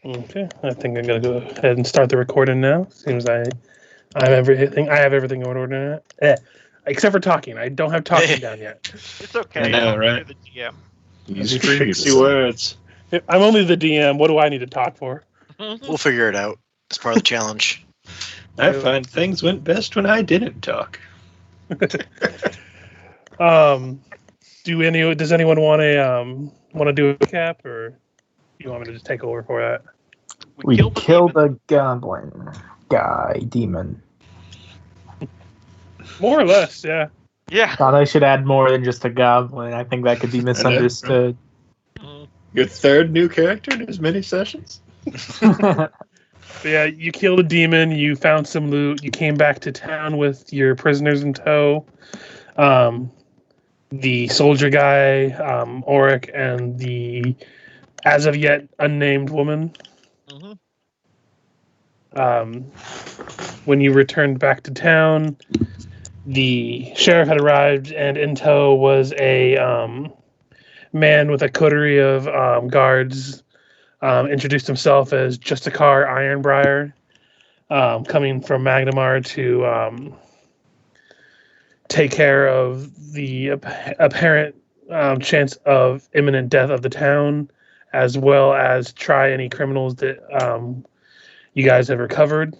Okay, I think I'm gonna go ahead and start the recording now. Seems I have everything. I have everything in order. Except for talking. I don't have talking down yet. It's okay. I know, right? You're the GM. Use fixy words. I'm only the DM. What do I need to talk for? We'll figure it out. It's part of the challenge. I find things went best when I didn't talk. Does anyone want to do a cap, or you want me to just take over for that? We killed a goblin guy, demon. More or less, yeah. Yeah. Thought I should add more than just a goblin. I think that could be misunderstood. Your third new character in as many sessions? But yeah, you killed a demon, you found some loot, you came back to town with your prisoners in tow. The soldier guy, Auric, and the as of yet unnamed woman. When you returned back to town, the sheriff had arrived, and in tow was a man with a coterie of guards. Introduced himself as Justicar Ironbriar, coming from Magnemar to take care of the apparent chance of imminent death of the town, as well as try any criminals that you guys have recovered.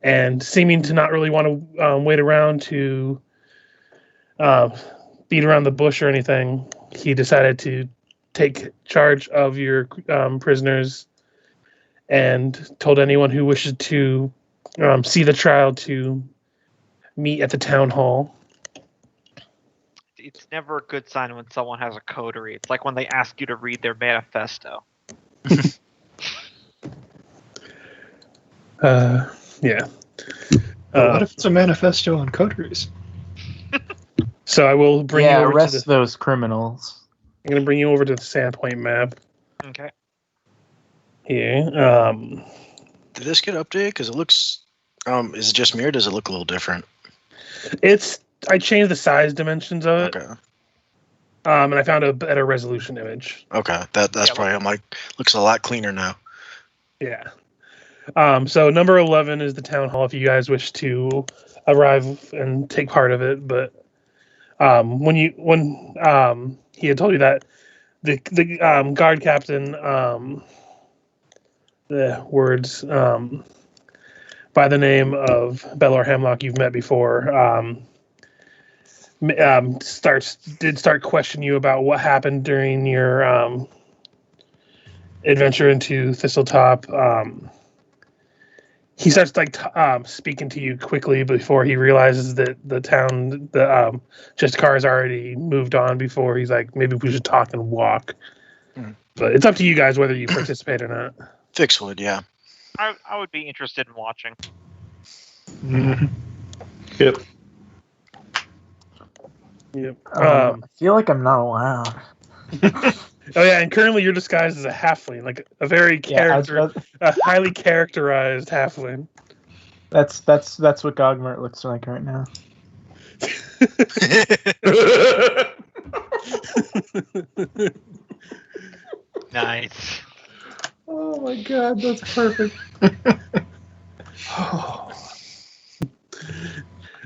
And seeming to not really want to wait around to beat around the bush or anything, he decided to take charge of your prisoners and told anyone who wishes to see the trial to meet at the town hall. It's never a good sign when someone has a coterie. It's like when they ask you to read their manifesto. Yeah. What if it's a manifesto on coteries? So I will bring you over arrest those criminals. I'm going to bring you over to the Sandpoint map. Okay. Here. Did this get updated? Because it looks... is it just me, or does it look a little different? I changed the size dimensions of it. Okay. And I found a better resolution image. Okay. That's probably... I'm like, looks a lot cleaner now. Yeah. So number 11 is the town hall if you guys wish to arrive and take part of it. But when he had told you that the guard captain, the words by the name of Belor Hemlock you've met before, start questioning you about what happened during your adventure into Thistletop. He starts speaking to you quickly before he realizes that the town, Justicar has already moved on. Before he's like, maybe we should talk and walk. But it's up to you guys whether you participate or not. Fix would, yeah. I would be interested in watching. Yep. I feel like I'm not allowed. Oh yeah, and currently you're disguised as a halfling, like a very a highly characterized halfling. That's what Gogmurt looks like right now. Nice. Oh my god, that's perfect.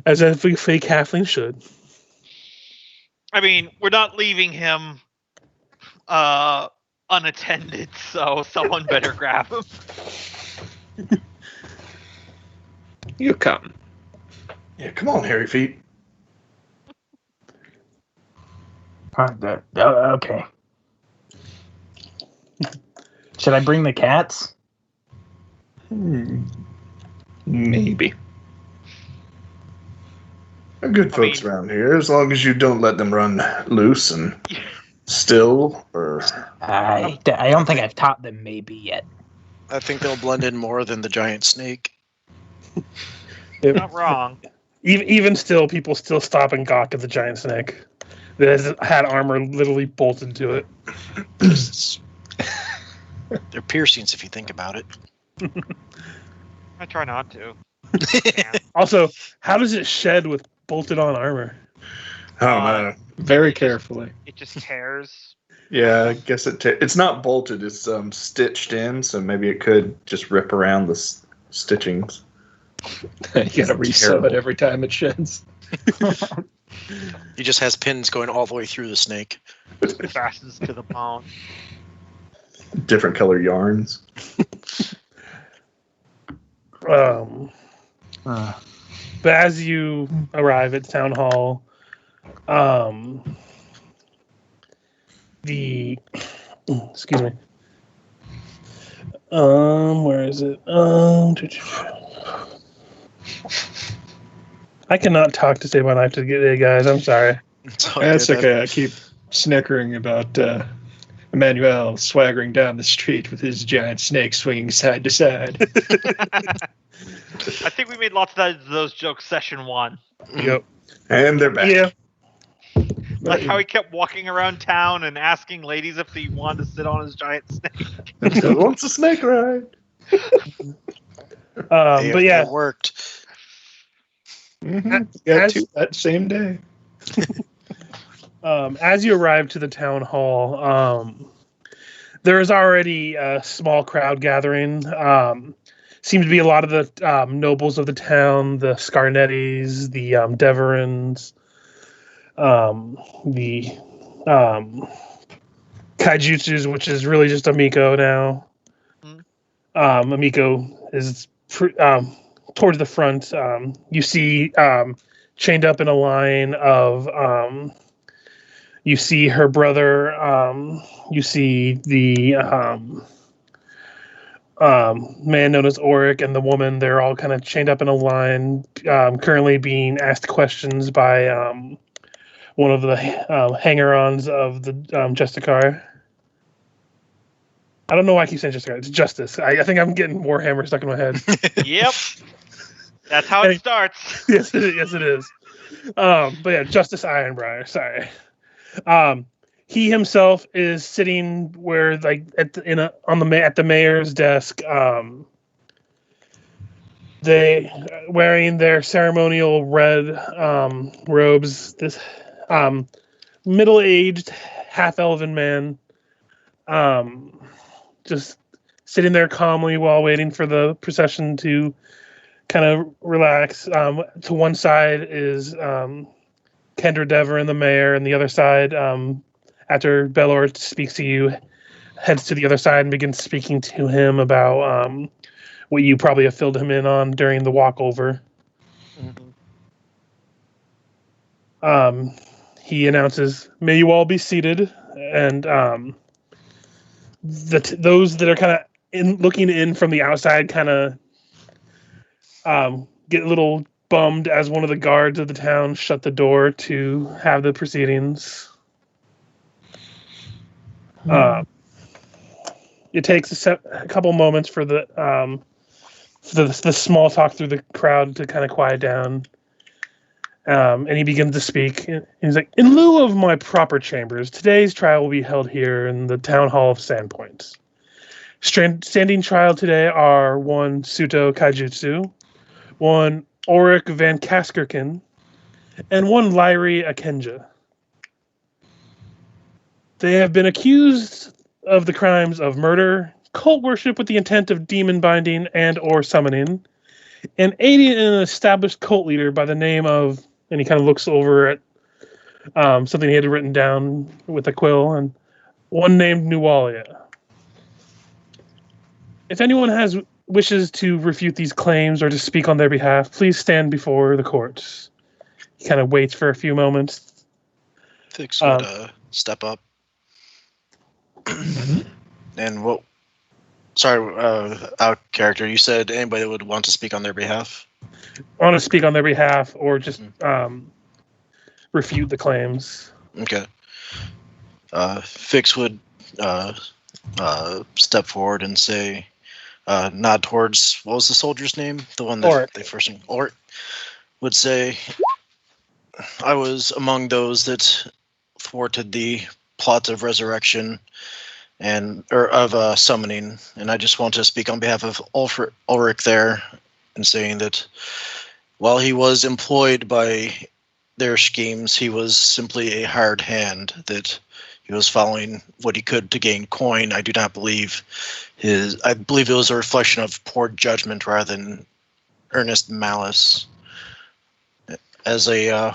As a fake halfling should. I mean, we're not leaving him unattended, so someone better grab him. You come. Yeah, come on, hairy feet. Okay. Should I bring the cats? Maybe. They're good folks around here, as long as you don't let them run loose and still, or... I don't think I've taught them maybe yet. I think they'll blend in more than the giant snake. Not wrong. Even still, people still stop and gawk at the giant snake that has had armor literally bolted to it. They're piercings if you think about it. I try not to. Also, how does it shed with bolted on armor? Oh, man. Very carefully. It just tears. Yeah, I guess it's not bolted. It's stitched in, so maybe it could just rip around the stitchings. You gotta resew terrible. it every time it sheds. He just has pins going all the way through the snake. Fastens to the bone. Different color yarns. But as you arrive at town hall, excuse me. Where is it? I cannot talk to save my life today, guys. I'm sorry. That's okay. I keep snickering about Emanuele swaggering down the street with his giant snake swinging side to side. I think we made lots of those jokes session 1. Yep. And they're back. Yeah. Like how he kept walking around town and asking ladies if he wanted to sit on his giant snake. Who wants a snake ride? But yeah, It worked. Mm-hmm. Got two that same day. as you arrive to the town hall, there is already a small crowd gathering. Seems to be a lot of the nobles of the town, the Scarnettis, the Deverans, the Kaijutsus, which is really just Amiko now. Amiko is towards the front. You see chained up in a line of you see her brother, you see the man known as Auric and the woman. They're all kind of chained up in a line, currently being asked questions by one of the hanger-ons of the Justicar. I don't know why I keep saying Justicar. It's Justice. I think I'm getting Warhammer stuck in my head. Yep. That's how it starts. Yes, it is. But yeah, Justice Ironbriar. Sorry. He himself is sitting where, like, at the mayor's desk. They wearing their ceremonial red robes. This middle-aged half-elven man, just sitting there calmly while waiting for the procession to kind of relax. To one side is Kendra Dever and the mayor, and the other side, after Belor speaks to you, heads to the other side and begins speaking to him about what you probably have filled him in on during the walkover. He announces, "May you all be seated," and those that are kind of looking in from the outside kind of get a little bummed as one of the guards of the town shut the door to have the proceedings. It takes a couple moments for the small talk through the crowd to kind of quiet down. And he begins to speak. And he's like, "In lieu of my proper chambers, today's trial will be held here in the town hall of Sandpoint. Standing trial today are one Suto Kaijutsu, one Auric Van Kaskerkin, and one Lyri Akenja. They have been accused of the crimes of murder, cult worship with the intent of demon binding and or summoning, and aiding an established cult leader by the name of," and he kind of looks over at something he had written down with a quill, and one named Nualia. If anyone wishes to refute these claims or to speak on their behalf, please stand before the courts. He kind of waits for a few moments. Fix would step up. And what? Sorry, out character. You said anybody that would want to speak on their behalf. I want to speak on their behalf or just refute the claims. Okay. Fix would step forward and say, nod towards, what was the soldier's name? The one that Auric. they first Auric would say, "I was among those that thwarted the plot of resurrection or of summoning, and I just want to speak on behalf of Ulrich there and saying that while he was employed by their schemes, he was simply a hired hand, that He was following what he could to gain coin. I do not believe I believe it was a reflection of poor judgment rather than earnest malice. As a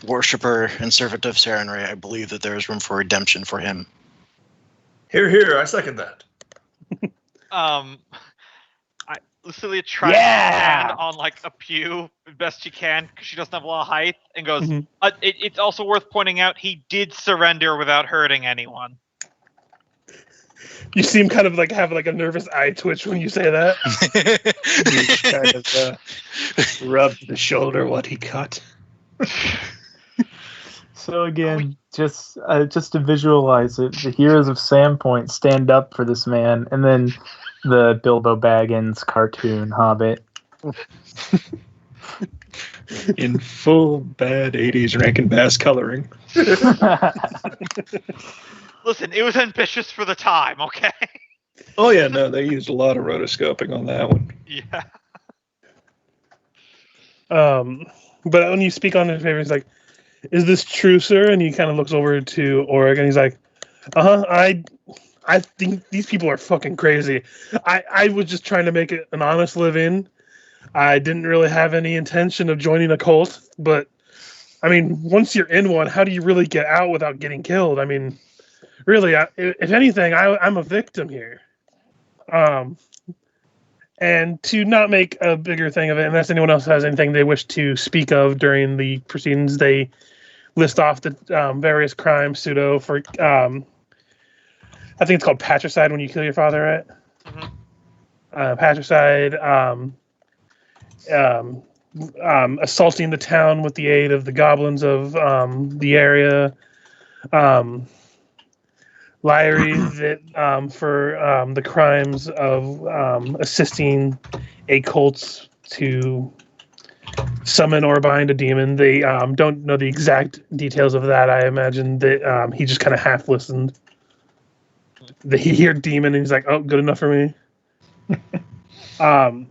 worshipper and servant of Sarenrae, I believe that there is room for redemption for him. Here, here, I second that. Lucilla tries to stand on like a pew as best she can because she doesn't have a lot of height, and goes, it's also worth pointing out he did surrender without hurting anyone. You seem kind of like have like a nervous eye twitch when you say that. He kind of rubbed the shoulder what he cut. So again, just to visualize it, the heroes of Sandpoint stand up for this man, and then the Bilbo Baggins cartoon Hobbit. In full bad 80s Rankin Bass coloring. Listen, it was ambitious for the time, okay? Oh yeah, no, they used a lot of rotoscoping on that one. Yeah. But when you speak on his favor, he's like, "Is this true, sir?" And he kind of looks over to Auric, and he's like, I think these people are fucking crazy. I was just trying to make it an honest living. I didn't really have any intention of joining a cult, but I mean, once you're in one, how do you really get out without getting killed? I mean, really, if anything, I'm a victim here. And to not make a bigger thing of it, unless anyone else has anything they wish to speak of during the proceedings, they list off the various crimes pseudo for, I think it's called patricide when you kill your father, right? Mm-hmm. Patricide, assaulting the town with the aid of the goblins of the area, Lyrie for the crimes of assisting a cult to summon or bind a demon. They don't know the exact details of that. I imagine that he just kind of half listened. He heard demon and he's like, "Oh, good enough for me." And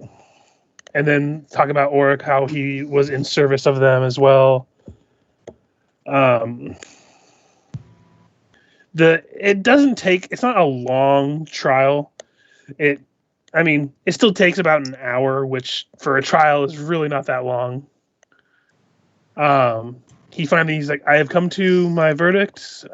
then talk about Auric, how he was in service of them as well. It doesn't take. It's not a long trial. It still takes about an hour, which for a trial is really not that long. He's like, "I have come to my verdict."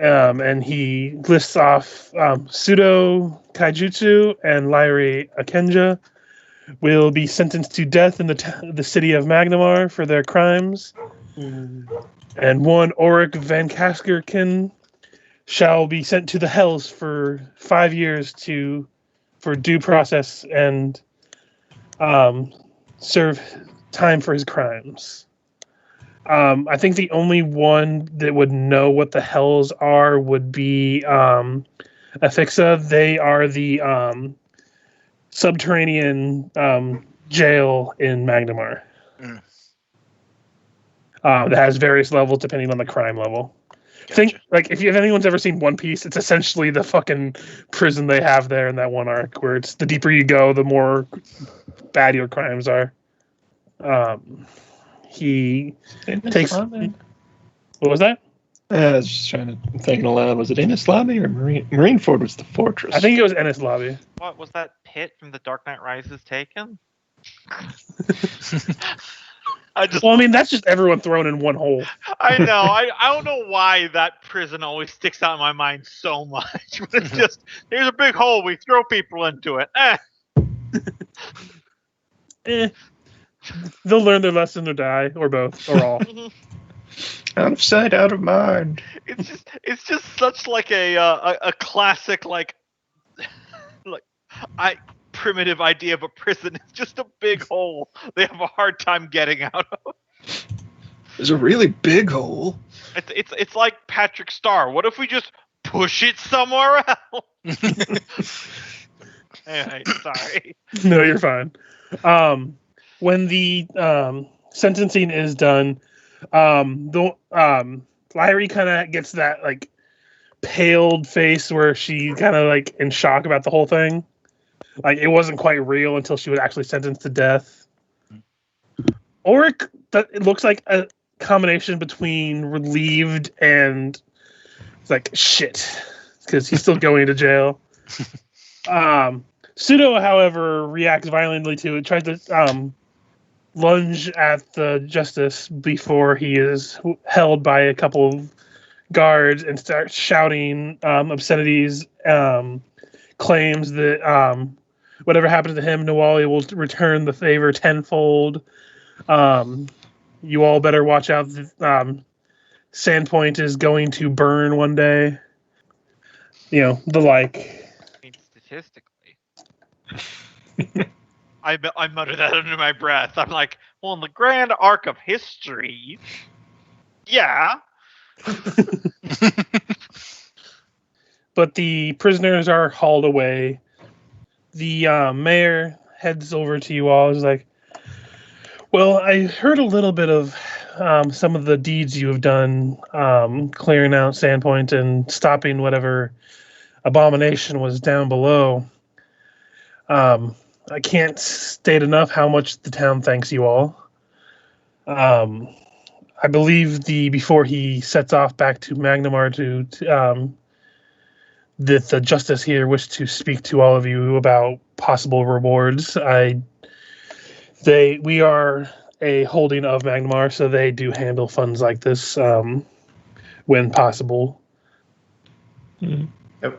And he lists off Pseudo Kaijutsu and Lyrie Akenja will be sentenced to death in the city of Magnamar for their crimes. And one Auric Van Kaskerkin shall be sent to the Hells for 5 years for due process and serve time for his crimes. I think the only one that would know what the Hells are would be Ephixa. They are the subterranean jail in Magnamar. That has various levels depending on the crime level. Gotcha. Think like if anyone's ever seen One Piece, it's essentially the fucking prison they have there in that one arc, where it's the deeper you go, the more bad your crimes are. He takes. What was that? I was just trying to think aloud. Was it Ennis Lobby or Marineford was the fortress? I think it was Ennis Lobby. What was that pit from The Dark Knight Rises taken? That's just everyone thrown in one hole. I know. I don't know why that prison always sticks out in my mind so much. But it's just, here's a big hole. We throw people into it. They'll learn their lesson or die, or both, or all. Out of sight, out of mind. It's just such like a classic primitive idea of a prison. It's just a big hole they have a hard time getting out of. There's a really big hole. It's like Patrick Star. What if we just push it somewhere else? Anyway, sorry. No, you're fine. When the sentencing is done, Lyrie kind of gets that like paled face where she kind of like in shock about the whole thing. Like it wasn't quite real until she was actually sentenced to death. Auric, it looks like combination between relieved and it's like shit, because he's still going to jail. Pseudo, however, reacts violently to it, tries to lunge at the justice before he is held by a couple of guards and starts shouting obscenities, claims that whatever happens to him, Nawali will return the favor tenfold. You all better watch out. Sandpoint is going to burn one day. The like. I mean, statistically. I mutter that under my breath. I'm like, well, in the grand arc of history, yeah. But the prisoners are hauled away. The mayor heads over to you all. Is like, well, I heard a little bit of some of the deeds you have done, clearing out Sandpoint and stopping whatever abomination was down below. I can't state enough how much the town thanks you all. I believe before he sets off back to Magnamar that the justice here wished to speak to all of you about possible rewards. We are a holding of Magnamar, so they do handle funds like this when possible.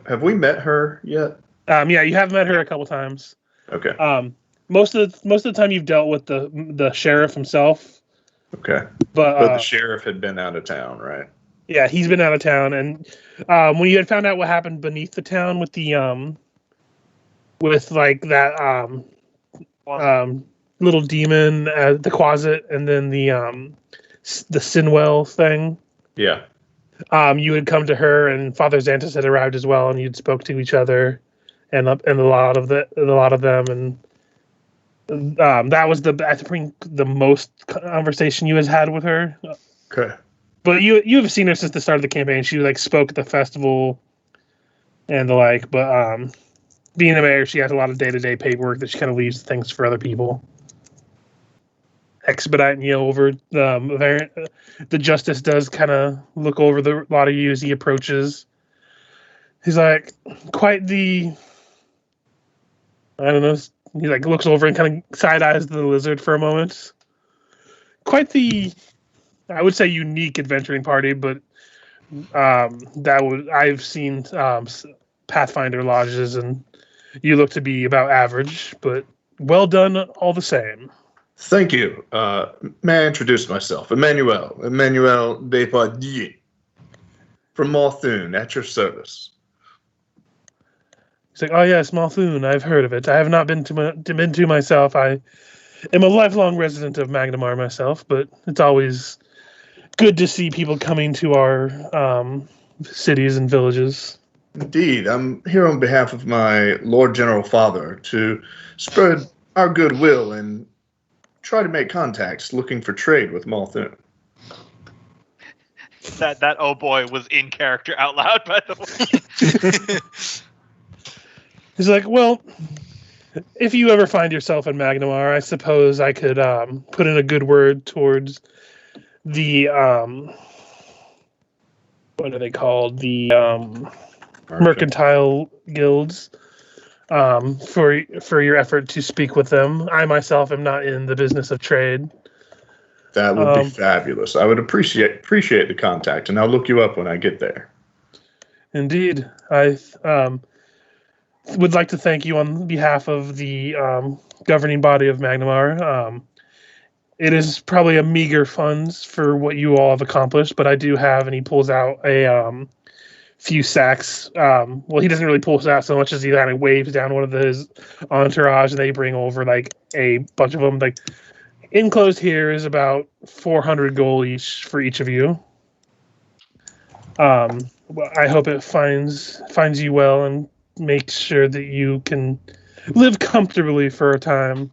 Have we met her yet? Yeah, you have met her a couple times. Okay. Most of the time you've dealt with the sheriff himself. Okay. But the sheriff had been out of town, right? Yeah, he's been out of town, and when you had found out what happened beneath the town with the with like that little demon, the Quasit, and then the Sinwell thing. Yeah. You had come to her, and Father Xantus had arrived as well, and you'd spoke to each other, and a lot of them, and that was I think the most conversation you had with her. Okay. But you have seen her since the start of the campaign. She like spoke at the festival and the like. But being a mayor, she has a lot of day-to-day paperwork that she kind of leaves things for other people. Expediting over the justice does kind of look over a lot of you as he approaches. He's like, quite the, I don't know. He like looks over and kind of side eyes the lizard for a moment. Quite the, I would say, unique adventuring party, but I've seen Pathfinder lodges, and you look to be about average, but well done all the same. Thank you. May I introduce myself? Emanuele Depardieu from Malthun, at your service. He's like, oh yes, Malthun, I've heard of it. I have not been to myself. I am a lifelong resident of Magnamar myself, but it's always good to see people coming to our cities and villages. Indeed, I'm here on behalf of my Lord General Father to spread our goodwill and try to make contacts looking for trade with Malthun. That oh boy was in character out loud, by the way. He's like, well, if you ever find yourself in Magnamar, I suppose I could put in a good word towards the what are they called? The mercantile guilds. For your effort to speak with them. I myself am not in the business of trade. That would be fabulous. I would appreciate the contact, and I'll look you up when I get there. Indeed. I would like to thank you on behalf of the governing body of Magnamar. It is probably a meager funds for what you all have accomplished, but I do have, and he pulls out a few sacks. Well, he doesn't really pull us out so much as he kind of waves down one of his entourage, and they bring over like a bunch of them. Like, enclosed here is about 400 gold each for each of you. I hope it finds you well and makes sure that you can live comfortably for a time.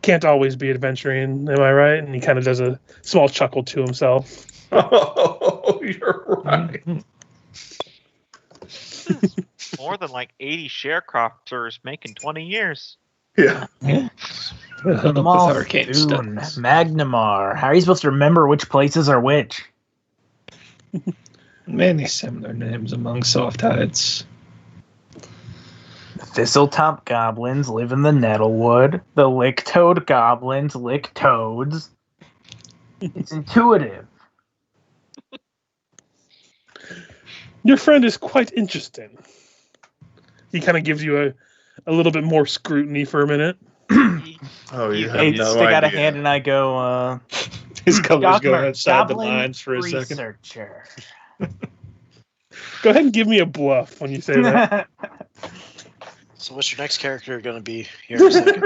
Can't always be adventuring, am I right? And he kind of does a small chuckle to himself. Oh, you're right. More than like 80 sharecroppers making 20 years. Yeah. Up with arcane Malthoon, stuff. Magnamar. How are you supposed to remember which places are which? Many similar names among soft hides. The Thistletop goblins live in the Nettlewood. The Lick-Toad goblins lick toads. It's intuitive. Your friend is quite interesting. He kind of gives you a little bit more scrutiny for a minute. Oh, you have I no stick out a idea. hand and I go, His colors go Gogmurt, outside the goblin lines for a second. researcher. Go ahead and give me a bluff when you say that. So what's your next character going to be here in a second?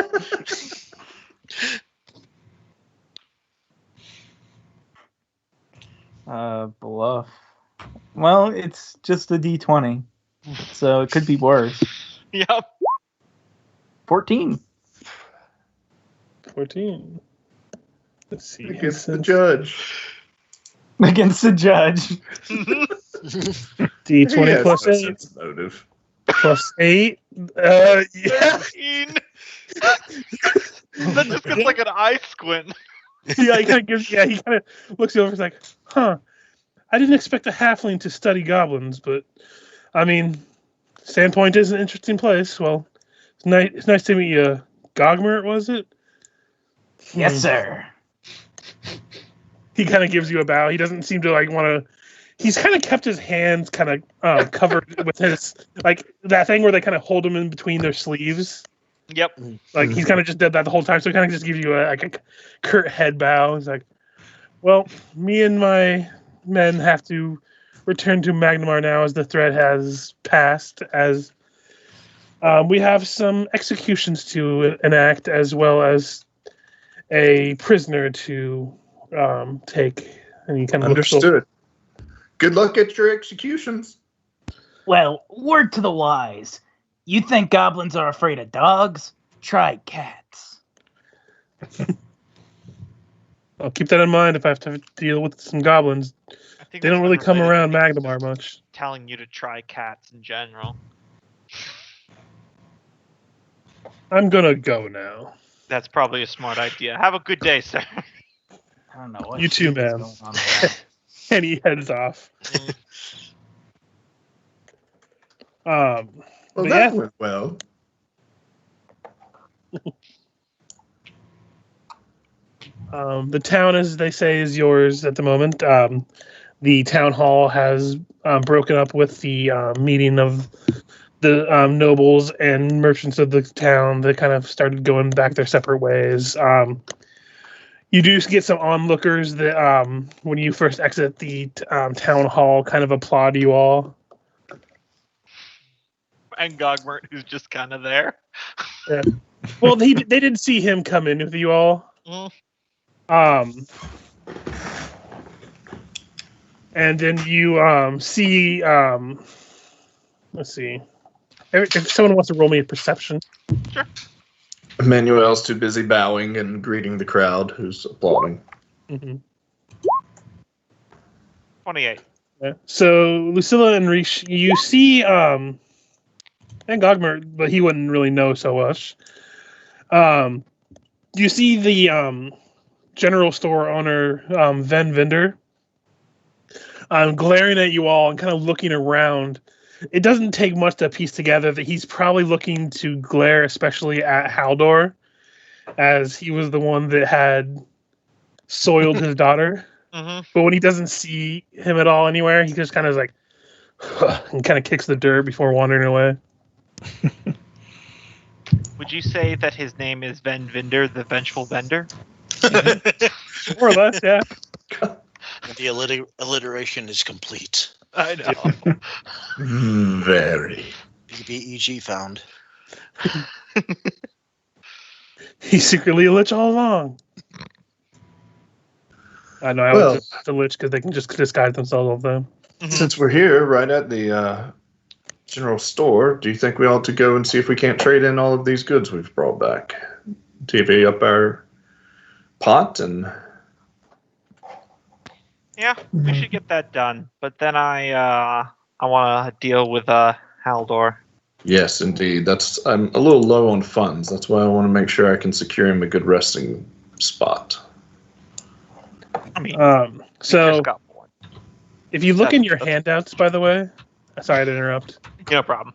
Bluff. Well, it's just a D20, so it could be worse. Yep. 14. 14. Let's see. Against the judge. Against the judge. He D20 has plus no 8. sense of motive. Plus 8. Yeah. 15. That just gets like an eye squint. Yeah, he kind of looks over and is like, huh. I didn't expect a halfling to study goblins, but I mean, Sandpoint is an interesting place. Well, it's nice to meet you. Gogmurt, was it? Yes, sir. He kind of gives you a bow. He doesn't seem to like want to. He's kind of kept his hands kind of covered with his like that thing where they kind of hold them in between their sleeves. Yep. Like he's kind of just did that the whole time. So he kind of just gives you a curt head bow. He's like, "Well, me and my men have to return to Magnamar now, as the threat has passed. As we have some executions to enact, as well as a prisoner to take." And he kind of Understood. Good luck at your executions. Well, word to the wise. You think goblins are afraid of dogs? Try cats. I'll keep that in mind if I have to deal with some goblins. I think They don't it's really come unrelated. around I think it's Magnamar just much. Telling you to try cats in general. I'm gonna go now. That's probably a smart idea. Have a good day, sir. I don't know what You too, shit is man. going on with that. And he heads off. Well, But that yeah. went well. The town, as they say, is yours at the moment. The town hall has broken up with the meeting of the nobles and merchants of the town. They kind of started going back their separate ways. You do get some onlookers that, when you first exit the town hall, kind of applaud you all. And Gogmurt, who's just kind of there. Yeah. Well, they did see him come in with you all. Mm. And then you see. Let's see. If someone wants to roll me a perception. Sure. Emanuele's too busy bowing and greeting the crowd who's applauding. Mm-hmm. 28. Yeah. So Lucilla and Ris'sh, you see, and Gogmurt, but he wouldn't really know so much. You see the general store owner, Ven Vinder, glaring at you all and kind of looking around. It doesn't take much to piece together that he's probably looking to glare especially at Haldor, as he was the one that had soiled his daughter. Mm-hmm. But when he doesn't see him at all anywhere, he just kind of is like, and kind of kicks the dirt before wandering away. Would you say that his name is Ven Vinder, the Vengeful Vendor? More or less, yeah. The alliteration is complete. I know. Very. BBEG found. He's secretly a lich all along. I know, I Well- was just a lich because they can just disguise themselves all the time. Since we're here, right at the general store, do you think we ought to go and see if we can't trade in all of these goods we've brought back? TV up our pot and... Yeah, we should get that done. But then I want to deal with Haldor. Yes, indeed. I'm a little low on funds. That's why I want to make sure I can secure him a good resting spot. I mean, So just got one. if you look in your That's- handouts, by the way, sorry to interrupt. No problem.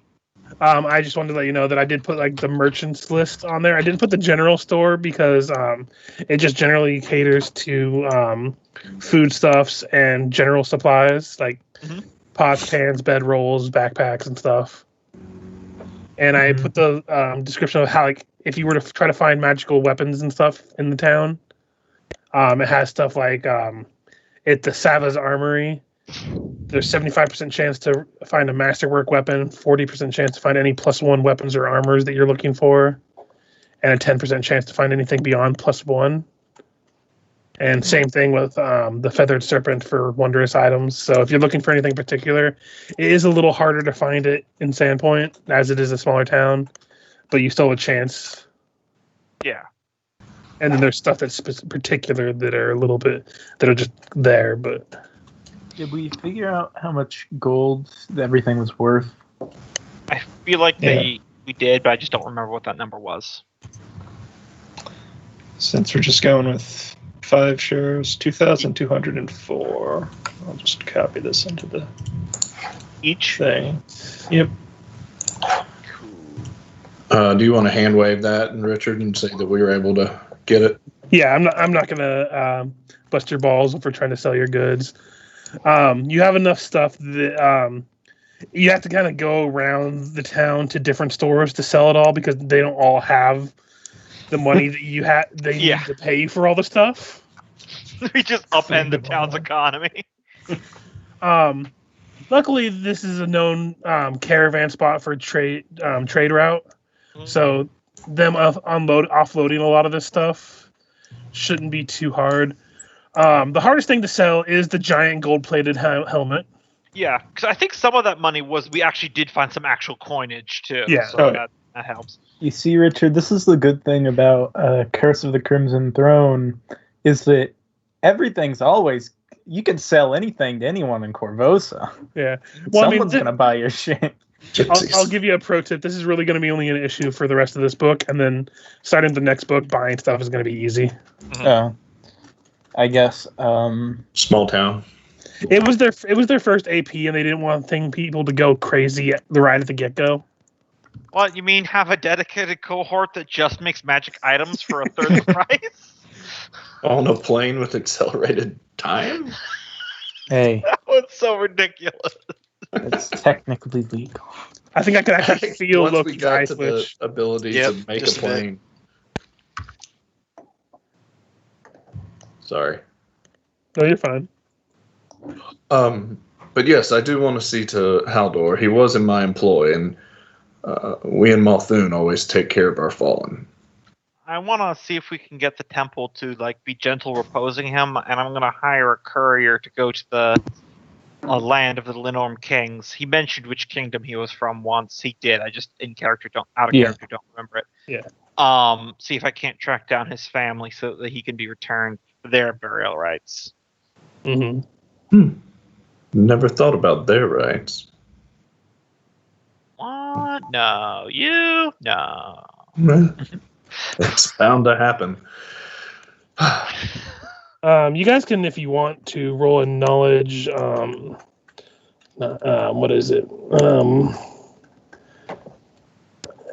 I just wanted to let you know that I did put like the merchants list on there. I didn't put the general store because it just generally caters to foodstuffs and general supplies like pots, pans, bedrolls, backpacks, and stuff. And I put the description of how, like, if you were to try to find magical weapons and stuff in the town, it has stuff like the Sava's Armory. There's 75% chance to find a masterwork weapon, 40% chance to find any +1 weapons or armors that you're looking for, and a 10% chance to find anything beyond +1. And same thing with the Feathered Serpent for wondrous items. So if you're looking for anything particular, it is a little harder to find it in Sandpoint, as it is a smaller town, but you still have a chance. Yeah. And then there's stuff that's particular that are that are just there, but... Did we figure out how much gold everything was worth? I feel like we did, but I just don't remember what that number was. Since we're just going with 5 shares, 2,204. I'll just copy this into the Each? thing. Yep. Do you want to hand wave that, and Richard, and say that we were able to get it? Yeah, I'm not gonna bust your balls if we're trying to sell your goods. You have enough stuff that you have to kind of go around the town to different stores to sell it all because they don't all have the money that you had. They need to pay you for all the stuff. We just upend the town's economy. Luckily, this is a known caravan spot for trade route, so them offloading a lot of this stuff shouldn't be too hard. The hardest thing to sell is the giant gold-plated helmet. Yeah, because I think some of that money we actually did find some actual coinage too. Yeah. So that helps. You see, Richard, this is the good thing about Curse of the Crimson Throne, is that everything's always... You can sell anything to anyone in Corvosa. Yeah. Well, Someone's going to buy your shit. I'll give you a pro tip. This is really going to be only an issue for the rest of this book, and then starting the next book, buying stuff is going to be easy. Oh. I guess. Small town. It was their first AP, and they didn't want people to go crazy right at the get-go. What, you mean have a dedicated cohort that just makes magic items for a third the price? On a plane with accelerated time? Hey. That was so ridiculous. It's technically legal. I think I could actually feel Once Loki's we got eye to switch. the ability to make a just a bit. plane. Sorry. No, you're fine. But yes, I do want to see to Haldor. He was in my employ, and we in Malthun always take care of our fallen. I want to see if we can get the temple to be gentle reposing him, and I'm going to hire a courier to go to the land of the Linorm kings. He mentioned which kingdom he was from once. He did. I just character don't remember it. Yeah. See if I can't track down his family so that he can be returned for their burial rites. Mm-hmm. Never thought about their rights. What? No. You? No. It's bound to happen. You guys can, if you want to, roll a knowledge. What is it?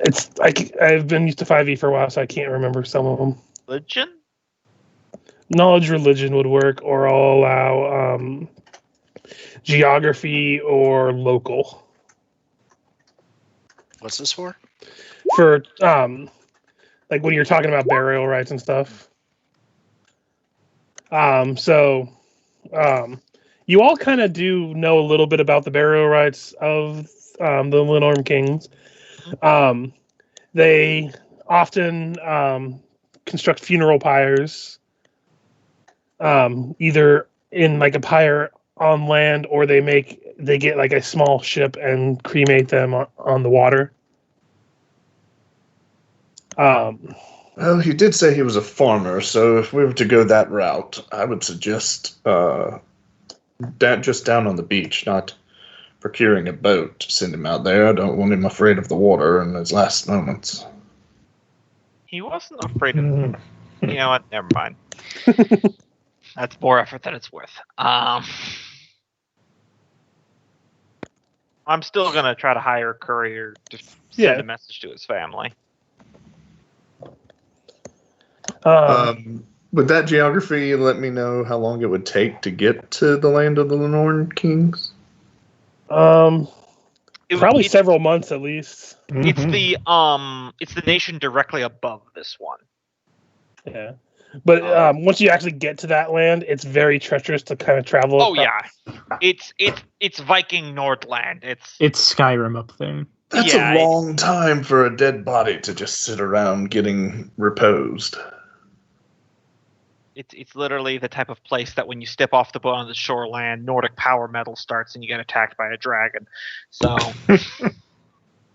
It's I've been used to 5e for a while, so I can't remember some of them. Religion? Knowledge religion would work, or I'll allow geography or local. What's this for? For when you're talking about burial rites and stuff. You all kind of do know a little bit about the burial rites of the Linorm kings. They often construct funeral pyres, either in a pyre on land, or they get a small ship and cremate them on the water. Well, he did say he was a farmer, so if we were to go that route, I would suggest that just down on the beach, not procuring a boat to send him out there. I don't want him afraid of the water in his last moments. He wasn't afraid of. You know what? Never mind. That's more effort than it's worth. I'm still gonna try to hire a courier to send a message to his family. With that geography, let me know how long it would take to get to the land of the Lenorn Kings. Probably several months at least. It's the nation directly above this one. Yeah, but once you actually get to that land, it's very treacherous to kind of travel. Oh yeah, it's Viking Nordland. It's Skyrim up there. That's a long time for a dead body to just sit around getting reposed. It's literally the type of place that when you step off the boat on the shoreland, Nordic power metal starts and you get attacked by a dragon. So,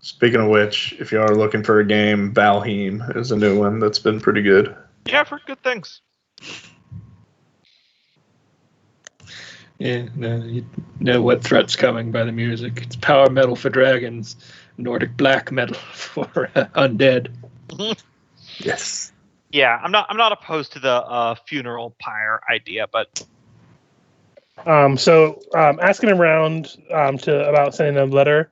speaking of which, if you are looking for a game, Valheim is a new one that's been pretty good. Yeah, I've heard good things. Yeah, no, you know what threat's coming by the music. It's power metal for dragons, Nordic black metal for undead. Yes. Yeah, I'm not opposed to the funeral pyre idea, but So asking around about sending a letter.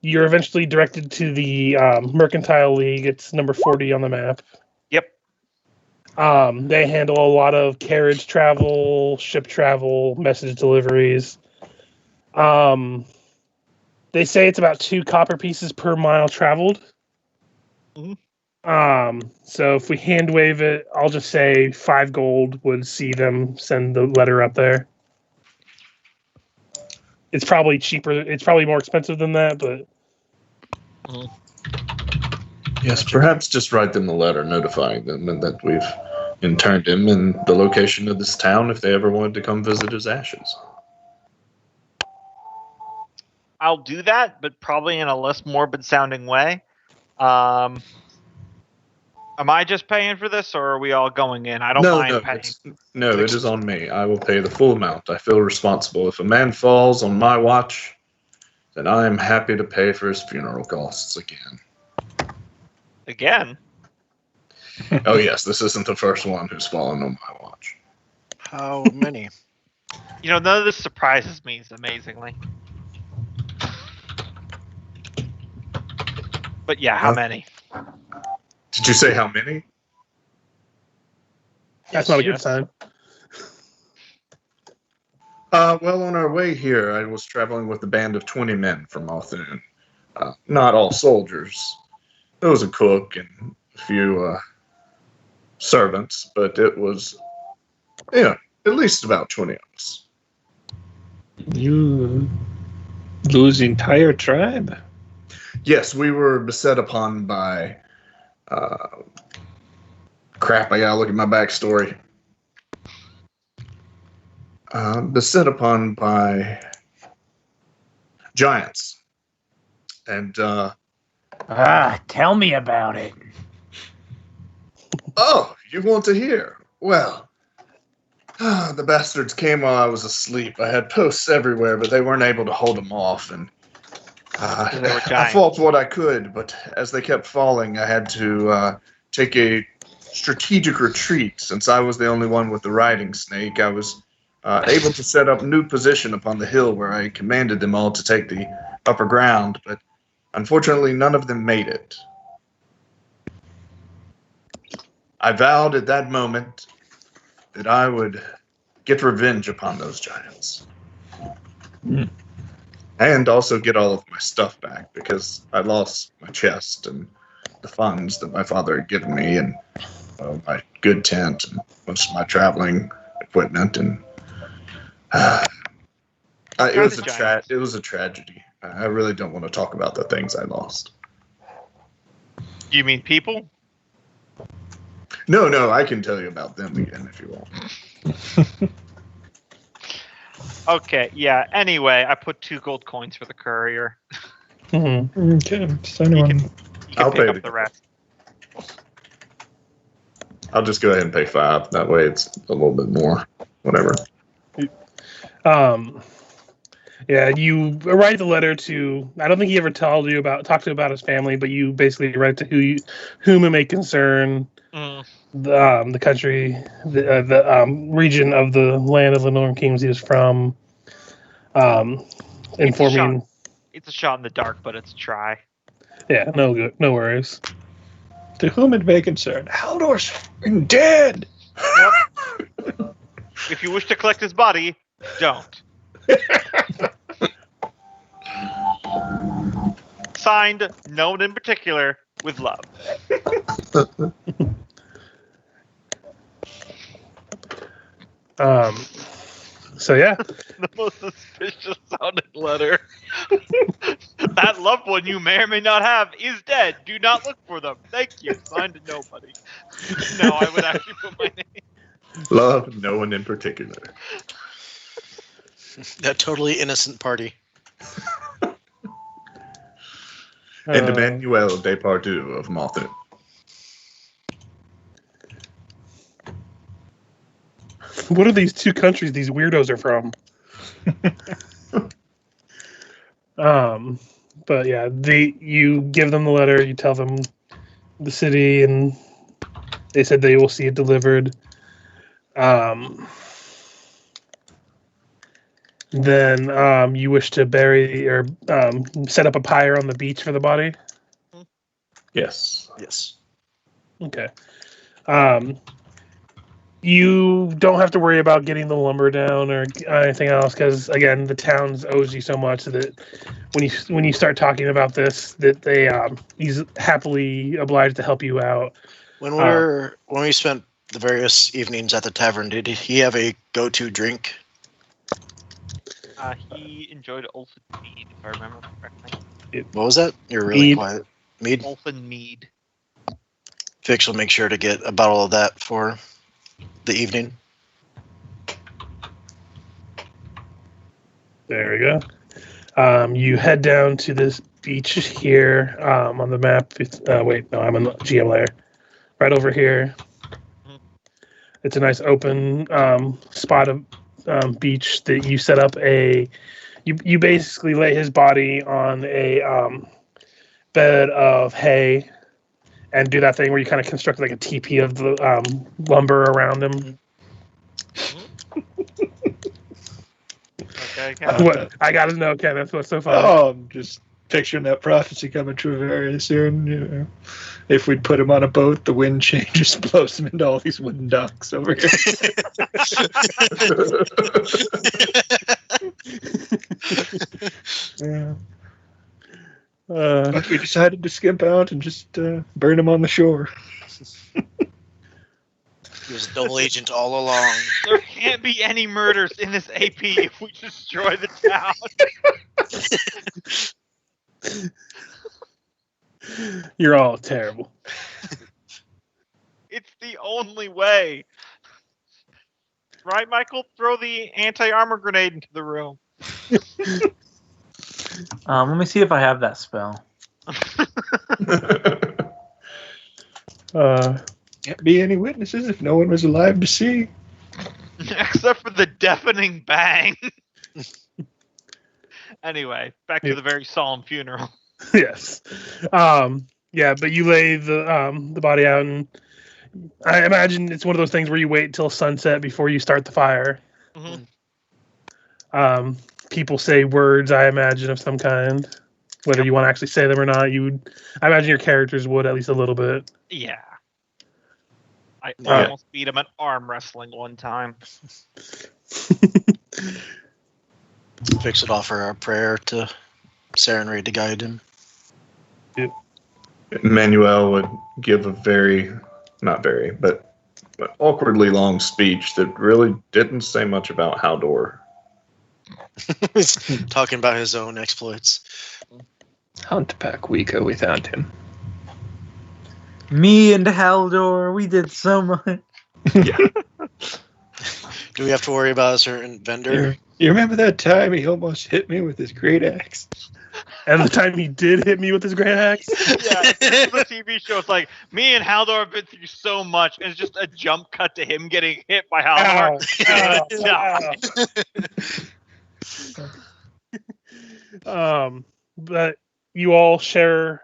You're eventually directed to the Mercantile League. It's number 40 on the map. Yep. They handle a lot of carriage travel, ship travel, message deliveries. They say it's about 2 copper pieces per mile traveled. So if we hand wave it, I'll just say 5 gold would see them send the letter up there. It's probably cheaper. It's probably more expensive than that, but yes, perhaps just write them a letter notifying them and that we've interned him in the location of this town if they ever wanted to come visit his ashes. I'll do that, but probably in a less morbid sounding way. Am I just paying for this, or are we all going in? I don't mind paying. It is on me. I will pay the full amount. I feel responsible. If a man falls on my watch, then I am happy to pay for his funeral costs again. Again? Oh, yes, this isn't the first one who's fallen on my watch. How many? You know, none of this surprises me, amazingly. But yeah, how many? Did you say how many? that's not a good sign. Well, on our way here, I was traveling with a band of 20 men from Althun. Not all soldiers. There was a cook and a few servants, but it was, at least about 20 of us. You lose the entire tribe? Yes, we were beset upon by... crap, I gotta look at my backstory. Beset upon by giants. And, tell me about it. oh, you want to hear? Well, the bastards came while I was asleep. I had posts everywhere, but they weren't able to hold them off, and I fought what I could, but as they kept falling, I had to take a strategic retreat. Since I was the only one with the riding snake, I was able to set up a new position upon the hill where I commanded them all to take the upper ground, but unfortunately none of them made it. I vowed at that moment that I would get revenge upon those giants. And also get all of my stuff back, because I lost my chest and the funds that my father had given me, and my good tent and most of my traveling equipment, and it was a tragedy. I really don't want to talk about the things I lost. You mean people? No, I can tell you about them again if you want. Okay, yeah. Anyway, I put 2 gold coins for the courier. Mm-hmm. Okay, send one. You can I'll pick pay up the the rest. I'll just go ahead and pay 5. That way it's a little bit more. Whatever. Yeah, you write the letter to. I don't think he ever talked to you about his family, but you basically write to whom it may concern. The country, the region of the land of the Northern Kings he was from. Informing. It's a shot in the dark, but it's a try. Yeah, no worries. To whom it may concern, Haldor's f***ing dead! Yep. If you wish to collect his body, don't. Signed, no one in particular, with love. So yeah. The most suspicious sounding letter. That loved one you may or may not have is dead. Do not look for them. Thank you. Signed to nobody. No, I would actually put my name. Love, no one in particular. That totally innocent party. And Emanuele Depardieu of Malthus. What are these two countries these weirdos are from? But yeah, you give them the letter, you tell them the city, and they said they will see it delivered. Then you wish to bury or set up a pyre on the beach for the body? Yes. Yes. Okay. You don't have to worry about getting the lumber down or anything else because, again, the town owes you so much that when you start talking about this, that he's happily obliged to help you out. When we spent the various evenings at the tavern, did he have a go-to drink? He enjoyed Olfen Mead, if I remember correctly. What was that? You're really Mead. quiet. Mead? Olfen Mead. Fix will make sure to get a bottle of that for the evening. There we go. You head down to this beach here on the map. Wait, no, I'm in the GM layer. Right over here. It's a nice open spot of beach that you set up you basically lay his body on a bed of hay and do that thing where you kind of construct like a teepee of the lumber around him. Okay, What I gotta know, Kenneth, what's so funny? Oh, I'm just picturing that prophecy coming true very soon. You know, if we'd put him on a boat, the wind changes, blows him into all these wooden docks over here. Yeah. But we decided to skimp out and just burn him on the shore. He was a double agent all along. There can't be any murders in this AP if we destroy the town. You're all terrible. It's the only way. Right, Michael? Throw the anti-armor grenade into the room. Let me see if I have that spell. Can't be any witnesses if no one was alive to see. Except for the deafening bang. Anyway, back to the very solemn funeral. Yes. Yeah, but you lay the body out, and I imagine it's one of those things where you wait till sunset before you start the fire. Mm-hmm. People say words, I imagine, of some kind. Whether you want to actually say them or not, I imagine your characters would, at least a little bit. Yeah. I almost beat him at arm wrestling one time. Fix would offer a prayer to Sarenrae to guide him. Emanuele would give a but awkwardly long speech that really didn't say much about Haldor. He's talking about his own exploits. Hunt back weaker without him. Me and Haldor, we did so much. Yeah. Do we have to worry about a certain vendor? You remember that time he almost hit me with his great axe? And the time he did hit me with his great axe? Yeah, the TV show is like, me and Haldor have been through so much, and it's just a jump cut to him getting hit by Haldor. But you all share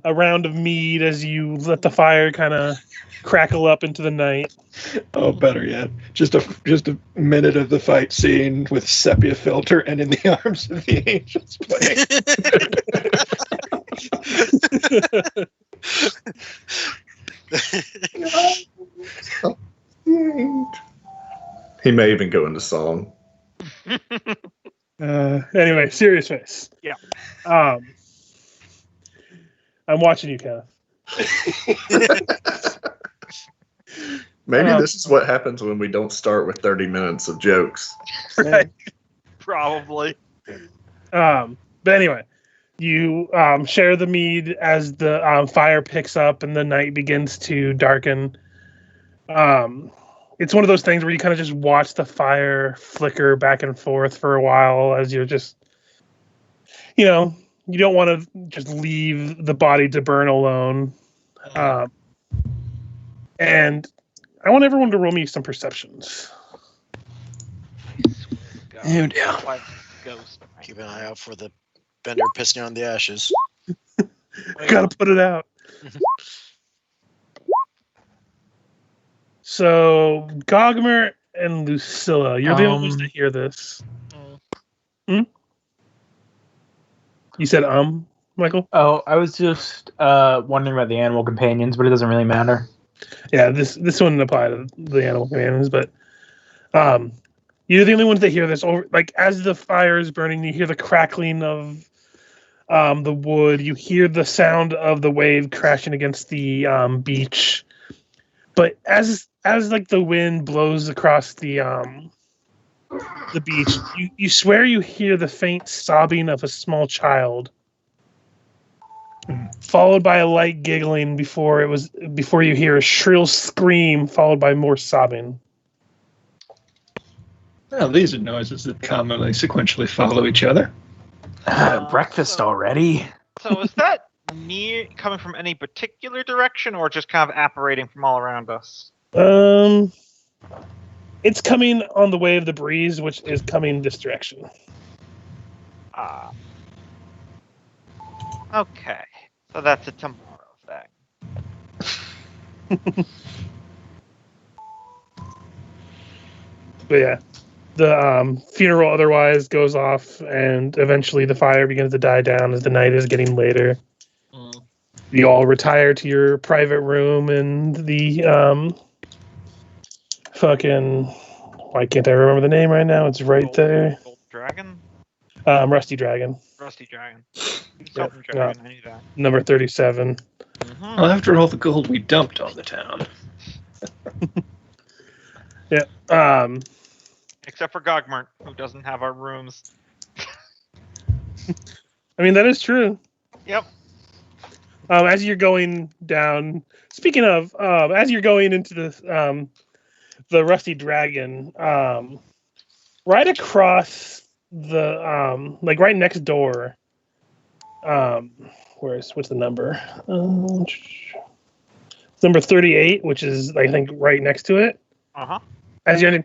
a round of mead as you let the fire kind of crackle up into the night. Oh, better yet, just a minute of the fight scene with sepia filter and in the arms of the angels playing. He may even go into song. Anyway, serious face. Yeah. I'm watching you, Kenneth. Maybe this is what happens when we don't start with 30 minutes of jokes. Right. Probably. But anyway, you share the mead as the fire picks up and the night begins to darken. It's one of those things where you kind of just watch the fire flicker back and forth for a while as you're just, you don't want to just leave the body to burn alone. And I want everyone to roll me some perceptions. Oh, dear. Like ghost. Keep an eye out for the bender pissing on the ashes. Gotta put it out. So, Gogmurt and Lucilla, you're the only ones to hear this. You said Michael? Oh, I was just wondering about the animal companions, but it doesn't really matter. Yeah, this wouldn't apply to the animal companions, but you're the only ones that hear this. Like as the fire is burning, you hear the crackling of the wood. You hear the sound of the wave crashing against the beach. But as like the wind blows across the beach, you swear you hear the faint sobbing of a small child, followed by a light giggling before you hear a shrill scream followed by more sobbing. Well, these are noises that commonly sequentially follow each other. Breakfast already? So is that coming from any particular direction, or just kind of apparating from all around us? It's coming on the way of the breeze, which is coming this direction. Okay. So that's a tomorrow thing. But yeah, the funeral otherwise goes off, and eventually the fire begins to die down as the night is getting later. You all retire to your private room, and the fucking, why can't I remember the name right now? It's right there. Gold Dragon? Rusty Dragon. Rusty Dragon. Something Dragon, I knew that. Number 37. Well, after all the gold we dumped on the town. Yeah. Except for Gogmurt, who doesn't have our rooms. I mean, that is true. Yep. As you're going down, speaking of, as you're going into the Rusty Dragon, right across the, like right next door, what's the number? It's number 38, which is, I think, right next to it. As you're in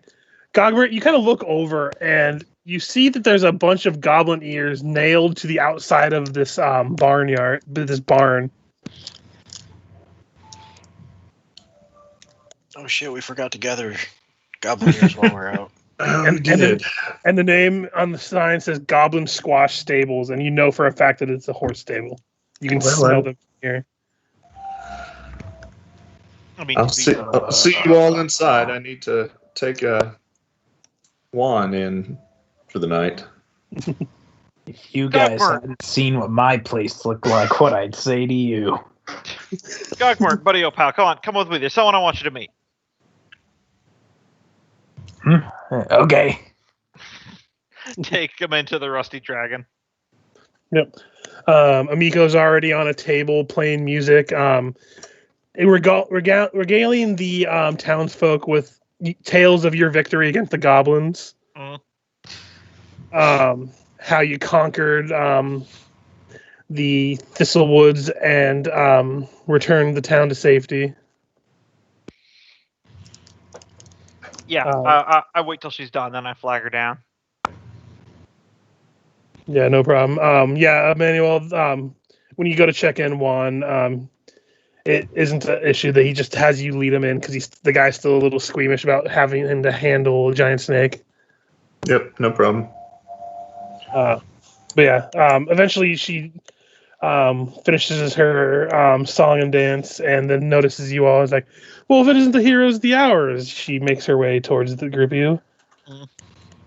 Gogmurt, you kind of look over and you see that there's a bunch of goblin ears nailed to the outside of this this barn. Oh shit, we forgot to gather goblin ears while we're out. And the name on the sign says Goblin Squash Stables, and you know for a fact that it's a horse stable. You can smell them here. I'll see you all inside. I need to take Juan in for the night. If you guys hadn't seen what my place looked like, what I'd say to you. Gogmurt, buddy, pal, come with me. There's someone I want you to meet. Okay. Take him into the Rusty Dragon. Yep. Amiko's already on a table playing music. Regaling the townsfolk with tales of your victory against the goblins. How you conquered the Thistlewoods and returned the town to safety. Yeah, I wait till she's done, then I flag her down. Yeah, no problem. Yeah, Emanuele, when you go to check in Juan, it isn't an issue that he just has you lead him in because the guy's still a little squeamish about having him to handle a giant snake. Yep, no problem. But yeah, eventually she finishes her song and dance and then notices you all. Is like, well, if it isn't the heroes, the hours. She makes her way towards the group of you. Mm.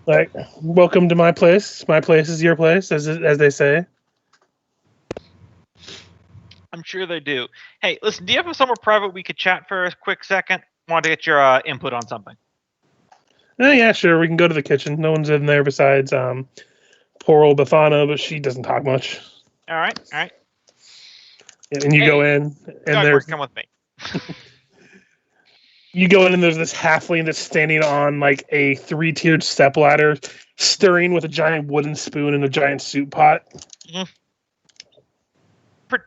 Like, welcome to my place. My place is your place, as they say. I'm sure they do. Hey, listen, do you have somewhere private we could chat for a quick second? Want to get your input on something. Yeah, sure. We can go to the kitchen. No one's in there besides poor old Bethana, but she doesn't talk much. All right. And you go in, and there's come with me. you go in, and there's this halfling that's standing on like a 3-tiered stepladder, stirring with a giant wooden spoon in a giant soup pot. Mm-hmm.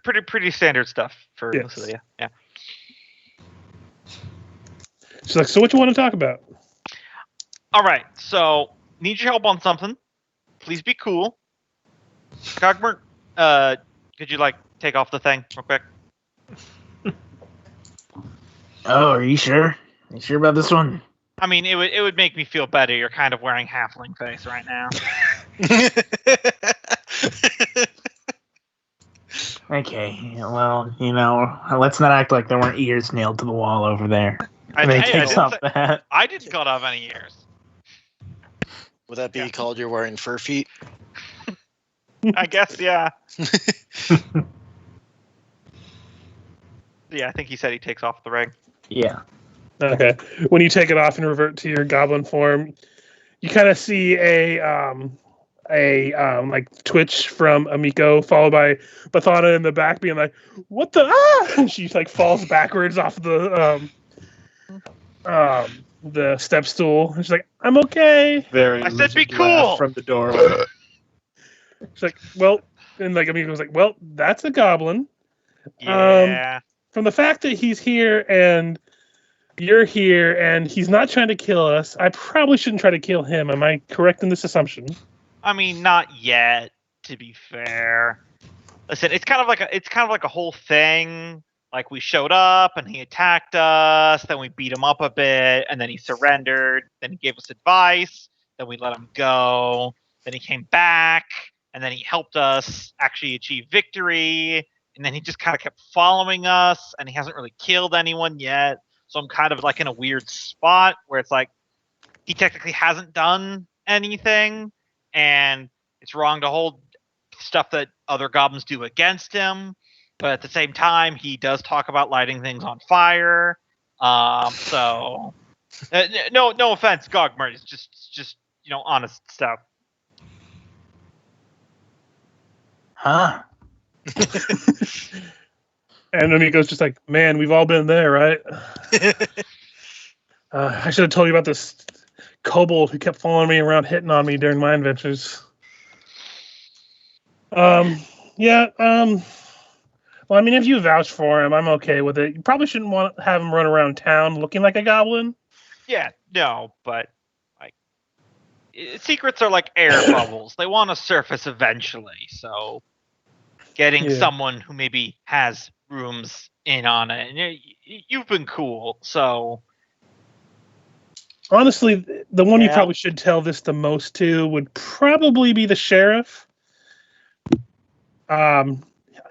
Pretty standard stuff for Yes. Lucilla. Yeah. She's like, so what you want to talk about? All right. So need your help on something. Please be cool. Gogmurt, could you take off the thing real quick? Oh, are you sure? Are you sure about this one? I mean, it would make me feel better. You're kind of wearing halfling face right now. Okay, well, let's not act like there weren't ears nailed to the wall over there. I takes off that. I didn't cut off any ears. Would that be called you're wearing fur feet? I guess, yeah. Yeah, I think he said he takes off the ring. Yeah. Okay. When you take it off and revert to your goblin form, you kind of see a twitch from Amiko, followed by Bethana in the back, being like, "What the?" And she falls backwards off the step stool. And she's like, "I'm okay." Very I said be lizard laugh cool. from the doorway. She's like, "Well," and Amiko was like, "Well, that's a goblin." Yeah. From the fact that he's here and you're here and he's not trying to kill us, I probably shouldn't try to kill him. Am I correct in this assumption? I mean, not yet, to be fair. Listen, it's kind of like a whole thing. Like, we showed up and he attacked us, then we beat him up a bit, and then he surrendered, then he gave us advice, then we let him go, then he came back, and then he helped us actually achieve victory, and then he just kind of kept following us, and he hasn't really killed anyone yet. So I'm kind of in a weird spot where it's like he technically hasn't done anything, and it's wrong to hold stuff that other goblins do against him. But at the same time, he does talk about lighting things on fire. So no offense, Gogmurt. It's just honest stuff. Huh? And Amiko's just like, "Man, we've all been there, right?" I should have told you about this kobold who kept following me around, hitting on me during my adventures. Well, I mean, if you vouch for him, I'm okay with it. You probably shouldn't want to have him run around town looking like a goblin. Yeah, no, but secrets are like air bubbles. They want to surface eventually. So getting someone who maybe has rooms in on it, and you've been cool. So honestly, the one you probably should tell this the most to would probably be the sheriff.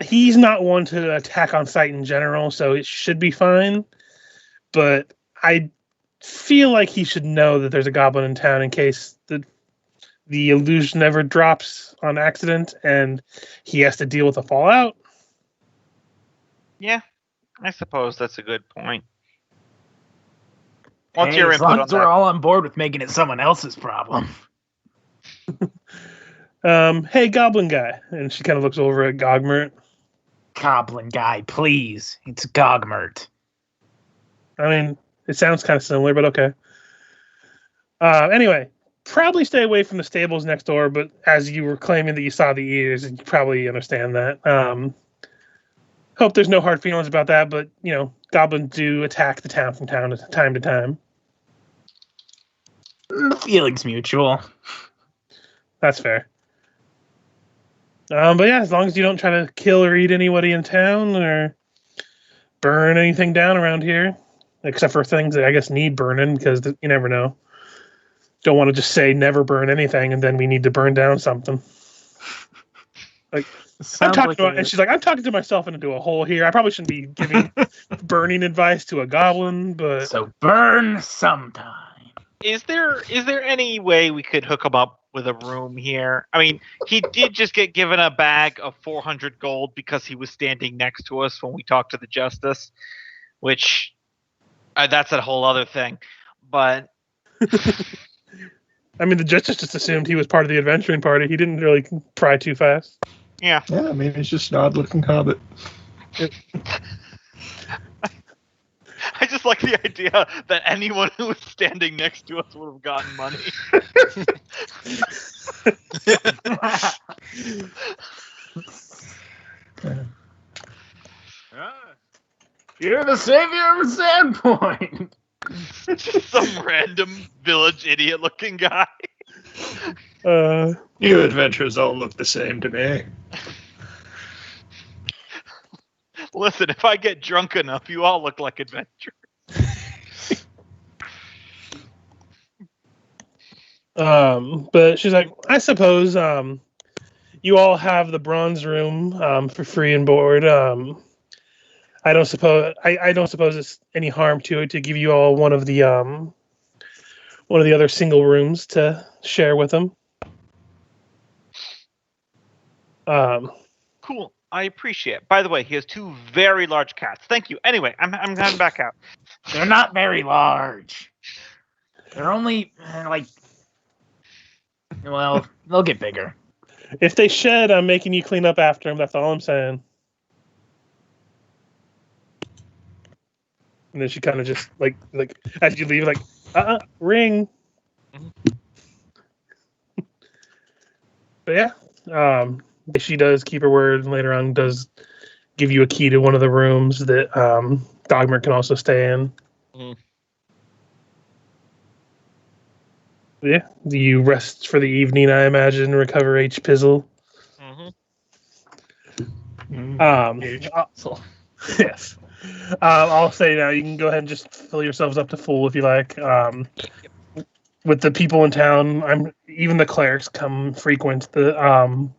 He's not one to attack on sight in general, so it should be fine. But I feel like he should know that there's a goblin in town in case the illusion ever drops on accident and he has to deal with the fallout. Yeah, I suppose that's a good point. What's Hey, your as input long on as we're that? all on board with making it someone else's problem. Hey, goblin guy. And she kind of looks over at Gogmurt. Goblin guy, please. It's Gogmurt. I mean, it sounds kind of similar, but okay. Anyway, probably stay away from the stables next door, but as you were claiming that you saw the ears, you probably understand that. Hope there's no hard feelings about that, but, goblins do attack the town from time to time. The feeling's mutual. That's fair. But yeah, as long as you don't try to kill or eat anybody in town or burn anything down around here, except for things that I guess need burning, because you never know. Don't want to just say never burn anything and then we need to burn down something. Like I'm talking to, and she's like, I'm talking to myself into a hole here. I probably shouldn't be giving burning advice to a goblin, but so burn sometime. Is there any way we could hook him up with a room here? I mean, he did just get given a bag of 400 gold because he was standing next to us when we talked to the justice, which that's a whole other thing. But I mean, the justice just assumed he was part of the adventuring party. He didn't really pry too fast. Yeah. Yeah, I mean, he's just an odd-looking hobbit. I just like the idea that anyone who was standing next to us would have gotten money. You're the savior of Sandpoint. Just some random village idiot-looking guy. You adventurers all look the same to me. Listen, if I get drunk enough, you all look like adventurers. But she's like, I suppose you all have the bronze room for free and board. I don't suppose it's any harm to it to give you all one of the other single rooms to share with them. Cool. I appreciate it. By the way, he has 2 very large cats. Thank you. Anyway, I'm heading back out. They're not very large. They're only well, they'll get bigger. If they shed, I'm making you clean up after them. That's all I'm saying. And then she kind of just like as you leave, like ring. But yeah, she does keep her word, and later on does give you a key to one of the rooms that Gogmurt can also stay in. Mm. Yeah, you rest for the evening, I imagine, recover H pizzle. Yes. I'll say now, you can go ahead and just fill yourselves up to full if you like. With the people in town, even the clerics come frequent the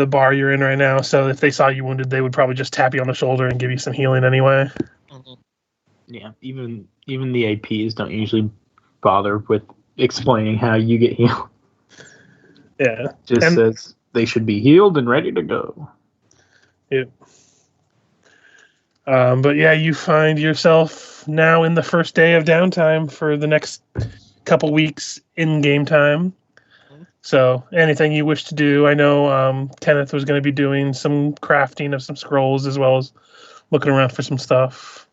bar you're in right now. So if they saw you wounded, they would probably just tap you on the shoulder and give you some healing anyway. Yeah, even the APs don't usually bother with explaining how you get healed. Yeah, just says they should be healed and ready to go. Yep. But yeah, you find yourself now in the first day of downtime for the next couple weeks in game time. So anything you wish to do, I know Kenneth was going to be doing some crafting of some scrolls as well as looking around for some stuff.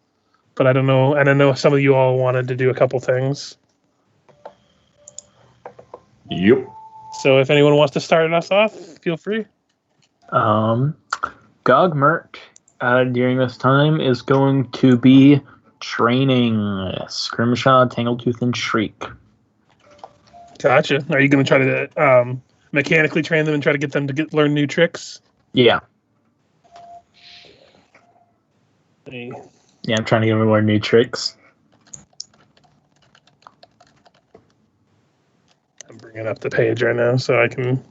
But I don't know, and I know some of you all wanted to do a couple things. Yep. So if anyone wants to start us off, feel free. Gogmurt during this time is going to be training Scrimshaw, Tangletooth, and Shriek. Gotcha. Are you going to try to mechanically train them and try to get them to learn new tricks? Yeah. Hey. Yeah, I'm trying to get them to learn new tricks. I'm bringing up the page right now so I can...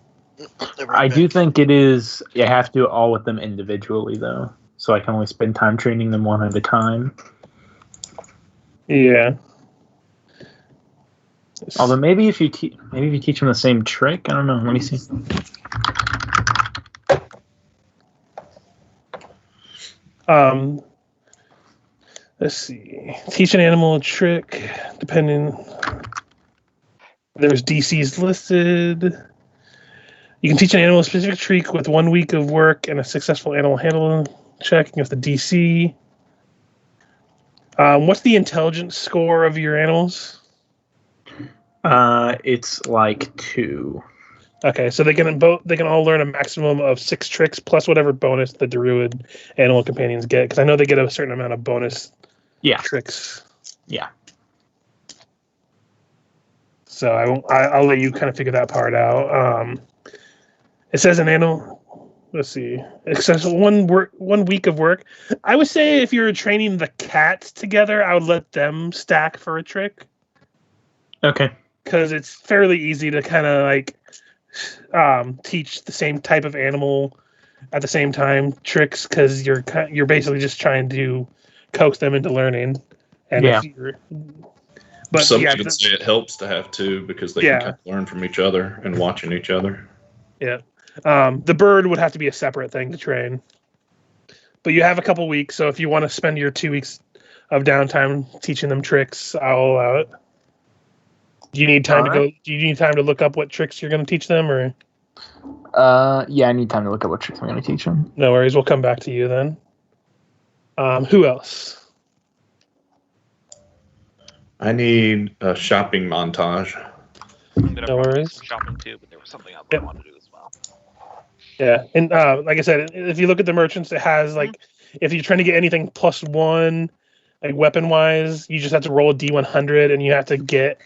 I do think it is... You have to do it all with them individually, though. So I can only spend time training them one at a time. Yeah. Although maybe if you teach them the same trick, I don't know. Let me see. Let's see. Teach an animal a trick, depending. There's DCs listed. You can teach an animal a specific trick with 1 week of work and a successful animal handling check against the DC. What's the intelligence score of your animals? It's like 2. Okay, so they can all learn a maximum of 6 tricks plus whatever bonus the Druid animal companions get. Because I know they get a certain amount of bonus tricks. Yeah. So I'll let you kind of figure that part out. It says an animal. Let's see. It says 1 week of work. I would say if you're training the cats together, I would let them stack for a trick. Okay. Because it's fairly easy to kind of like teach the same type of animal at the same time tricks, because you're basically just trying to coax them into learning. And Yeah. But some yeah, would say it helps to have two because they Yeah. can kind of learn from each other and watching each other. yeah. The bird would have to be a separate thing to train. But you have a couple weeks, so if you want to spend your 2 weeks of downtime teaching them tricks, I'll allow it. Do you need time to go? Do you need time to look up what tricks you're going to teach them, or? Yeah, I need time to look at what tricks I'm going to teach them. No worries. We'll come back to you then. Who else? I need a shopping montage. I'm gonna No probably do worries. some shopping too, but there was something else Yep. I wanted to do as well. Yeah, and like I said, if you look at the merchants, it has like if you're trying to get anything +1, like weapon wise, you just have to roll a D100, and you have to get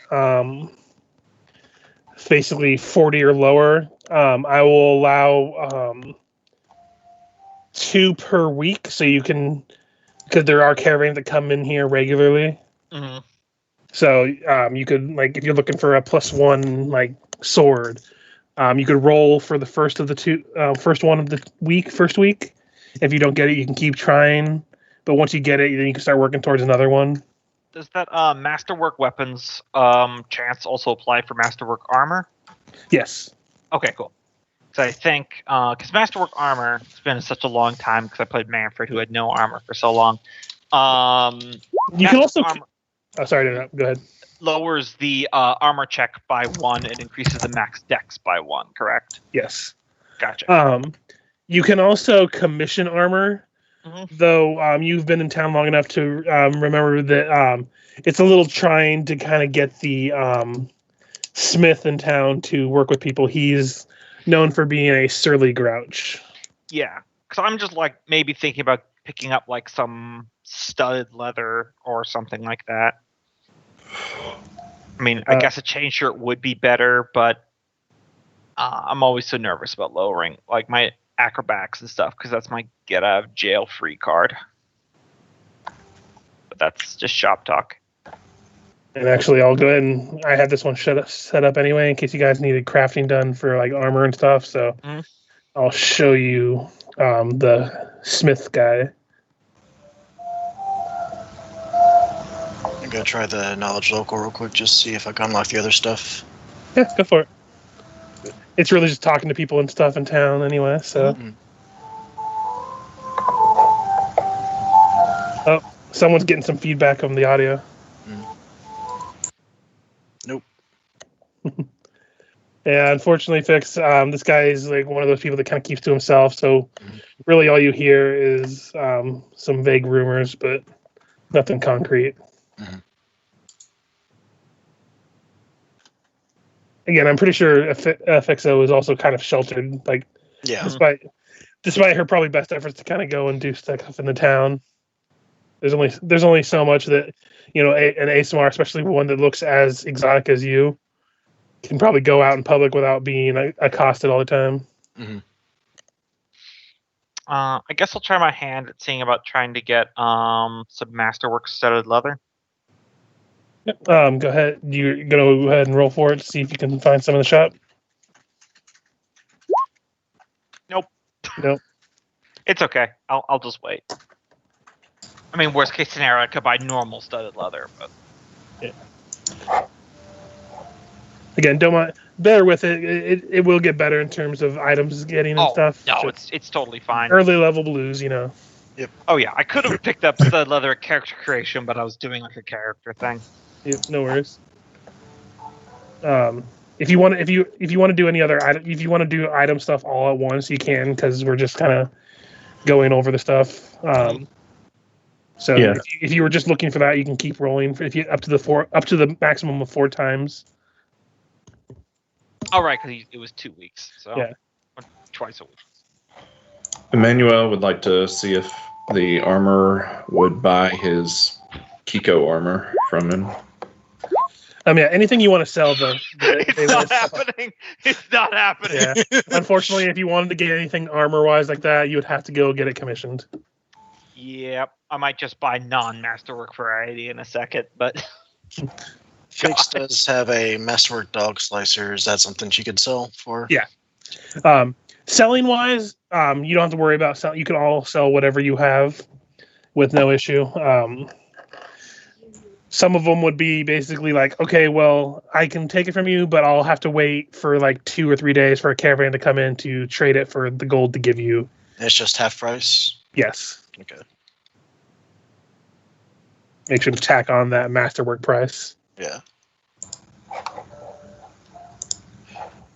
basically 40 or lower. I will allow 2 per week, so you can, because there are caravans that come in here regularly. Mm-hmm. So you could, like, if you're looking for a +1 like sword, you could roll for the first one of the first week. If you don't get it, you can keep trying. But once you get it, then you can start working towards another one. Does that masterwork weapons chance also apply for masterwork armor? Yes. Okay, cool. So I think because masterwork armor, it's been such a long time because I played Manfred, who had no armor for so long. You can also. armor Oh, sorry to interrupt. Go ahead. lowers the armor check by 1 and increases the max dex by 1. Correct? Yes. Gotcha. You can also commission armor, Mhm. though you've been in town long enough to remember that it's a little trying to kind of get the smith in town to work with people. He's known for being a surly grouch. Yeah, because I'm just like maybe thinking about picking up like some studded leather or something like that. I mean, I guess a chain shirt would be better, but I'm always so nervous about lowering like my acrobatics and stuff because that's my get out of jail free card. But that's just shop talk. And actually, I'll go ahead and I have this one set up anyway in case you guys needed crafting done for like armor and stuff. So I'll show you the smith guy. I'm gonna try the knowledge local real quick, just see if I can unlock the other stuff. Yeah, go for it. It's really just talking to people and stuff in town anyway. So, oh, someone's getting some feedback on the audio. Nope. Yeah, unfortunately, Fix. This guy is like one of those people that kind of keeps to himself. So, really, all you hear is some vague rumors, but nothing concrete. Again, I'm pretty sure Ephixa is also kind of sheltered, like despite her probably best efforts to kind of go and do stuff in the town. There's only so much that an Aasimar, especially one that looks as exotic as you, can probably go out in public without being accosted all the time. I guess I'll try my hand at seeing about trying to get some masterwork studded leather. Yep. Go ahead. You're gonna go ahead and roll for it to see if you can find some in the shop. Nope. Nope. It's okay. I'll just wait. I mean, worst case scenario, I could buy normal studded leather, but again, don't mind. Bear with it. It will get better in terms of items getting and stuff. No, it's totally fine. Early level blues, Yep. Oh yeah, I could have picked up studded leather at character creation, but I was doing like a character thing. Yep, no worries. If you want to do any other item, if you want to do item stuff all at once, you can, because we're just kind of going over the stuff. So Yeah. if you were just looking for that, you can keep rolling. If you up to the maximum of 4 times. All right, because it was 2 weeks, so Yeah. Twice a week. Emanuele would like to see if the armor would buy his Kiko armor from him. Yeah, anything you want to sell, they It's not happening. It's not happening. Yeah. Unfortunately, if you wanted to get anything armor-wise like that, you would have to go get it commissioned. Yep. I might just buy non-masterwork variety in a second, but Fix does have a masterwork dog slicer. Is that something she could sell for? Yeah. Selling wise, you don't have to worry about selling. You can all sell whatever you have with no issue. Some of them would be basically like, okay, well, I can take it from you, but I'll have to wait for like 2 or 3 days for a caravan to come in to trade it for the gold to give you. And it's just half price? Yes. Okay. Make sure to tack on that masterwork price. Yeah. I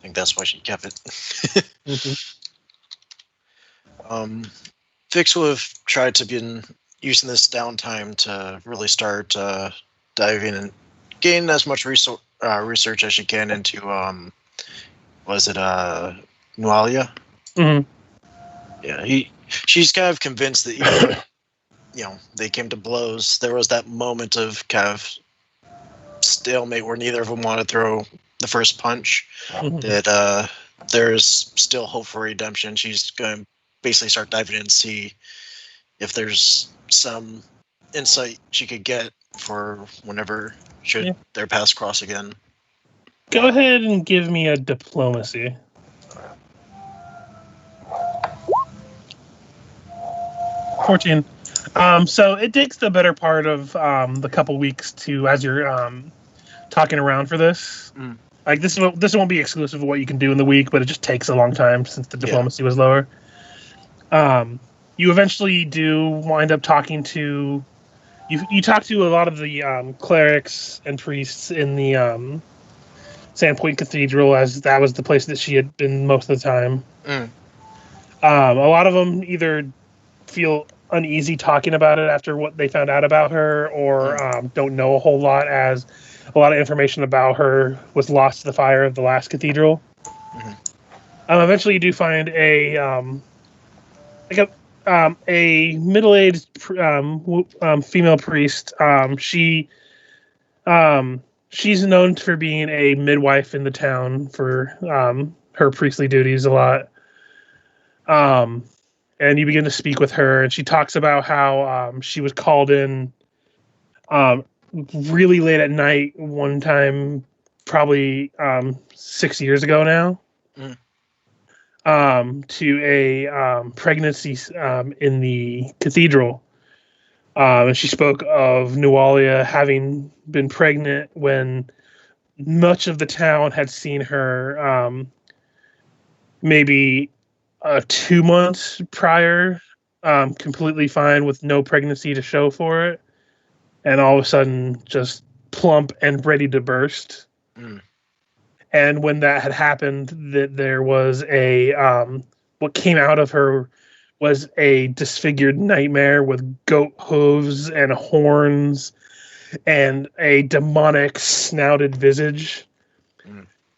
think that's why she kept it. Fix would have tried to be using this downtime to really start diving and gain as much research as she can into was it Nualia? Yeah, she's kind of convinced that even they came to blows. There was that moment of kind of stalemate where neither of them want to throw the first punch. That there's still hope for redemption. She's going to basically start diving in and see if there's some insight she could get for whenever should their paths cross again. Go ahead and give me a diplomacy. 14. So it takes the better part of the couple weeks to, as you're talking around for this. Like this won't be exclusive of what you can do in the week, but it just takes a long time since the diplomacy was lower. You eventually do wind up talking to you talk to a lot of the clerics and priests in the Sandpoint Cathedral, as that was the place that she had been most of the time. A lot of them either feel uneasy talking about it after what they found out about her, or don't know a whole lot, as a lot of information about her was lost to the fire of the last cathedral. Eventually, you do find a middle-aged female priest. She's known for being a midwife in the town for her priestly duties a lot. And you begin to speak with her, and she talks about how she was called in really late at night one time, probably 6 years ago now, to a pregnancy in the cathedral. And she spoke of Nualia having been pregnant when much of the town had seen her maybe 2 months prior, completely fine with no pregnancy to show for it, and all of a sudden just plump and ready to burst. And when that had happened, that there was a what came out of her was a disfigured nightmare with goat hooves and horns and a demonic snouted visage.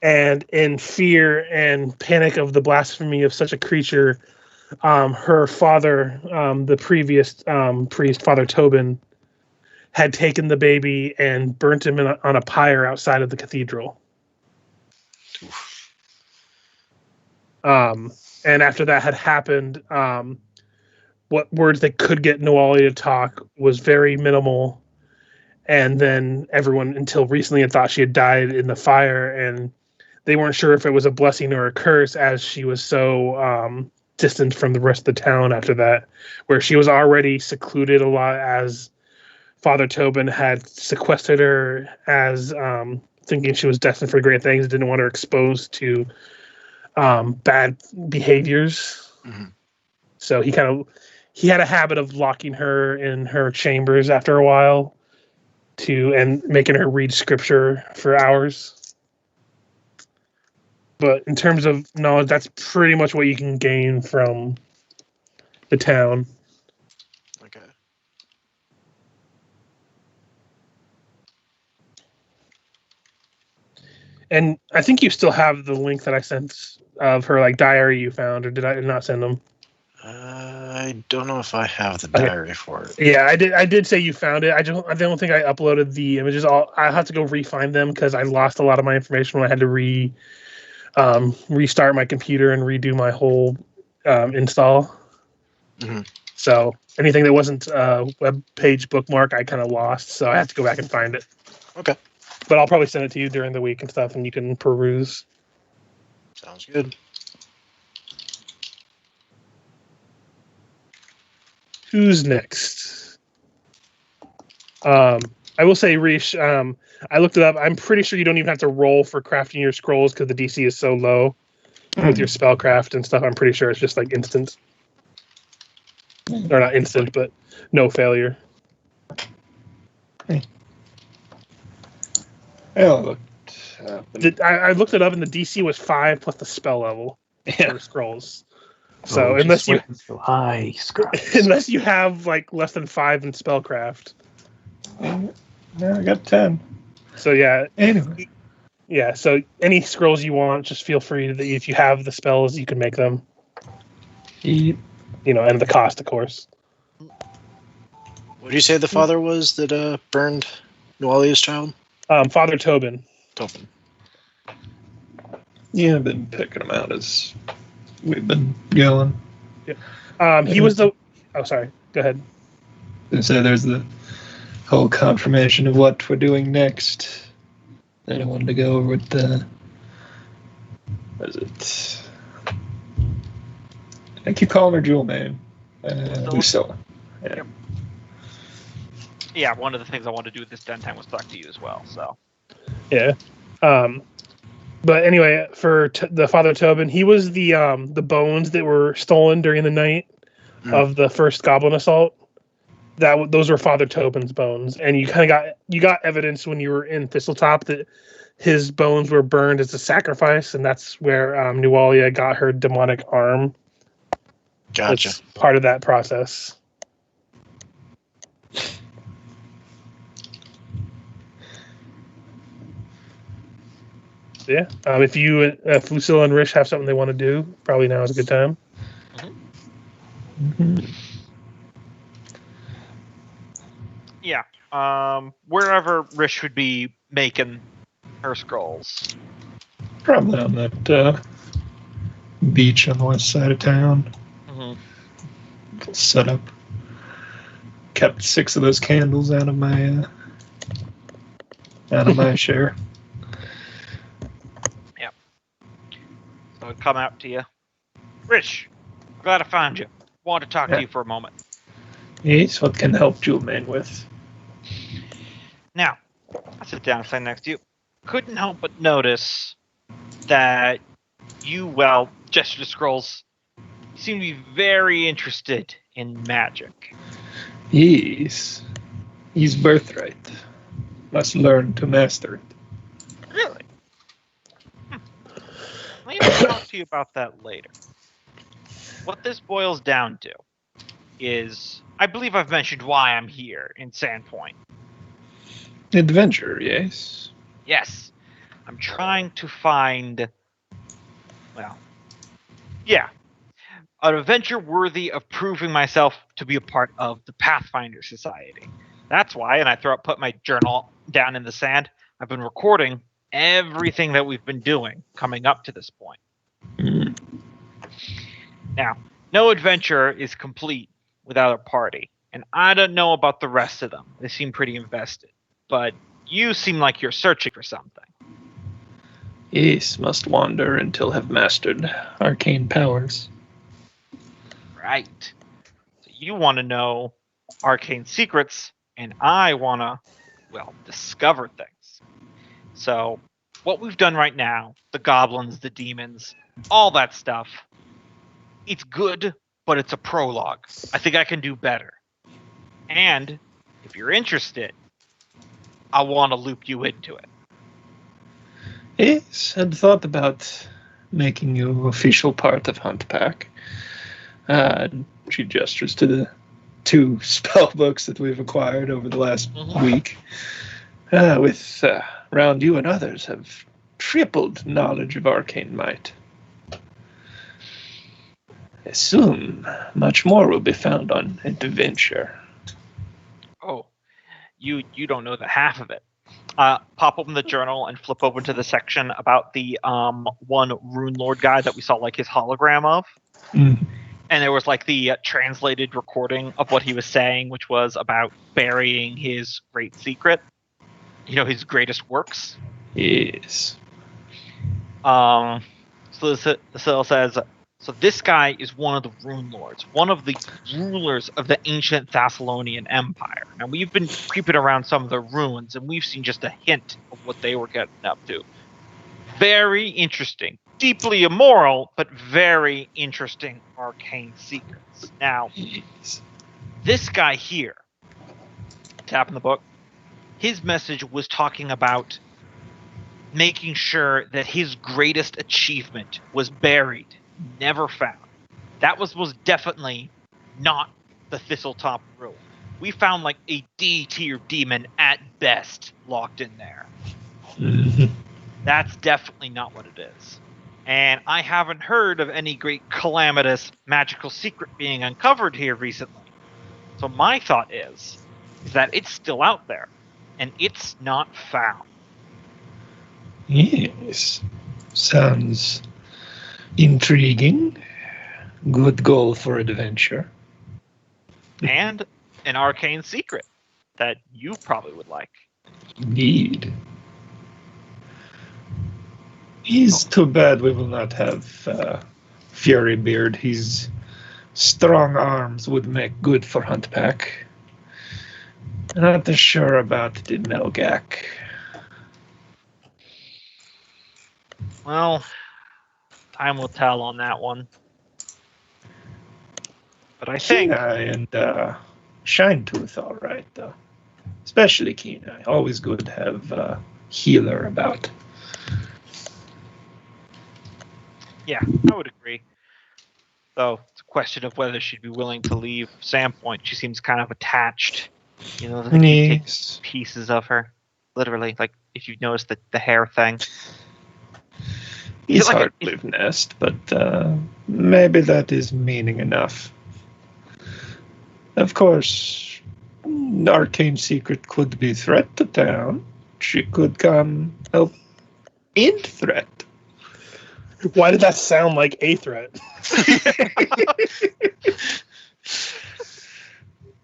And in fear and panic of the blasphemy of such a creature, her father, the previous priest, Father Tobin, had taken the baby and burnt him on a pyre outside of the cathedral. And after that had happened, what words they could get Nualia to talk was very minimal. And then everyone, until recently, had thought she had died in the fire, and they weren't sure if it was a blessing or a curse, as she was so distant from the rest of the town after that, where she was already secluded a lot, as Father Tobin had sequestered her, as thinking she was destined for great things, didn't want her exposed to bad behaviors. So he had a habit of locking her in her chambers after a while, and making her read scripture for hours. But in terms of knowledge, that's pretty much what you can gain from the town. Okay. And I think you still have the link that I sent of her diary you found, or did I not send them? I don't know if I have the diary for it. Yeah, I did say you found it. I don't think I uploaded the images. I have to go re-find them because I lost a lot of my information when I had to restart my computer and redo my whole install. Mm-hmm. So anything that wasn't web page bookmark, I kind of lost. So I have to go back and find it. Okay. But I'll probably send it to you during the week and stuff, and you can peruse. Sounds good. Who's next? I will say, Ris'sh, I looked it up. I'm pretty sure you don't even have to roll for crafting your scrolls because the DC is so low with your spellcraft and stuff. I'm pretty sure it's just like instant. Or not instant, but no failure. I looked up. I looked it up, and the DC was 5 plus the spell level for scrolls. So unless unless you have like less than 5 in spellcraft. No, I got 10. So yeah. Anyway. Yeah, so any scrolls you want, just feel free to, if you have the spells, you can make them. Yep. You know, and the cost, of course. What did you say the father was that burned Nualia's child? Father Tobin. Tobin. Yeah, I've been picking them out as we've been going. He was the... Oh, sorry. Go ahead. And so there's the whole confirmation of what we're doing next. Then I wanted to go over with the... What is it? I keep calling her Jewel Man. Lucilla. Yeah. Yep. Yeah, one of the things I wanted to do with this den time was talk to you as well, so... Yeah. But anyway, for the Father Tobin, he was the bones that were stolen during the night of the first Goblin assault. Those were Father Tobin's bones, and you got evidence when you were in Thistletop that his bones were burned as a sacrifice, and that's where Nualia got her demonic arm. Gotcha. It's part of that process. Yeah. If Lucilla and Ris'sh have something they want to do, probably now is a good time. Mm-hmm. Yeah. Wherever Ris'sh would be making her scrolls. Probably on that beach on the west side of town. Mm-hmm. Set up. Kept 6 of those candles out of my share. So I'd come out to you. Ris'sh, glad I found you. Want to talk to you for a moment. Yes, what can help Jewel Man with? Now, I sit down and stand next to you. Couldn't help but notice that you, gesture to scrolls, seem to be very interested in magic. Yes. His birthright. Must learn to master it. Really? Let me talk to you about that later. What this boils down to is, I believe I've mentioned why I'm here in Sandpoint. Adventure, yes. Yes. I'm trying to find, an adventure worthy of proving myself to be a part of the Pathfinder Society. That's why, and I put my journal down in the sand, I've been recording everything that we've been doing coming up to this point. Mm. Now, no adventure is complete without a party, and I don't know about the rest of them. They seem pretty invested, but you seem like you're searching for something. Yes, must wander until have mastered arcane powers. Right. So you want to know arcane secrets, and I want to, discover things. So, what we've done right now, the goblins, the demons, all that stuff, it's good, but it's a prologue. I think I can do better. And, if you're interested, I want to loop you into it. Yes, I'd thought about making you official part of Hunt Pack. She gestures to the 2 spell books that we've acquired over the last week. With round you and others have tripled knowledge of arcane might. assume much more will be found on adventure. Oh, you don't know the half of it. Pop open the journal and flip open to the section about the one Rune Lord guy that we saw like his hologram of. Mm. And there was like the translated recording of what he was saying, which was about burying his great secret, his greatest works. Yes. So Lucilla says, so this guy is one of the Rune Lords, one of the rulers of the ancient Thessalonian Empire. Now, we've been creeping around some of the ruins, and we've seen just a hint of what they were getting up to. Very interesting. Deeply immoral, but very interesting arcane secrets. Now, this guy here, tapping the book, his message was talking about making sure that his greatest achievement was buried, never found. That was definitely not the Thistletop Ruin. We found like a D-tier demon at best locked in there. Mm-hmm. That's definitely not what it is. And I haven't heard of any great calamitous magical secret being uncovered here recently. So my thought is that it's still out there, and it's not found. Yes. Sounds intriguing. Good goal for adventure. And an arcane secret that you probably would like. Indeed. He's too bad we will not have Fury Beard. His strong arms would make good for Hunt Pack. Not sure about the Melgak. Well, time will tell on that one. But I think... Kenai and Shinetooth all right, though. Especially Kenai. Always good to have a healer about. Yeah, I would agree. Though it's a question of whether she'd be willing to leave Sandpoint. She seems kind of attached. They keep taking pieces of her. Literally, like if you've noticed the hair thing. It's hard to leave Nest, but maybe that is meaning enough. Of course, arcane secret could be threat to town. She could come help end threat. Why did that sound like a threat?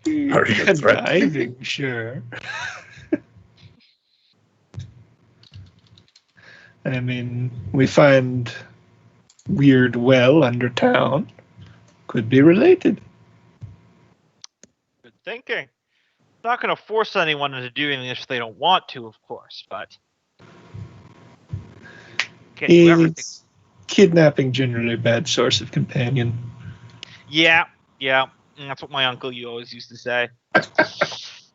Are you Conniving, sure. I mean, we find weird well under town. Could be related. Good thinking. Not going to force anyone into doing this if they don't want to, of course, but... Can't do everything. Kidnapping generally a bad source of companion. Yeah. That's what my uncle always used to say.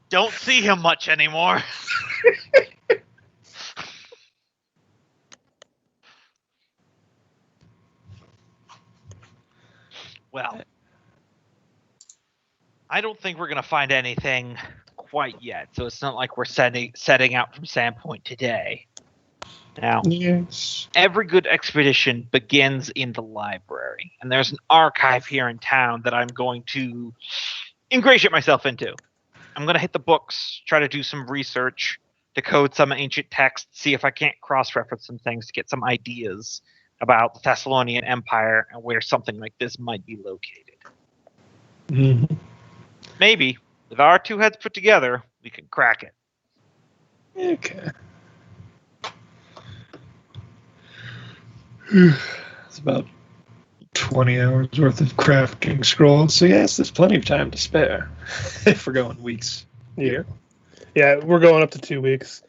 Don't see him much anymore. Well, I don't think we're going to find anything quite yet, so it's not like we're setting out from Sandpoint today. Now, yes. Every good expedition begins in the library, and there's an archive here in town that I'm going to ingratiate myself into. I'm going to hit the books, try to do some research, decode some ancient texts, see if I can't cross-reference some things to get some ideas about the Thessalonian Empire and where something like this might be located. Mm-hmm. Maybe, with our two heads put together, we can crack it. Okay. It's about 20 hours worth of crafting scrolls, so yes, there's plenty of time to spare if we're going weeks. Yeah, we're going up to 2 weeks.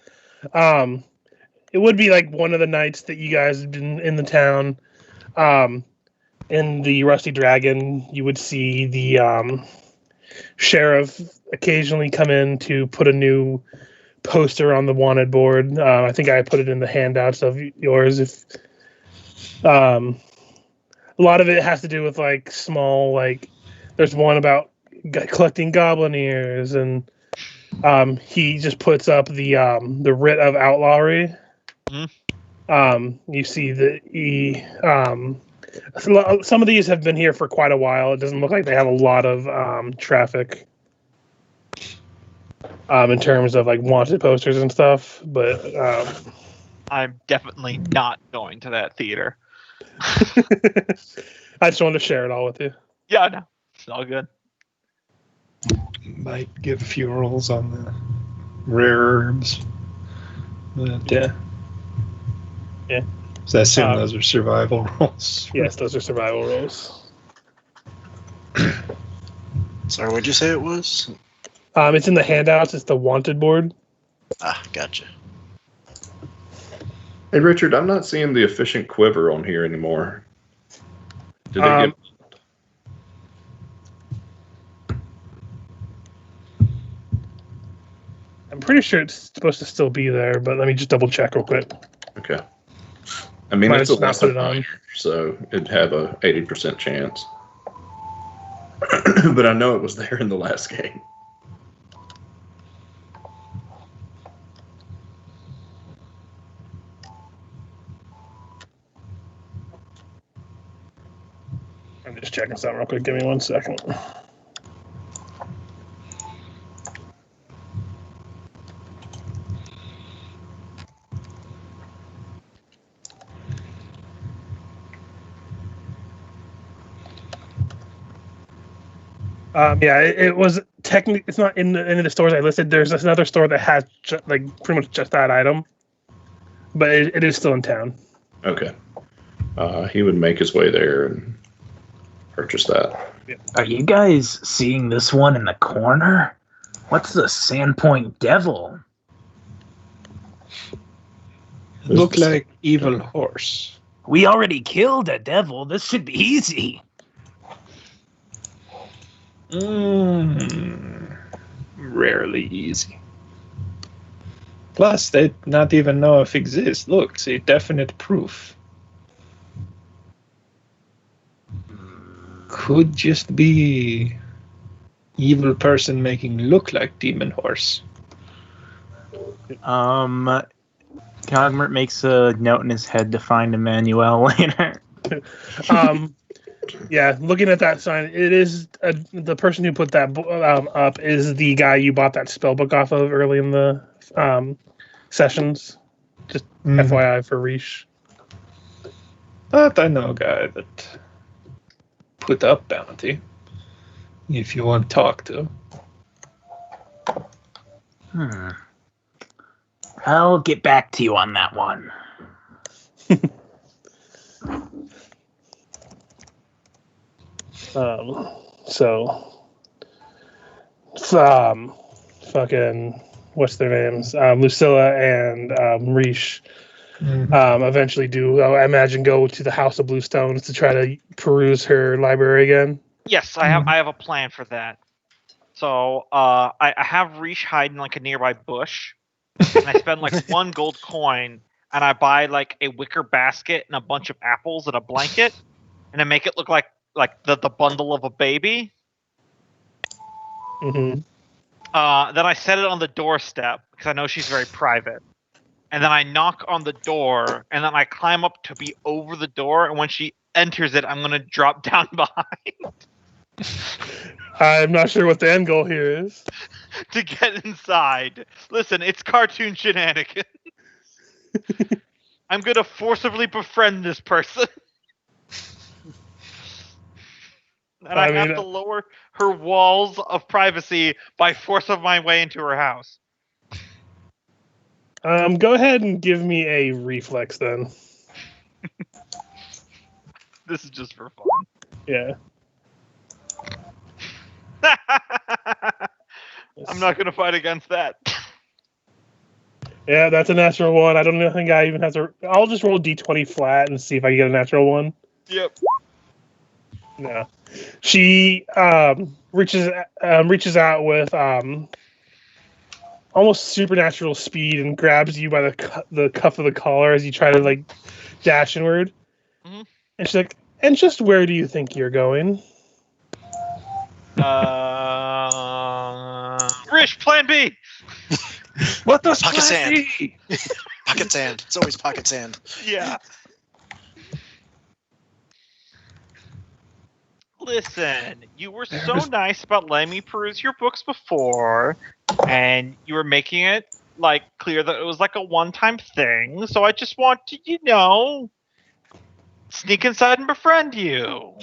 It would be like one of the nights that you guys have been in the town. In the Rusty Dragon, you would see the sheriff occasionally come in to put a new poster on the wanted board. I think I put it in the handouts of yours. If a lot of it has to do with like small, like there's one about collecting goblin ears, and he just puts up the writ of outlawry. Mm-hmm. You see that he Some of these have been here for quite a while. It doesn't look like they have a lot of traffic in terms of like wanted posters and stuff. But I'm definitely not going to that theater. I just wanted to share it all with you. Yeah, no, it's all good. Might give a few rolls on the rare herbs. But, yeah. So I assume those are survival rolls. Yes, those are survival rolls. Sorry, what'd you say it was? It's in the handouts. It's the wanted board. Ah, gotcha. Hey, Richard, I'm not seeing the efficient quiver on here anymore. Did they get... I'm pretty sure it's supposed to still be there, but let me just double check real quick. Okay. I mean, Might it's a just not lesson put it on. minor, so it'd have a 80% chance. But I know it was there in the last game. I'm just checking something real quick. Give me 1 second. Yeah, it was technically. It's not in any of the stores I listed. There's another store that has like pretty much just that item, but it is still in town. Okay. He would make his way there and purchase that. Are you guys seeing this one in the corner? What's the Sandpoint Devil? Look like evil horse. We already killed a devil. This should be easy. Rarely easy. Plus, they not even know if it exists. Look, see, definite proof. Could just be evil person making look like demon horse. Gogmurt makes a note in his head to find Emanuele later. Yeah, looking at that sign, it is the person who put that up is the guy you bought that spell book off of early in the sessions. Just FYI for Ris'sh. But I know a guy that put up bounty. If you want to talk to. I'll get back to you on that one. Fucking, what's their names? Lucilla and Ris'sh eventually do, I imagine, go to the House of Blue Stones to try to peruse her library again. Yes, I have a plan for that. So I have Ris'sh hide in like a nearby bush, and I spend like 1 gold coin, and I buy like a wicker basket and a bunch of apples and a blanket, and I make it look like the bundle of a baby. Mm-hmm. Then I set it on the doorstep because I know she's very private. And then I knock on the door, and then I climb up to be over the door, and when she enters it, I'm going to drop down behind. I'm not sure what the end goal here is. To get inside. Listen, it's cartoon shenanigans. I'm going to forcibly befriend this person. And I have to lower her walls of privacy by force of my way into her house. Go ahead and give me a reflex then. This is just for fun. Yeah. I'm not going to fight against that. Yeah, that's a natural 1. I don't think I even have to. I'll just roll d20 flat and see if I can get a natural 1. Yep. No. She reaches out with almost supernatural speed and grabs you by the cuff of the collar as you try to like dash inward. Mm-hmm. And she's like, "And just where do you think you're going?" Ris'sh, plan B. What does pocket plan sand? B? Pocket sand. It's always pocket sand. Yeah. Listen, you were so nice about letting me peruse your books before, and you were making it like clear that it was like a one-time thing. So I just want to, sneak inside and befriend you.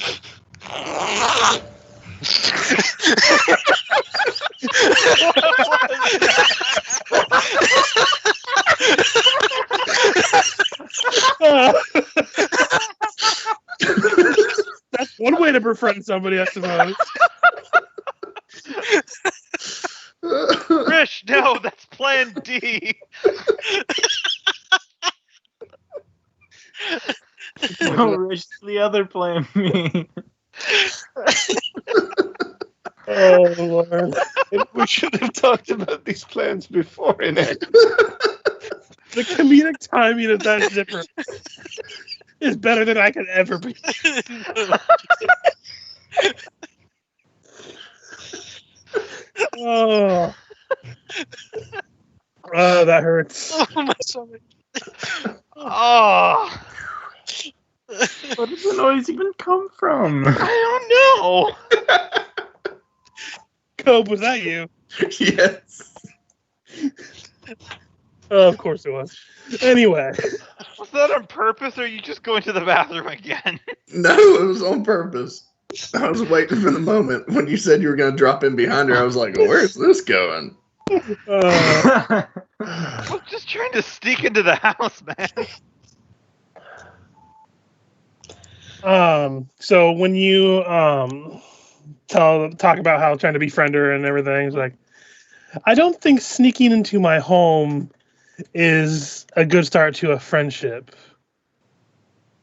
That's one way to befriend somebody, I suppose. Ris'sh, no, that's Plan D. No, Ris'sh, the other plan me. Oh, Lord. We should have talked about these plans before in it. The comedic timing of that zipper is better than I could ever be. Oh, that hurts. Oh, my stomach. Oh. Where did the noise even come from? I don't know. Cope, was that you? Yes. Oh, of course it was. Anyway. Was that on purpose, or are you just going to the bathroom again? No, it was on purpose. I was waiting for the moment when you said you were going to drop in behind her. I was like, where's this going? I was just trying to sneak into the house, man. So when you talk about how trying to befriend her and everything, it's like, I don't think sneaking into my home is a good start to a friendship.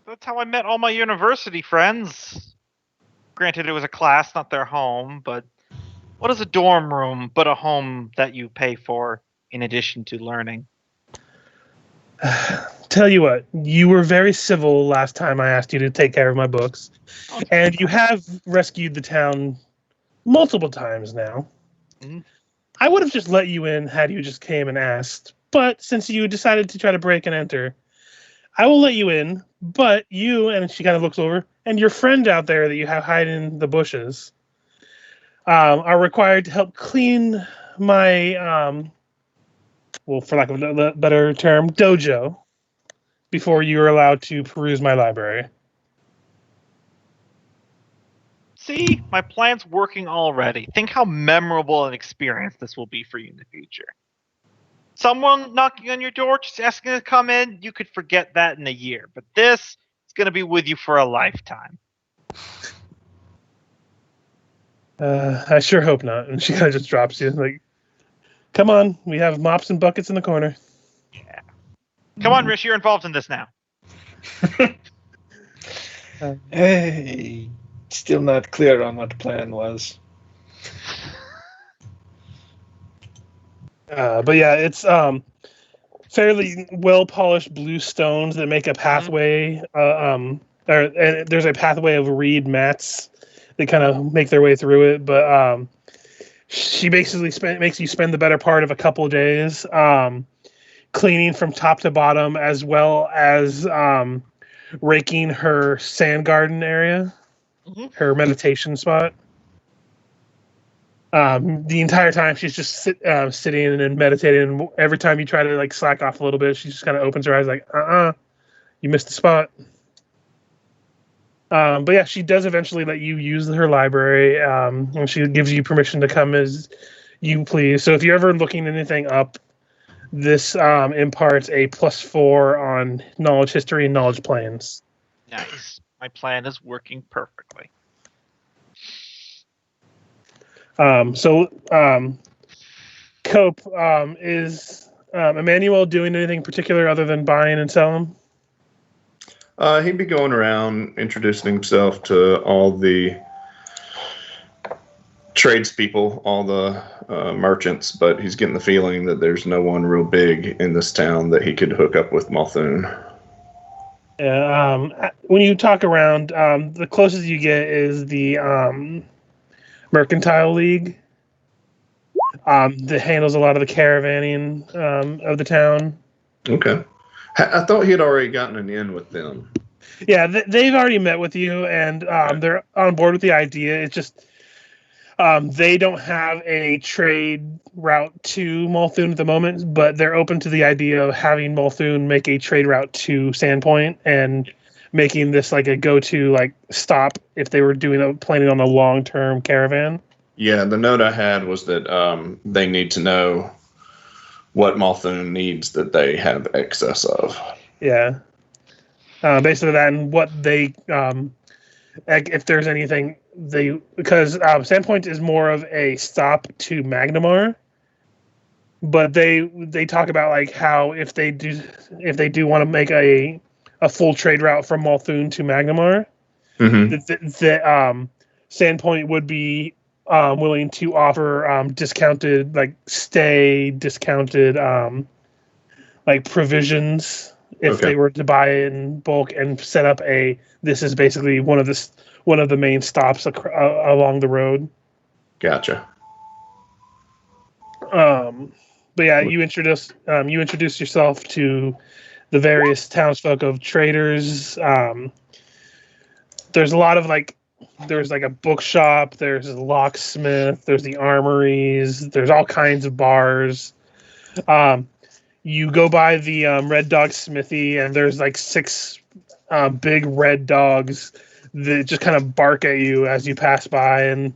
That's how I met all my university friends. Granted, it was a class, not their home, but what is a dorm room but a home that you pay for in addition to learning? Tell you what, you were very civil last time I asked you to take care of my books, and you have rescued the town multiple times now. Mm-hmm. I would have just let you in had you just came and asked, but since you decided to try to break and enter, I will let you in, but you, and she kind of looks over, and your friend out there that you have hiding in the bushes are required to help clean my, well, for lack of a better term, dojo before you are allowed to peruse my library. See, my plan's working already. Think how memorable an experience this will be for you in the future. Someone knocking on your door, just asking to come in, you could forget that in a year. But this is going to be with you for a lifetime. I sure hope not. And she kind of just drops you. Like, come on, we have mops and buckets in the corner. Yeah. Come on, Ris'sh, you're involved in this now. Hey, still not clear on what the plan was. But yeah, it's fairly well-polished blue stones that make a pathway. And there's a pathway of reed mats that kind of make their way through it. But she basically makes you spend the better part of a couple of days cleaning from top to bottom, as well as raking her sand garden area, her meditation spot. The entire time she's just sitting and meditating. And every time you try to like slack off a little bit, she just kind of opens her eyes like, you missed the spot. But yeah, she does eventually let you use her library, and she gives you permission to come as you please. So if you're ever looking anything up, this imparts a +4 on knowledge history and knowledge planes. Nice. My plan is working perfectly. Cope, is Emanuele doing anything particular other than buying and selling? He'd be going around introducing himself to all the tradespeople, all the merchants, but he's getting the feeling that there's no one real big in this town that he could hook up with Malthun. Yeah, when you talk around, the closest you get is the Mercantile League that handles a lot of the caravanning of the town. Okay. I thought he had already gotten an in with them. Yeah, they've already met with you, and they're on board with the idea. It's just they don't have a trade route to Multhune at the moment, but they're open to the idea of having Multhune make a trade route to Sandpoint and making this like a go-to like stop if they were planning on a long-term caravan. Yeah, the note I had was that they need to know what Multhune needs that they have excess of. Yeah. Basically that, and what they, if there's anything because Sandpoint is more of a stop to Magnamar, but they talk about like how if they do want to make a full trade route from Multhune to Magnamar, that Sandpoint would be willing to offer discounted like provisions if they were to buy it in bulk and set up this is basically one of the main stops along the road. Gotcha. But yeah, you introduce yourself to the various townsfolk of traders. There's a lot of there's like a bookshop, there's a locksmith, there's the armories, there's all kinds of bars. You go by the Red Dog Smithy, and there's like 6 big red dogs that just kind of bark at you as you pass by. And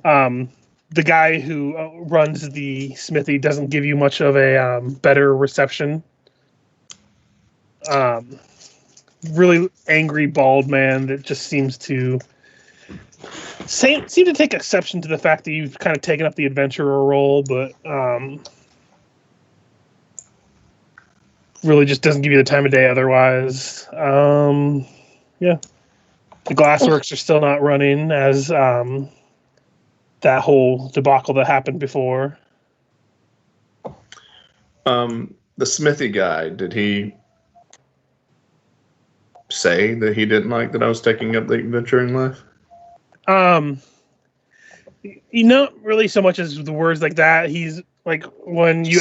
the guy who runs the smithy doesn't give you much of a better reception. Really angry bald man that just seems to take exception to the fact that you've kind of taken up the adventurer role, but really just doesn't give you the time of day otherwise. Yeah. The glassworks are still not running as that whole debacle that happened before. The smithy guy, did he say that he didn't like that I was taking up the adventuring life? Not really so much as the words like that. He's like when you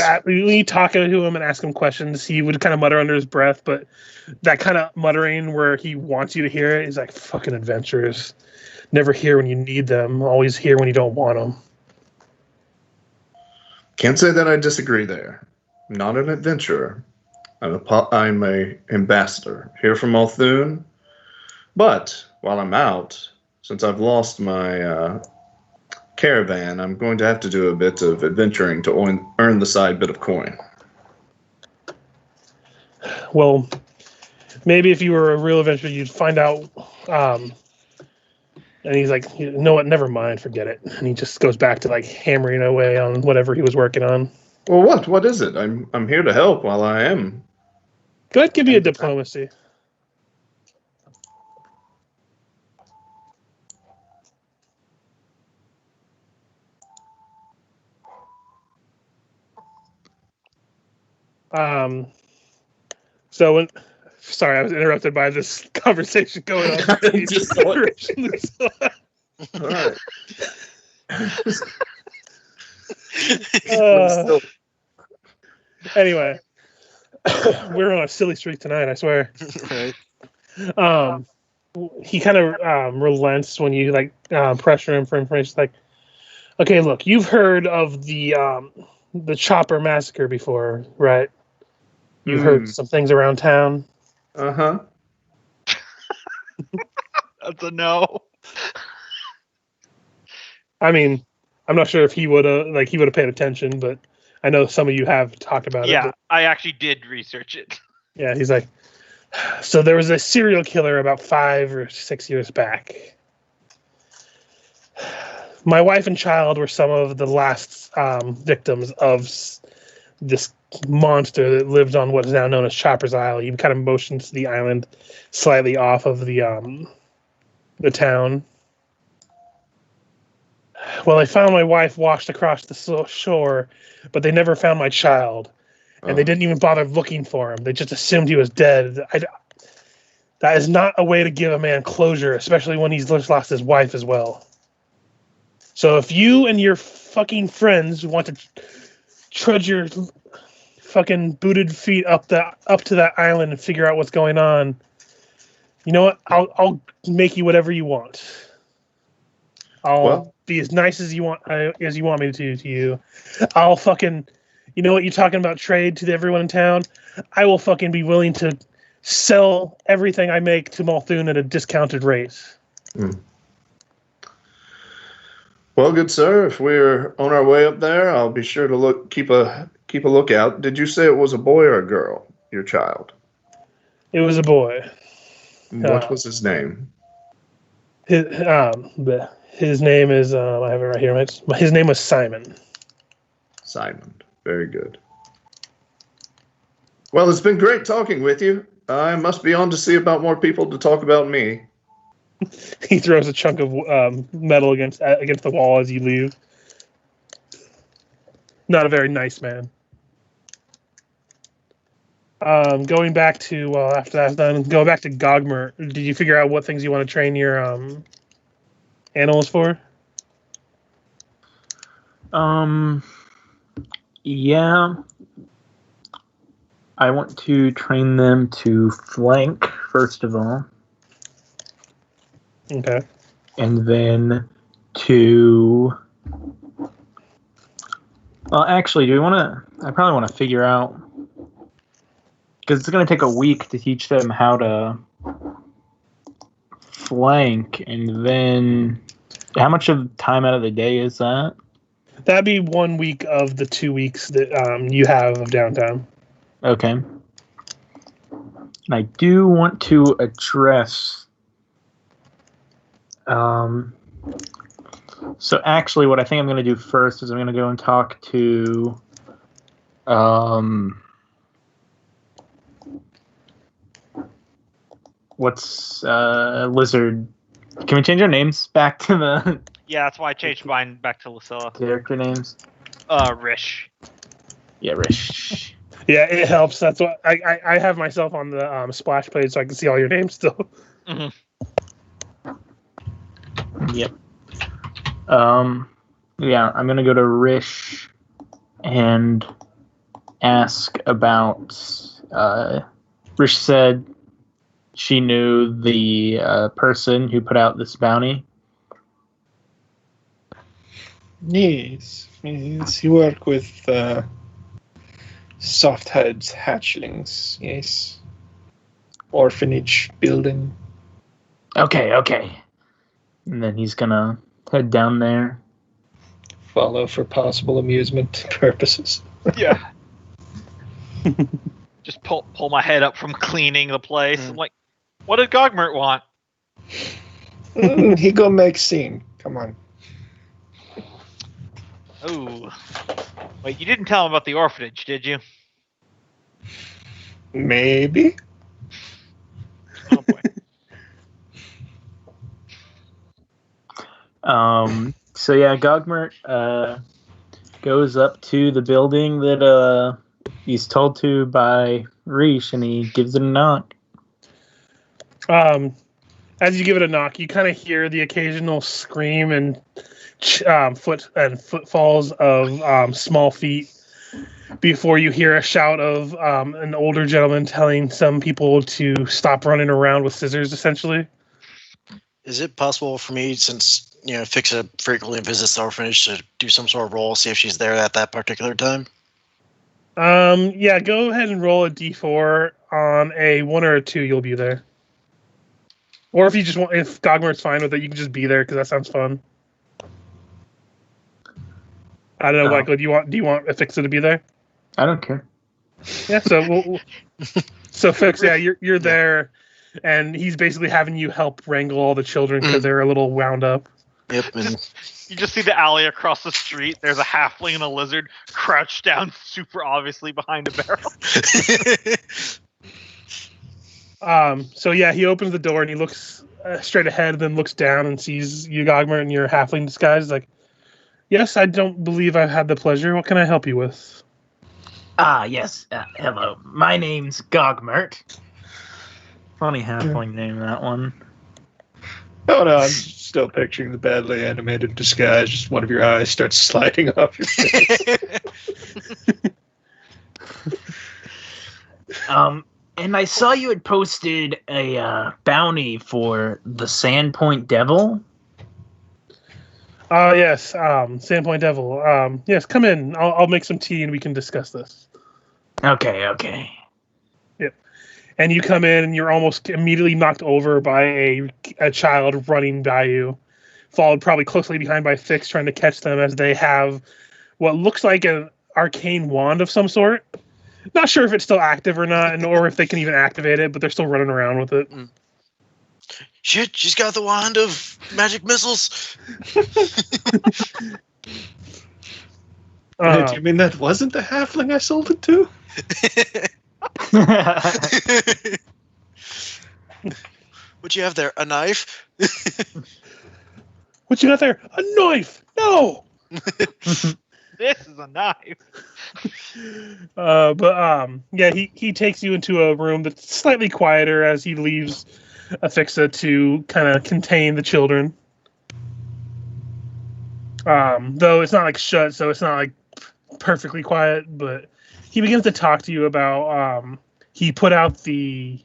talk to him and ask him questions, he would kind of mutter under his breath, but that kind of muttering where he wants you to hear it is like, fucking adventurers. Never here when you need them, always here when you don't want them. Can't say that I disagree there. I'm not an adventurer. I'm a ambassador here from Multhune. But while I'm out, since I've lost my caravan, I'm going to have to do a bit of adventuring to earn the side bit of coin. Well, maybe if you were a real adventurer, you'd find out. And he's like, you know what? Never mind, forget it. And he just goes back to like hammering away on whatever he was working on. Well, what is it? I'm here to help while I am. Go ahead, give me a diplomacy. So sorry, I was interrupted by this conversation going on. All right. Anyway, we're on a silly streak tonight, I swear. Right. He kind of relents when you pressure him for information. Like, okay, look, you've heard of the Chopper massacre before, right? You've heard some things around town. Uh-huh. That's a no. I mean, I'm not sure if he would have paid attention, but I know some of you have talked about it. Yeah, but, I actually did research it. yeah, he's like, so there was a serial killer about 5 or 6 years back. My wife and child were some of the last victims of this monster that lived on what is now known as Chopper's Isle. He kind of motions the island slightly off of the town. Well, they found my wife washed across the shore, but they never found my child. And they didn't even bother looking for him. They just assumed he was dead. That is not a way to give a man closure, especially when he's just lost his wife as well. So if you and your fucking friends want to trudge your fucking booted feet up to that island and figure out what's going on, You know what? I'll make you whatever you want. I'll be as nice as you want me to you. I'll fucking, you know what you're talking about trade to everyone in town? I will fucking be willing to sell everything I make to Multhune at a discounted rate. Mm. Well, good sir, if we're on our way up there, I'll be sure to keep a lookout. Did you say it was a boy or a girl, your child? It was a boy. What was his name? His name is I have it right here. His name was Simon. Simon. Very good. Well, it's been great talking with you. I must be on to see about more people to talk about me. He throws a chunk of metal against the wall as you leave. Not a very nice man. Going back to after that's done, going back to Gogmurt. Did you figure out what things you want to train your animals for? Yeah. I want to train them to flank, first of all. Okay. And then to... Well, actually, I probably want to figure out... Because it's going to take a week to teach them how to flank, and then... How much of time out of the day is that? That'd be 1 week of the 2 weeks that you have of downtime. Okay. And I do want to address... So actually, what I think I'm going to do first is I'm going to go and talk to... What's Lizard? Can we change our names back to the Yeah, that's why I changed mine back to Lucilla. character names? Ris'sh. Yeah, Ris'sh. Yeah, it helps. That's what I have myself on the splash page so I can see all your names still. Mm-hmm. Yep. Yeah, I'm gonna go to Ris'sh and ask about. Ris'sh said she knew the person who put out this bounty. Yes, you work with Softhead's hatchlings. Yes, orphanage building. Okay. And then he's gonna head down there. Follow for possible amusement purposes. Yeah. Just pull my head up from cleaning the place. I'm like, what did Gogmurt want? He go make scene. Come on. Oh. Wait, you didn't tell him about the orphanage, did you? Maybe. Oh boy. So yeah, Gogmurt goes up to the building that he's told to by Ris'sh, and he gives it a knock. As you give it a knock, you kind of hear the occasional scream and footfalls of small feet before you hear a shout of an older gentleman telling some people to stop running around with scissors, essentially. Is it possible for me, since Ephixa frequently visits the orphanage, to do some sort of roll, see if she's there at that particular time? Yeah, go ahead and roll a d4. On a 1 or a 2, you'll be there. Or if Gogmurt's fine with it, you can just be there because that sounds fun. I don't know, Michael. Do you want Ephixa to be there? I don't care. Yeah, so Fix, yeah, you're there, and he's basically having you help wrangle all the children because they're a little wound up. Yep. And You just see the alley across the street. There's a halfling and a lizard crouched down super obviously behind a barrel. So yeah, he opens the door and he looks straight ahead, then looks down and sees you, Gogmurt, in your halfling disguise. He's like, yes, I don't believe I've had the pleasure. What can I help you with? Yes. Hello. My name's Gogmurt. Funny halfling name, that one. Oh no, I'm still picturing the badly animated disguise. Just one of your eyes starts sliding off your face. And I saw you had posted a bounty for the Sandpoint Devil. Yes, Sandpoint Devil. Yes, come in. I'll make some tea and we can discuss this. Okay. Yep. And you come in and you're almost immediately knocked over by a child running by you, followed probably closely behind by Fix trying to catch them as they have what looks like an arcane wand of some sort. Not sure if it's still active or not, or if they can even activate it, but they're still running around with it. Shit, she's got the wand of magic missiles. Do you mean that wasn't the halfling I sold it to? What you have there? A knife? What you got there? A knife! No! This is a knife. Yeah, he takes you into a room that's slightly quieter as he leaves Ephixa to kind of contain the children. Though it's not like shut, so it's not like perfectly quiet, but he begins to talk to you about he put out the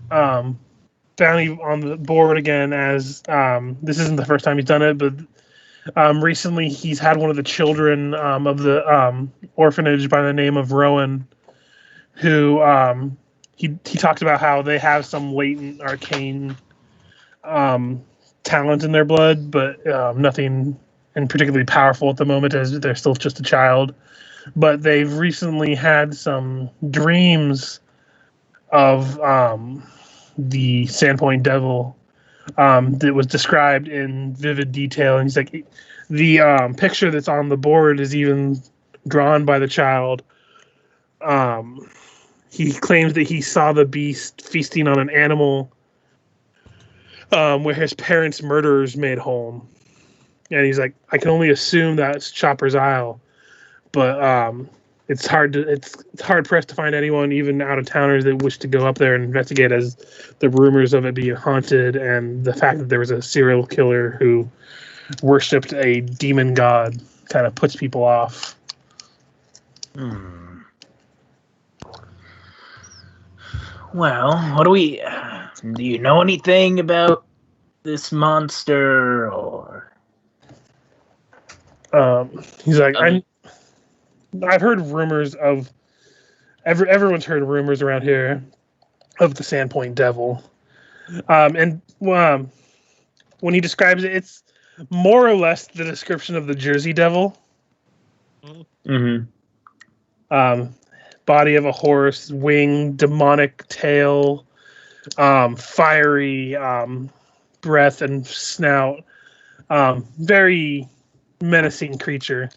bounty on the board again, as this isn't the first time he's done it, but recently he's had one of the children of the orphanage by the name of Rowan, who he talked about how they have some latent arcane talent in their blood, but nothing and particularly powerful at the moment, as they're still just a child. But they've recently had some dreams of the Sandpoint Devil that was described in vivid detail. And he's like, the picture that's on the board is even drawn by the child. He claims that he saw the beast feasting on an animal where his parents' murderers made home. And he's like, I can only assume that's Chopper's Isle, but it's hard pressed to find anyone, even out of towners, that wish to go up there and investigate, as the rumors of it being haunted and the fact that there was a serial killer who worshipped a demon god kind of puts people off. Well, what do you know anything about this monster, or? He's like, I've heard rumors of everyone's heard rumors around here of the Sandpoint Devil, and when he describes it, it's more or less the description of the Jersey Devil. Mm-hmm. Body of a horse, wing, demonic tail, fiery breath and snout, very menacing creature.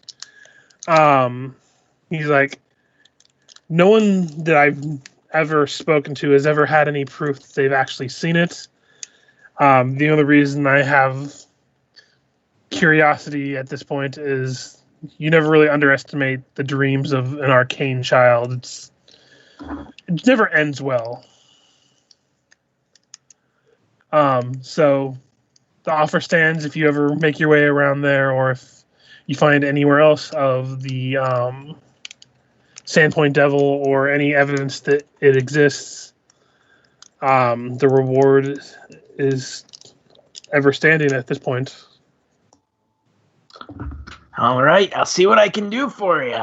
He's like, no one that I've ever spoken to has ever had any proof that they've actually seen it. The only reason I have curiosity at this point is you never really underestimate the dreams of an arcane child. It never ends well. So the offer stands if you ever make your way around there, or if you find anywhere else of the Sandpoint Devil or any evidence that it exists. The reward is ever standing at this point. All right, I'll see what I can do for you.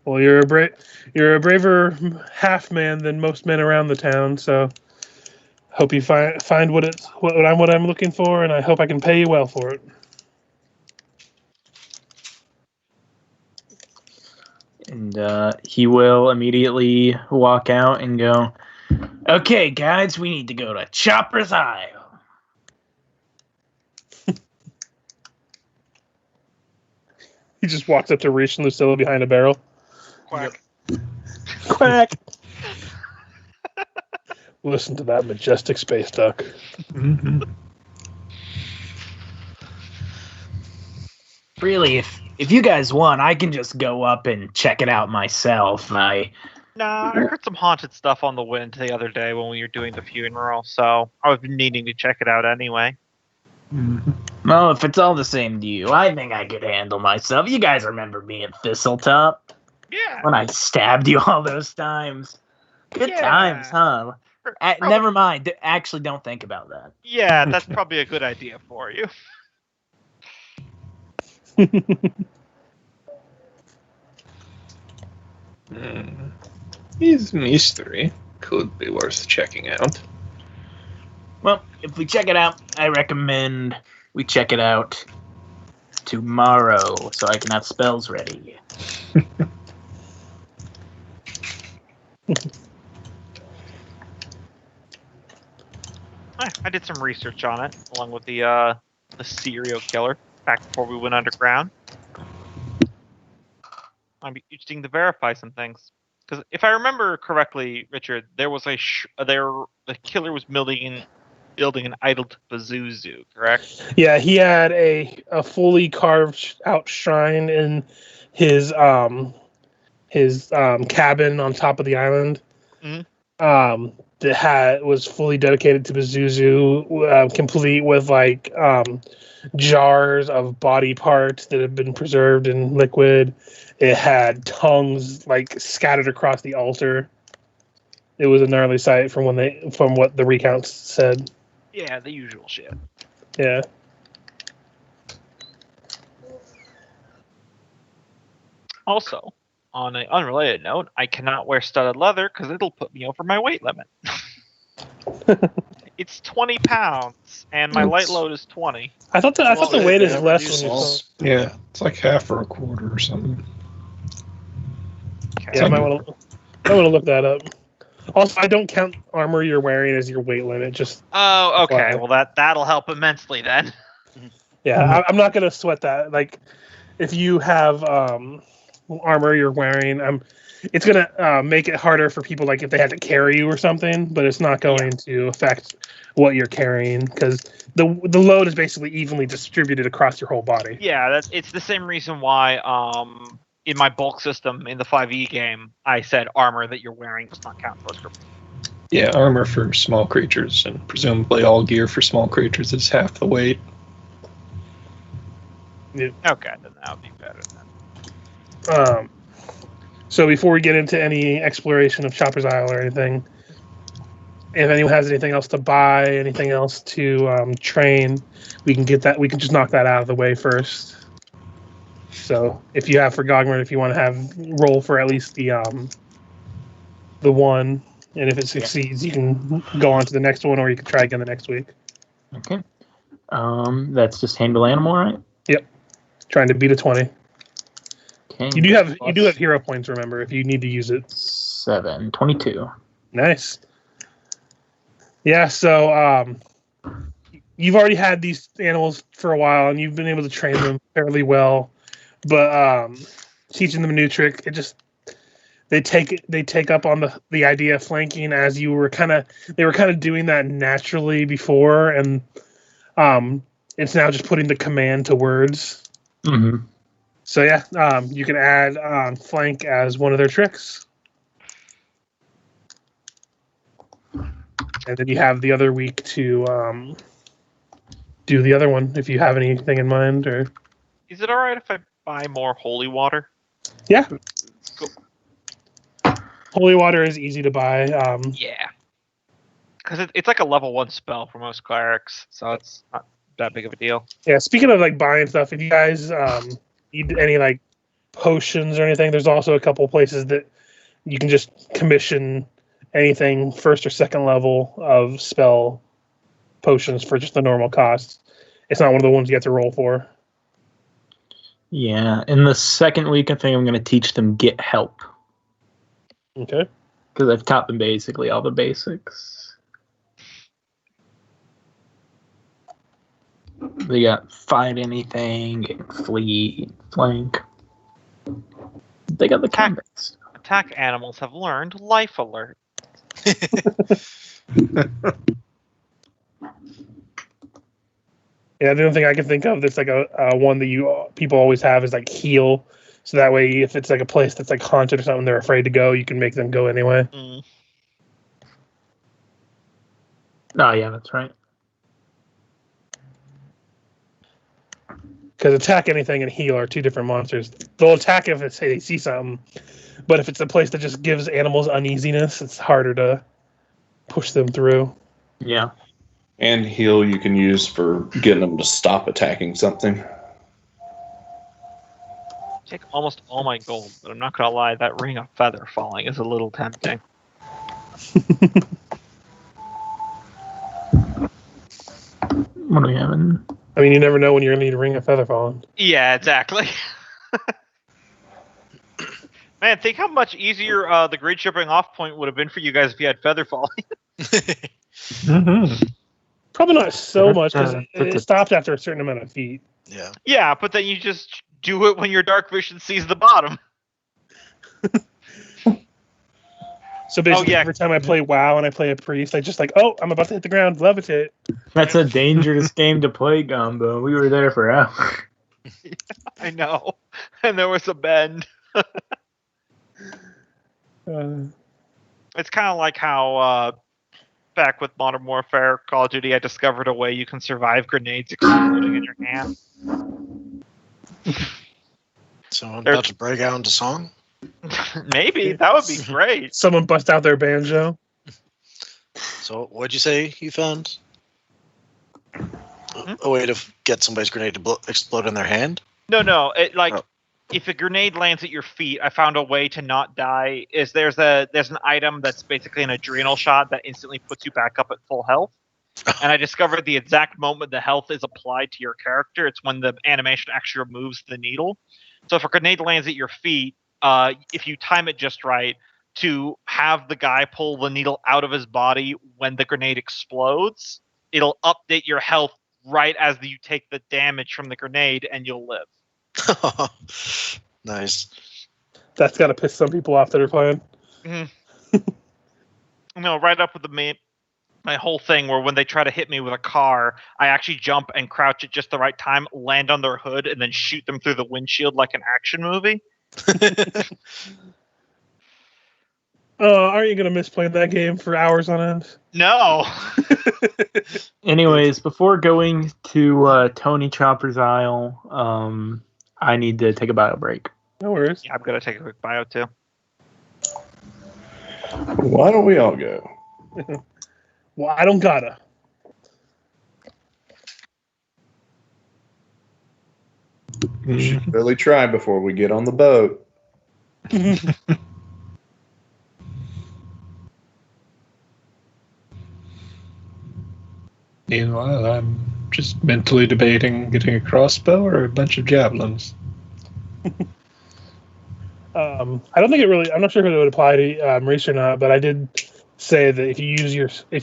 Well, you're a braver half man than most men around the town, so hope you find what I'm looking for, and I hope I can pay you well for it. And he will immediately walk out and go, okay, guys, we need to go to Chopper's Isle. He just walks up to Ris'sh and Lucilla behind a barrel. Quack. Yep. Quack! Listen to that majestic space duck. Mm-hmm. Really, if you guys want, I can just go up and check it out myself. Nah, I heard some haunted stuff on the wind the other day when we were doing the funeral, so I was needing to check it out anyway. Mm-hmm. Well, if it's all the same to you, I think I could handle myself. You guys remember me at Thistletop? Yeah. When I stabbed you all those times. Good Yeah. times, huh? Never mind. Actually, don't think about that. Yeah, that's probably a good idea for you. These three could be worth checking out. Well, if we check it out, I recommend we check it out tomorrow so I can have spells ready. I did some research on it, along with the serial killer back before we went underground. I'd be interesting to verify some things. Because if I remember correctly, Richard, there was the killer was building an idol to Pazuzu, correct? Yeah, he had a fully carved out shrine in his cabin on top of the island. Mhm. That was fully dedicated to Pazuzu, complete with like jars of body parts that had been preserved in liquid. It had tongues like scattered across the altar. It was a gnarly sight from what the recounts said. Yeah, the usual shit. Yeah. Also, on an unrelated note, I cannot wear studded leather because it'll put me over my weight limit. It's 20 pounds, and my light load is 20. I thought the weight is less when you reduces- Yeah, it's like half or a quarter or something. Okay. Yeah, I might want to look that up. Also, I don't count armor you're wearing as your weight limit. Just Oh, okay. Wow. Well, that'll help immensely then. yeah, I'm not gonna sweat that. Like, if you have armor you're wearing, it's gonna make it harder for people. Like if they had to carry you or something, but it's not going to affect what you're carrying because the load is basically evenly distributed across your whole body. Yeah, it's the same reason why in my bulk system in the 5e game, I said armor that you're wearing does not count towards your. Yeah, armor for small creatures, and presumably all gear for small creatures is half the weight. Okay, then that would be better then. So before we get into any exploration of Chopper's Isle or anything, if anyone has anything else to buy, anything else to train, we can get that. We can just knock that out of the way first. So if you have for Gogmurt, if you want to have roll for at least the one, and if it succeeds, you can go on to the next one, or you can try again the next week. Okay. That's just handle animal, right? Yep. Trying to beat a 20. Okay. You do have hero points, remember, if you need to use it. 7, 22. Nice. Yeah, so you've already had these animals for a while, and you've been able to train them fairly well. But teaching them a new trick, they take up on the idea of flanking as they were kind of doing that naturally before, and it's now just putting the command to words. Mm-hmm. So yeah, you can add flank as one of their tricks. And then you have the other week to do the other one if you have anything in mind. Or Is it alright if I buy more holy water? yeah, Cool. holy water is easy to buy. Yeah. Because it's like a level 1 spell for most clerics, so it's not that big of a deal. Yeah, speaking of like buying stuff, if you guys need any like potions or anything, there's also a couple places that you can just commission anything first or second level of spell potions for just the normal cost. It's not one of the ones you have to roll for. Yeah, in the second week, I think I'm going to teach them get help. Okay. Because I've taught them basically all the basics. They got fight anything, flee, flank. They got the combat stuff. Attack animals have learned life alert. Yeah, the only thing I can think of that's like a one that people always have is like heal. So that way, if it's like a place that's like haunted or something, they're afraid to go, you can make them go anyway. Mm. Oh, yeah, that's right. Because attack anything and heal are two different monsters. They'll attack if it's, they see something, but if it's a place that just gives animals uneasiness, it's harder to push them through. Yeah. And heal you can use for getting them to stop attacking something. Take almost all my gold, but I'm not gonna lie, that ring of feather falling is a little tempting. What are we having? I mean, you never know when you're going to need a ring of feather falling. Yeah, exactly. Man, think how much easier the great shipping off point would have been for you guys if you had feather falling. Mm-hmm. Probably not so much, because it stopped after a certain amount of feet. Yeah. Yeah, but then you just do it when your dark vision sees the bottom. So basically, every time I play WoW and I play a priest, I just like, oh, I'm about to hit the ground, levitate. That's a dangerous game to play, Gombo. We were there for hours. I know. And there was a bend. It's kind of like how back with Modern Warfare, Call of Duty, I discovered a way you can survive grenades exploding in your hand. So I'm about to break out into song? Maybe. That would be great. Someone bust out their banjo. So what'd you say you found? A way to get somebody's grenade to explode in their hand? No. If a grenade lands at your feet, I found a way to not die. There's an item that's basically an adrenal shot that instantly puts you back up at full health. And I discovered the exact moment the health is applied to your character, it's when the animation actually removes the needle. So if a grenade lands at your feet, if you time it just right, to have the guy pull the needle out of his body when the grenade explodes, it'll update your health right as you take the damage from the grenade, and you'll live. Nice. That's got to piss some people off that are playing. Mm-hmm. No, right up with my whole thing where when they try to hit me with a car, I actually jump and crouch at just the right time, land on their hood, and then shoot them through the windshield like an action movie. Aren't you going to miss playing that game for hours on end? No. Anyways, before going to Tony Chopper's Isle, I need to take a bio break. No worries. Yeah, I'm going to take a quick bio too. Why don't we all go? Well, I don't gotta. We should really try before we get on the boat. Meanwhile, I'm just mentally debating getting a crossbow or a bunch of javelins. I don't think it really. I'm not sure if it would apply to Ris'sh or not, but I did say that if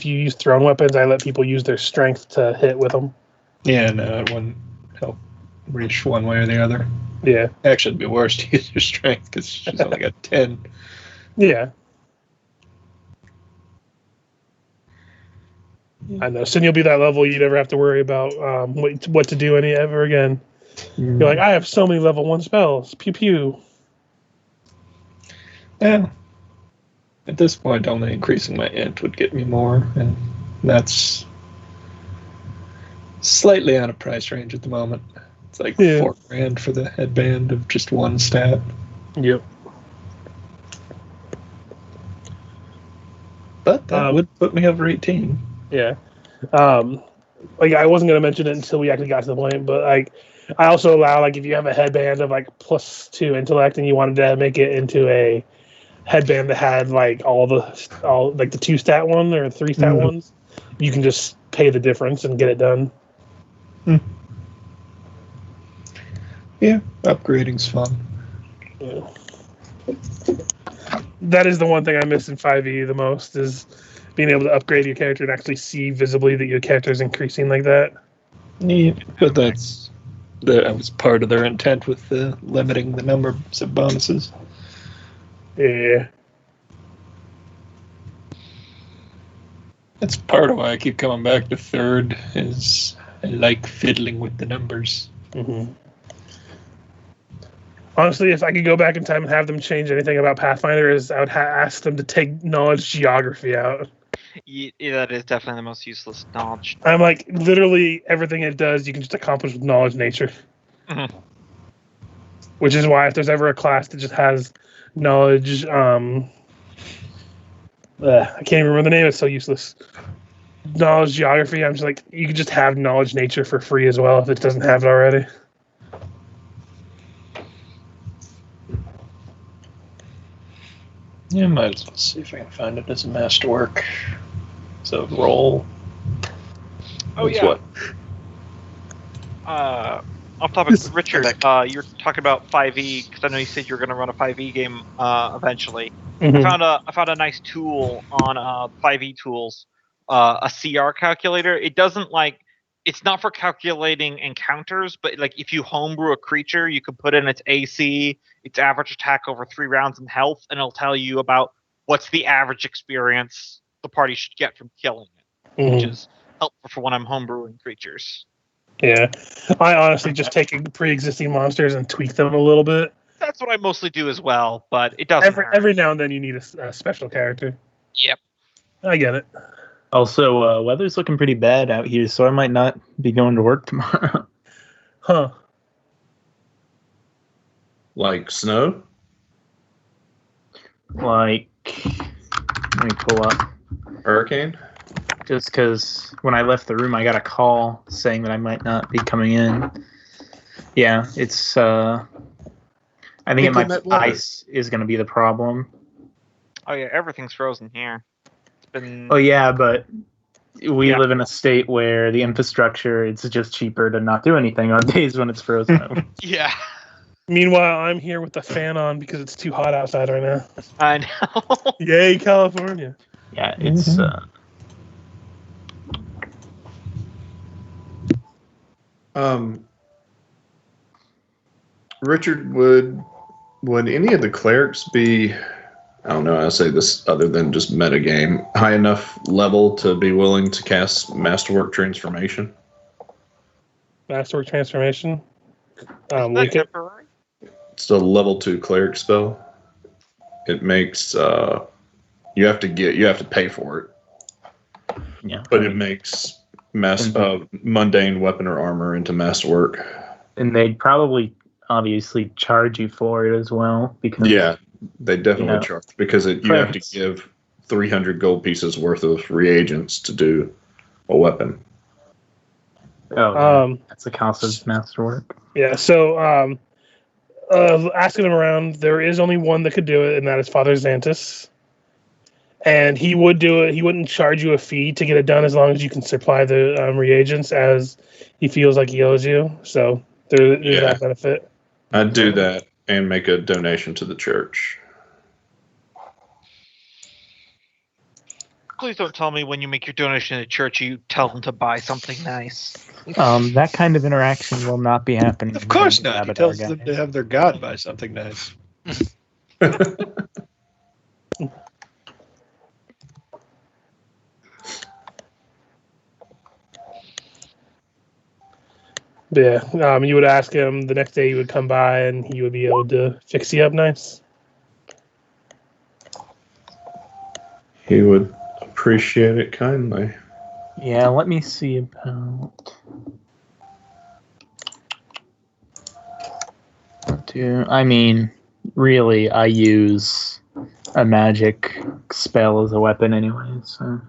you use thrown weapons, I let people use their strength to hit with them. Yeah, no, it wouldn't help Ris'sh one way or the other. Yeah. Actually, it'd be worse to use your strength because she's only got 10. Yeah. I know. Soon you'll be that level you never have to worry about what to do ever again. You're like, I have so many level 1 spells. Pew pew. Yeah. At this point, only increasing my int would get me more, and that's slightly out of price range at the moment. It's like $4,000 for the headband of just one stat. Yep. But that would put me over 18. Yeah. I wasn't gonna mention it until we actually got to the point, but I also allow if you have a headband of +2 intellect and you wanted to make it into a headband that had all the 2 stat one or 3 stat ones, you can just pay the difference and get it done. Yeah, upgrading's fun. Yeah. That is the one thing I miss in 5e the most, is being able to upgrade your character and actually see visibly that your character is increasing like that. Yeah, but that was part of their intent with limiting the numbers of bonuses. Yeah. That's part of why I keep coming back to 3rd, is I like fiddling with the numbers. Mm-hmm. Honestly, if I could go back in time and have them change anything about Pathfinder, I would ask them to take knowledge geography out. Yeah, that is definitely the most useless knowledge. I'm literally everything it does, you can just accomplish with knowledge nature. Which is why if there's ever a class that just has knowledge, I can't even remember the name. It's so useless. Knowledge geography. I'm just like, you could just have knowledge nature for free as well if it doesn't have it already. Yeah, might as well see if I can find it as a masterwork. So roll. Oh, That's yeah. what? Off topic, This- Richard, you're talking about 5e, because I know you said you were going to run a 5e game eventually. Mhm. I found a nice tool on 5e tools, a CR calculator. It doesn't it's not for calculating encounters, but like if you homebrew a creature, you can put in its AC, its average attack over 3 rounds, and health, and it'll tell you about what's the average experience the party should get from killing it, which Mhm. is helpful for when I'm homebrewing creatures. Yeah, I honestly just take pre-existing monsters and tweak them a little bit. That's what I mostly do as well, but it doesn't hurt. Every now and then you need a special character. Yep. I get it. Also, weather's looking pretty bad out here, so I might not be going to work tomorrow. Huh. Like snow? Like, let me pull up. Hurricane? Just because when I left the room, I got a call saying that I might not be coming in. Yeah, it's. I think it might. Ice is going to be the problem. Oh yeah, everything's frozen here. It's been. Oh yeah, but we live in a state where the infrastructure, it's just cheaper to not do anything on days when it's frozen. Yeah. Meanwhile, I'm here with the fan on because it's too hot outside right now. I know. Yay, California! Yeah, it's. Richard, would any of the clerics be, I don't know how to say this other than just metagame, high enough level to be willing to cast Masterwork Transformation? Masterwork Transformation. Isn't that temporary? It's a level 2 cleric spell. It makes you have to pay for it. Yeah. But it makes mundane weapon or armor into Masterwork. And they'd probably obviously charge you for it as well because they definitely charge because you have to give 300 gold pieces worth of reagents to do a weapon. That's the cost of Masterwork. Yeah, so asking him around, there is only one that could do it, and that is Father Xantus. And he would do it. He wouldn't charge you a fee to get it done as long as you can supply the reagents as he feels like he owes you. So there's that benefit. I'd do that and make a donation to the church. Please don't tell me when you make your donation to the church, you tell them to buy something nice. That kind of interaction will not be happening. Of course not. He tells them to have their god buy something nice. Yeah, you would ask him the next day. He would come by, and he would be able to fix you up nice. He would appreciate it kindly. Yeah, let me see about. I mean, really, I use a magic spell as a weapon anyway. So,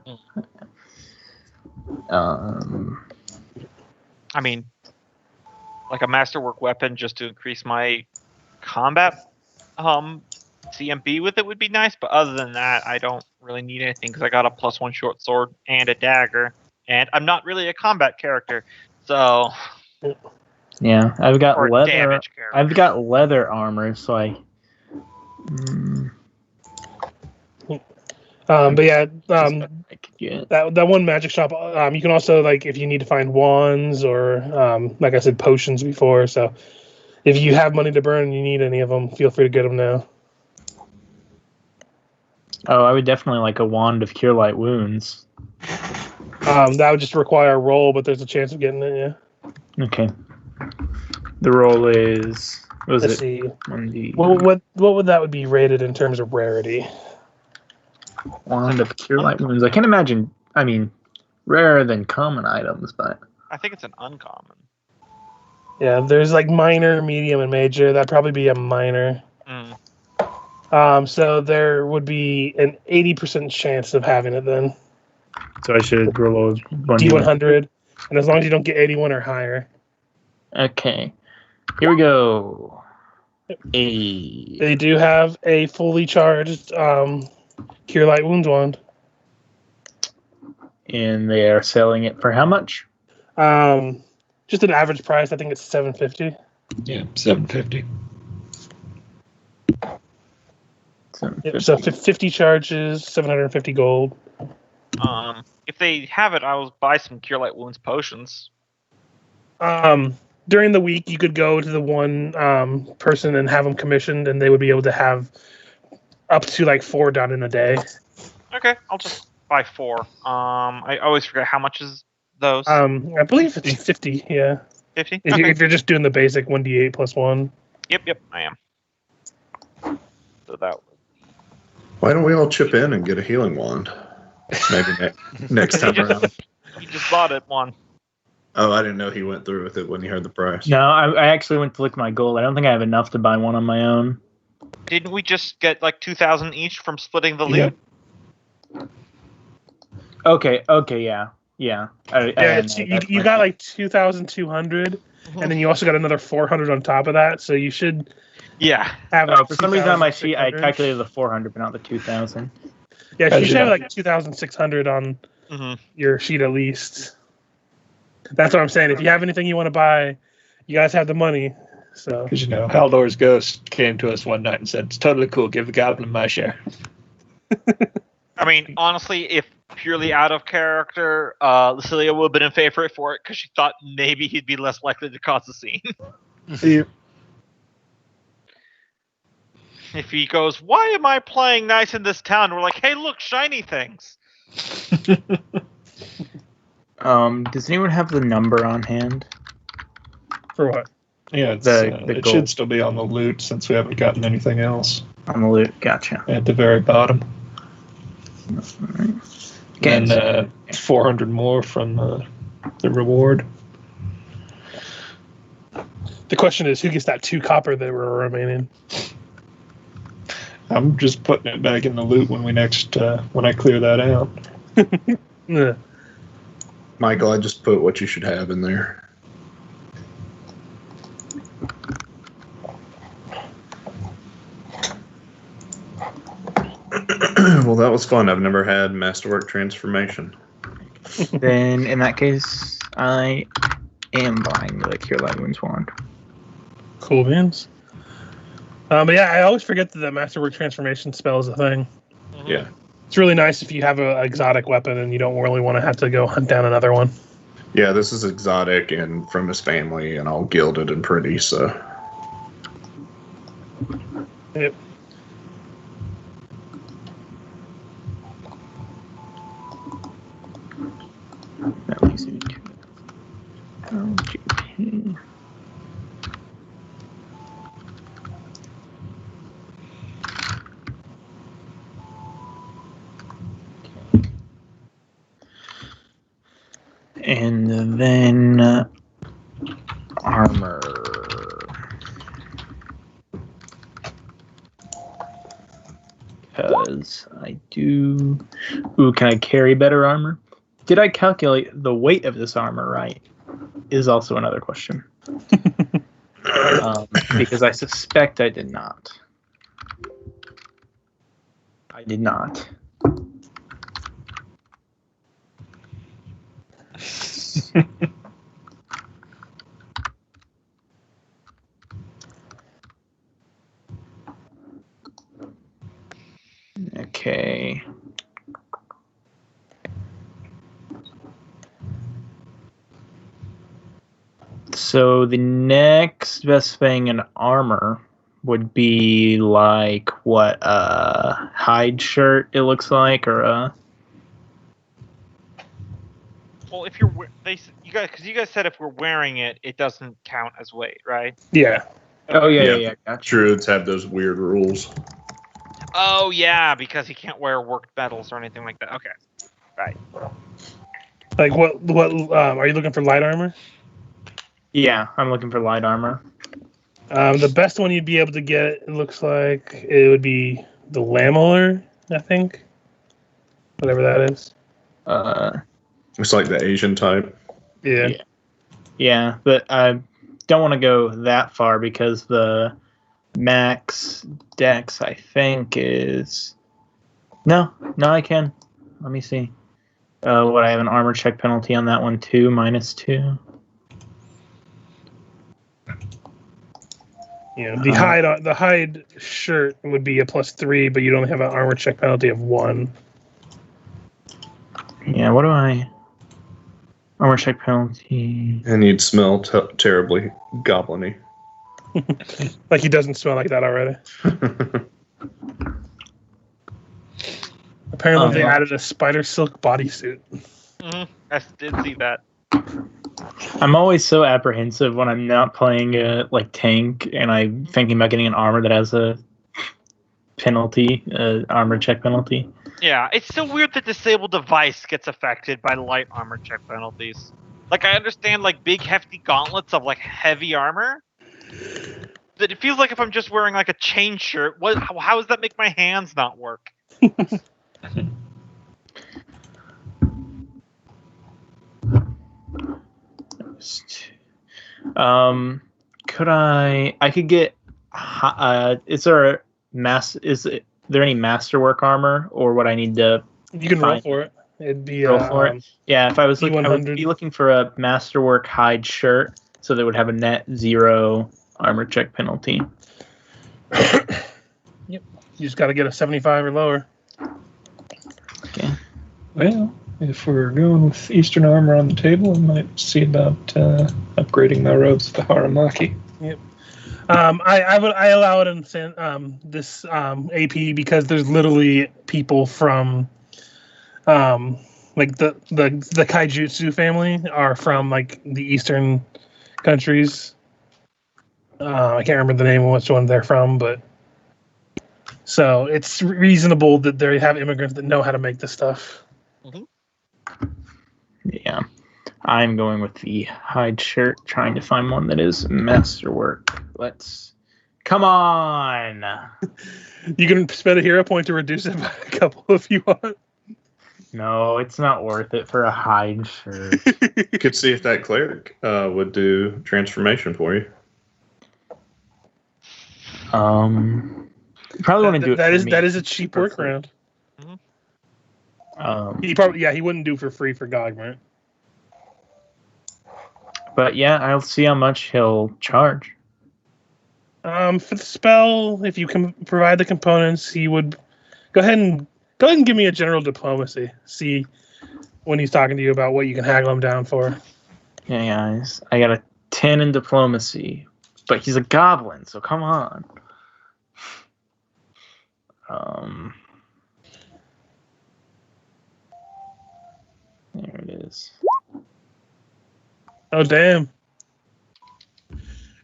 I mean, like a masterwork weapon just to increase my combat CMB with it would be nice, but other than that, I don't really need anything because I got a +1 short sword and a dagger, and I'm not really a combat character, so yeah, I've got or leather. damage character. I've got leather armor, so I. But yeah, I could get. that one magic shop. You can also if you need to find wands or like I said, potions before. So if you have money to burn and you need any of them, feel free to get them now. Oh, I would definitely like a wand of cure light wounds. That would just require a roll, but there's a chance of getting it. Yeah. Okay. The roll is. What was Let's it? see. 1D. What would that would be rated in terms of rarity? Wand of cure light wounds. I can imagine. I mean, rarer than common items, but I think it's an uncommon. Yeah, there's like minor, medium, and major. That'd probably be a minor. So there would be an 80% chance of having it then. So I should roll a D100, and as long as you don't get 81 or higher. Okay. Here we go. They do have a fully charged Cure Light Wounds wand. And they are selling it for how much? Just an average price. I think it's $750. Yeah, $750. Yep, so 50 charges, 750 gold. If they have it, I'll buy some Cure Light Wounds potions. During the week, you could go to the one person and have them commissioned, and they would be able to have up to like 4 done in a day. Okay, I'll just buy 4. I always forget how much is those. I believe it's 50. Yeah, 50. If you're just doing the basic 1d8 plus 1. Yep, I am. So that. Why don't we all chip in and get a healing wand? Maybe next time around. You just bought it one. Oh, I didn't know he went through with it when he heard the price. No, I actually went to look at my gold. I don't think I have enough to buy one on my own. Didn't we just get like 2,000 each from splitting the loot? Okay, yeah. You got like 2,200, and then you also got another 400 on top of that. So you should have. For some reason on my sheet, I calculated the 400, but not the 2,000. Yeah, you should have like 2,600 on your sheet at least. That's what I'm saying. If you have anything you want to buy, you guys have the money. So because Haldor's ghost came to us one night and said, "It's totally cool. Give the goblin my share." I mean, honestly, if purely out of character, Lucilla would have been in favor for it because she thought maybe he'd be less likely to cause a scene. If he goes, "Why am I playing nice in this town?" We're like, "Hey, look, shiny things." Does anyone have the number on hand? For what? Yeah, it should still be on the loot since we haven't gotten anything else. On the loot, gotcha. At the very bottom. Okay, and 400 more from the reward. The question is, who gets that 2 copper that were remaining? I'm just putting it back in the loot when when I clear that out. Yeah. Michael, I just put what you should have in there. Well, that was fun. I've never had Masterwork Transformation. Then, in that case, I am buying the Cure Light Wounds wand. Cool beans. But yeah, I always forget that the Masterwork Transformation spell is a thing. Yeah. It's really nice if you have an exotic weapon and you don't really want to have to go hunt down another one. Yeah, this is exotic and from his family and all gilded and pretty, so. Yep. That makes it GP. And then armor. Because I do. Ooh, can I carry better armor? Did I calculate the weight of this armor right? Is also another question. Because I suspect I did not. I did not. Okay. So the next best thing in armor would be like what hide shirt it looks like, or a. Well, if you're you guys said if we're wearing it, it doesn't count as weight, right? Yeah. Oh yeah. Gotcha. Druids have those weird rules. Oh yeah, because he can't wear worked metals or anything like that. Okay, right. Like what? Are you looking for light armor? Yeah, I'm looking for light armor. The best one you'd be able to get, it looks like, it would be the lamellar, I think. Whatever that is. It's like the Asian type. Yeah. Yeah, but I don't want to go that far because the max dex, I think, is... No, I can. Let me see. What, I have an armor check penalty on that one too, -2. Yeah, the hide shirt would be a +3, but you'd only have an armor check penalty of 1. Yeah, what do I... Armor check penalty... And you'd smell terribly goblin-y. Like he doesn't smell like that already. Apparently they added a spider silk bodysuit. I did see that. I'm always so apprehensive when I'm not playing like tank and I'm thinking about getting an armor that has a penalty, armor check penalty. Yeah, it's so weird that disabled device gets affected by light armor check penalties. Like, I understand, like, big hefty gauntlets of, like, heavy armor, but it feels like if I'm just wearing, like, a chain shirt, how does that make my hands not work? Could get is there any masterwork armor, or what I need to You can roll find? for it. It'd be Roll for it. Yeah, if I was looking, I would E100. be looking for a masterwork hide shirt, so they would have a net 0 armor check penalty. Yep. You just got to get a 75 or lower. Okay. Well, if we're going with Eastern armor on the table, I might see about upgrading my robes to Haramaki. Yep. I allow it in this AP because there's literally people from like the Kaijutsu family are from like the Eastern countries. I can't remember the name of which one they're from, but so it's reasonable that they have immigrants that know how to make this stuff. Yeah. I'm going with the hide shirt, trying to find one that is masterwork. Come on! You can spend a hero point to reduce it by a couple if you want. No, it's not worth it for a hide shirt. You could see if that cleric would do transformation for you. Probably want to do it. That is a cheap workaround. He wouldn't do for free for Gogmurt. But yeah, I'll see how much he'll charge. For the spell, if you can provide the components, he would go ahead and give me a general diplomacy. See when he's talking to you about what you can haggle him down for. Yeah, guys, I got a 10 in diplomacy, but he's a goblin, so come on. There it is. Oh damn.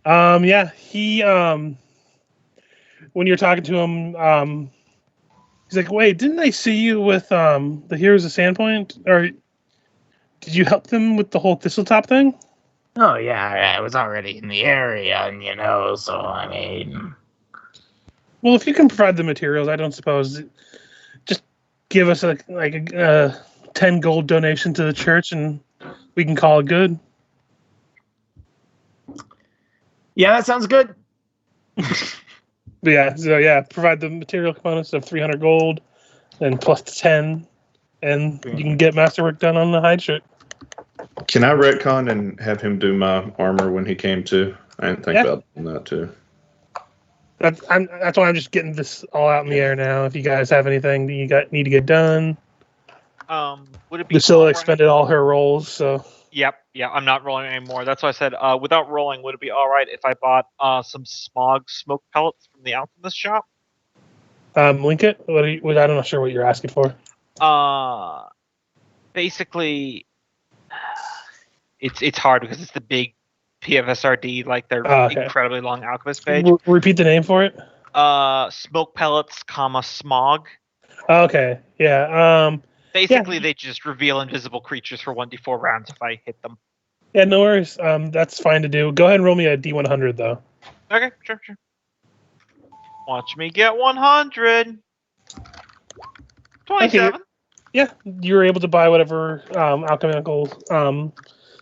Yeah, he when you're talking to him, he's like, "Wait, didn't I see you with the Heroes of Sandpoint? Or did you help them with the whole Thistletop thing?" Oh yeah, I was already in the area, and so I mean. Well, if you can provide the materials, I don't suppose. Just give us a 10 gold donation to the church, and we can call it good. Yeah, that sounds good. Provide the material components of 300 gold, and plus 10, and you can get masterwork done on the hide shirt. Can I retcon and have him do my armor when he came to? I didn't think about doing that too. That's why I'm just getting this all out in the air now. If you guys have anything that you need to get done, would it be Lucilla expended all her rolls, so. Yep, I'm not rolling anymore. That's why I said, without rolling, would it be all right if I bought some smoke pellets from the alchemist shop? Link it. I'm not sure what you're asking for. Basically, it's hard because it's the big PFSRD, like their incredibly long alchemist page. Repeat the name for it. Smoke pellets, smog. Okay, yeah. Basically, they just reveal invisible creatures for 1d4 rounds if I hit them. Yeah, no worries. That's fine to do. Go ahead and roll me a D100 though. Okay, sure. Watch me get 100. 27. Okay. Yeah, you were able to buy whatever alchemical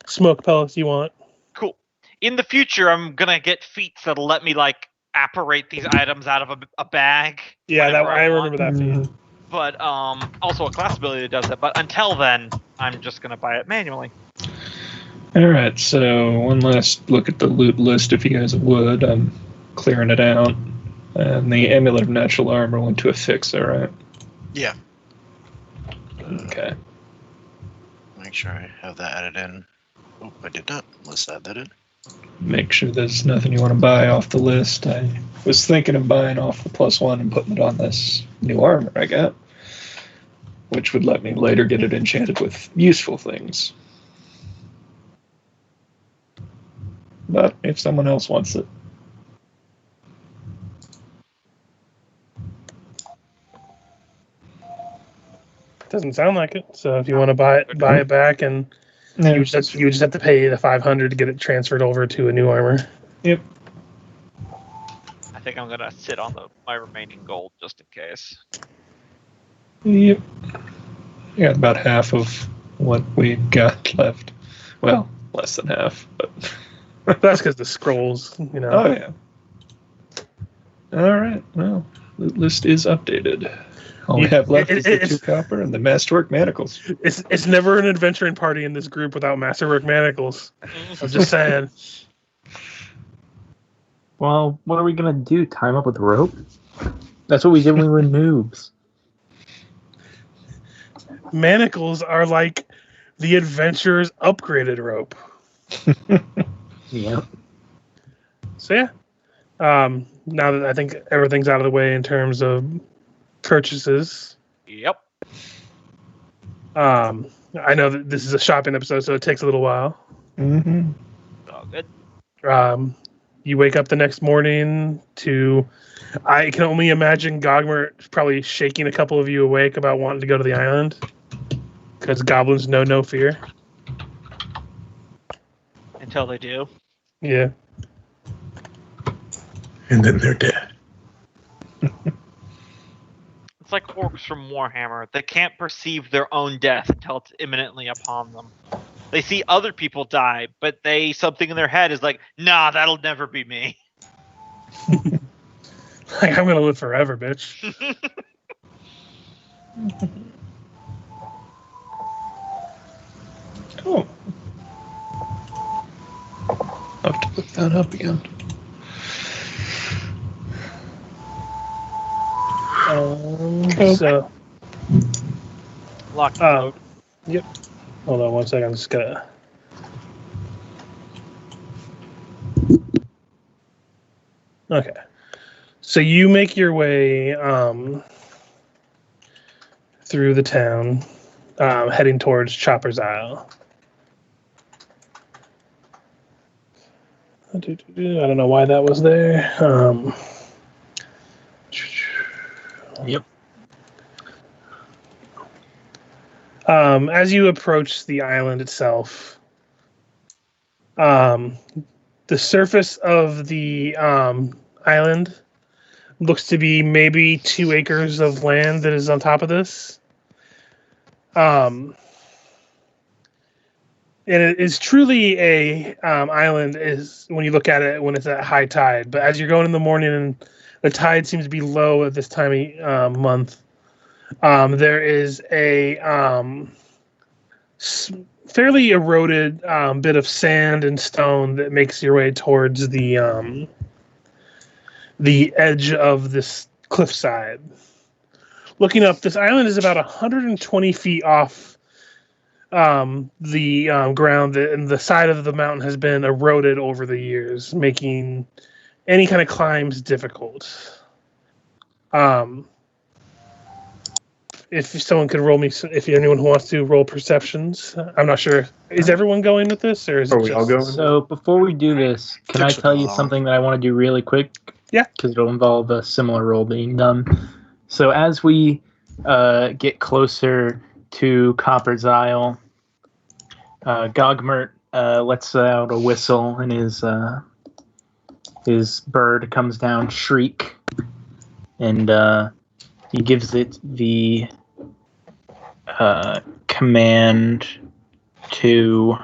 smoke pellets you want. Cool. In the future, I'm gonna get feats that'll let me like apparate these items out of a bag. Yeah, whenever I want. remember that feat. But also a class ability that does that. But until then, I'm just gonna buy it manually. All right, so one last look at the loot list, if you guys would. I'm clearing it out. And the Amulet of Natural Armor went to Ephixa, right? Yeah. Okay. Make sure I have that added in. Oh, I did not. Let's add that in. Make sure there's nothing you want to buy off the list. I was thinking of buying off the +1 and putting it on this new armor I got, which would let me later get it enchanted with useful things. But if someone else wants it. Doesn't sound like it. So if you want to buy it back, and you just have to pay the 500 to get it transferred over to a new armor. Yep. I think I'm gonna sit on my remaining gold just in case. Yep. Yeah, about half of what we got left. Well, less than half, but that's because the scrolls, you know. Oh yeah. All right. Well, the list is updated. All we have left is the 2 copper and the masterwork manacles. It's never an adventuring party in this group without masterwork manacles. I'm just saying. Well, what are we gonna do? Tie him up with rope? That's what we did when we were noobs. Manacles are like the adventurer's upgraded rope. Yeah. So yeah. Now that I think everything's out of the way in terms of purchases. Yep. I know that this is a shopping episode, so it takes a little while. Mm-hmm. Oh, good. You wake up the next morning to... I can only imagine Gogmurt probably shaking a couple of you awake about wanting to go to the island. Because goblins know no fear. Until they do. Yeah. And then they're dead. It's like orcs from Warhammer. They can't perceive their own death until it's imminently upon them. They see other people die, but something in their head is like, nah, that'll never be me. Like, I'm gonna live forever, bitch. Oh. I'll have to look that up again. So... Lock. Yep. Hold on 1 second. I'm just gonna... Okay. So you make your way through the town, heading towards Chopper's Isle. I don't know why that was there. Yep. As you approach the island itself, the surface of the island looks to be maybe 2 acres of land that is on top of this. And it is truly a island is when you look at it when it's at high tide. But as you're going in the morning and the tide seems to be low at this time of month, there is a fairly eroded bit of sand and stone that makes your way towards the edge of this cliffside. Looking up, this island is about 120 feet off the ground, and the side of the mountain has been eroded over the years, making any kind of climbs difficult. If someone could roll me, if anyone who wants to roll perceptions, I'm not sure. Is everyone going with this, or is Are it we just... all going? So before we do this, can I tell you something that I want to do really quick? Yeah. Because it'll involve a similar roll being done. So as we get closer to Copper's Isle, Gogmurt lets out a whistle, and his bird comes down, shriek, and he gives it the command to,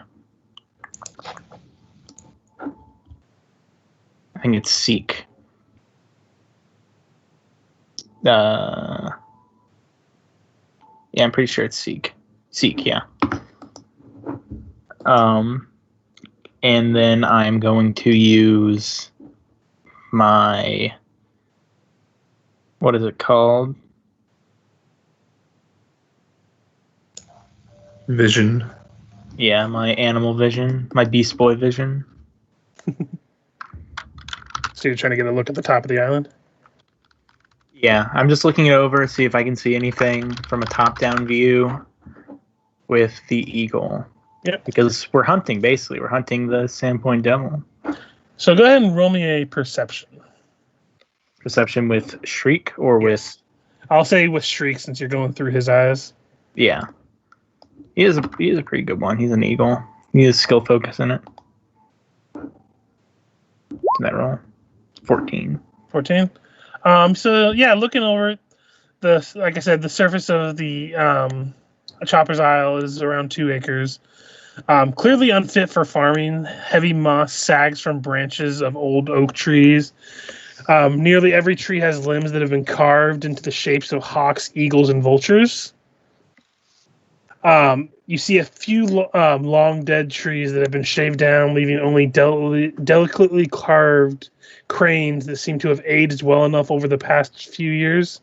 I think it's seek. Yeah, I'm pretty sure it's seek. Seek, yeah. And then I'm going to use my, what is it called? Vision. Yeah, my animal vision, my beast boy vision. So you're trying to get a look at the top of the island? Yeah, I'm just looking it over, see if I can see anything from a top-down view with the eagle. Yep. Because we're hunting, basically. We're hunting the Sandpoint Devil. So go ahead and roll me a perception. Perception with Shriek or with... I'll say with Shriek since you're going through his eyes. Yeah. He is a pretty good one. He's an eagle. He has skill focus in it. That roll? 14. 14? So yeah, looking over it, like I said, the surface of the Chopper's Isle is around 2 acres. Clearly unfit for farming. Heavy moss sags from branches of old oak trees. Nearly every tree has limbs that have been carved into the shapes of hawks, eagles, and vultures. You see a few long dead trees that have been shaved down, leaving only delicately carved cranes that seem to have aged well enough over the past few years.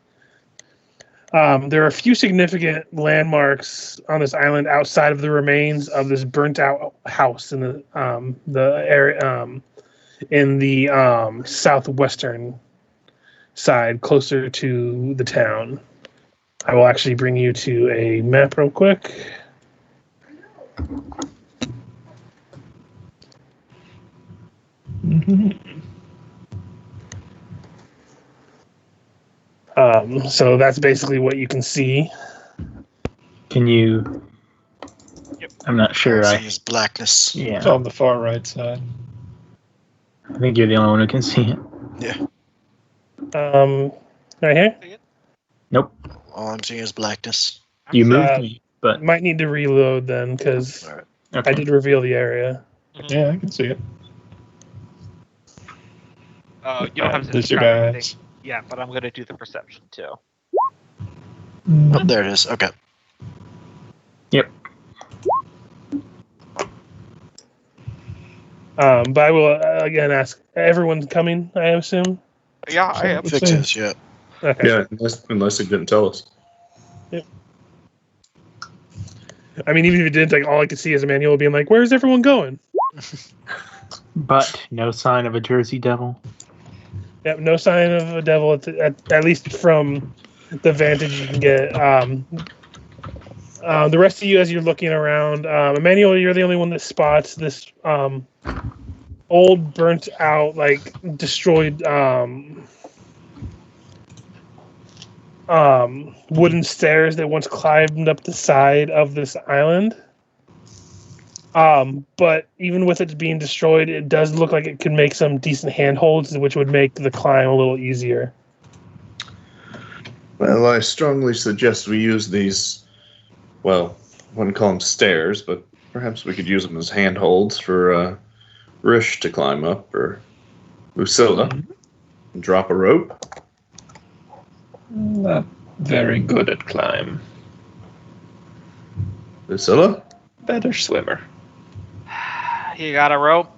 There are a few significant landmarks on this island outside of the remains of this burnt-out house in the area in the southwestern side, closer to the town. I will actually bring you to a map real quick. So that's basically what you can see. Can you... Yep. I'm not sure. See his blackness. It's Yeah. on the far right side. I think you're the only one who can see it. Yeah. Right here. Nope. All I'm seeing is blackness. You moved Uh, me, but... Might need to reload then, because All right. Okay. I did reveal the area. Yeah, I can see it. Oh, you don't have to There's your describe anything. guys. Yeah, but I'm gonna do the perception too. Oh, there it is. Okay. Yep. But I will again ask, everyone's coming, I assume? Yeah, I am. Let's Fix see. this, yeah. Okay. Yeah, unless he didn't tell us. I mean, even if you didn't, like, all I could see is Emanuele being like, where's everyone going? But no sign of a Jersey Devil. Yep, no sign of a devil, at least from the vantage you can get. The rest of you, as you're looking around, Emanuele, you're the only one that spots this old, burnt out, like, destroyed wooden stairs that once climbed up the side of this island. But even with it being destroyed, it does look like it could make some decent handholds, which would make the climb a little easier. Well, I strongly suggest we use these, well, I wouldn't call them stairs, but perhaps we could use them as handholds for Ris'sh to climb up, or Lucilla. Drop a rope. Not very good at climb. Lucilla? Better swimmer. You got a rope?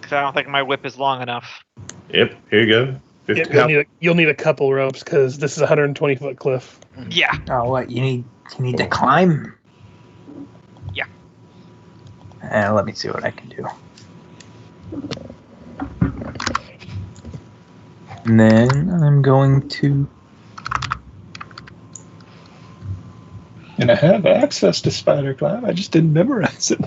Because I don't think my whip is long enough. Yep, here you go. 50 Yep, you'll need a couple ropes because this is a 120-foot cliff. Yeah. Oh, what? You need to climb? Yeah. Let me see what I can do. And then I'm going to... And I have access to spider climb. I just didn't memorize it.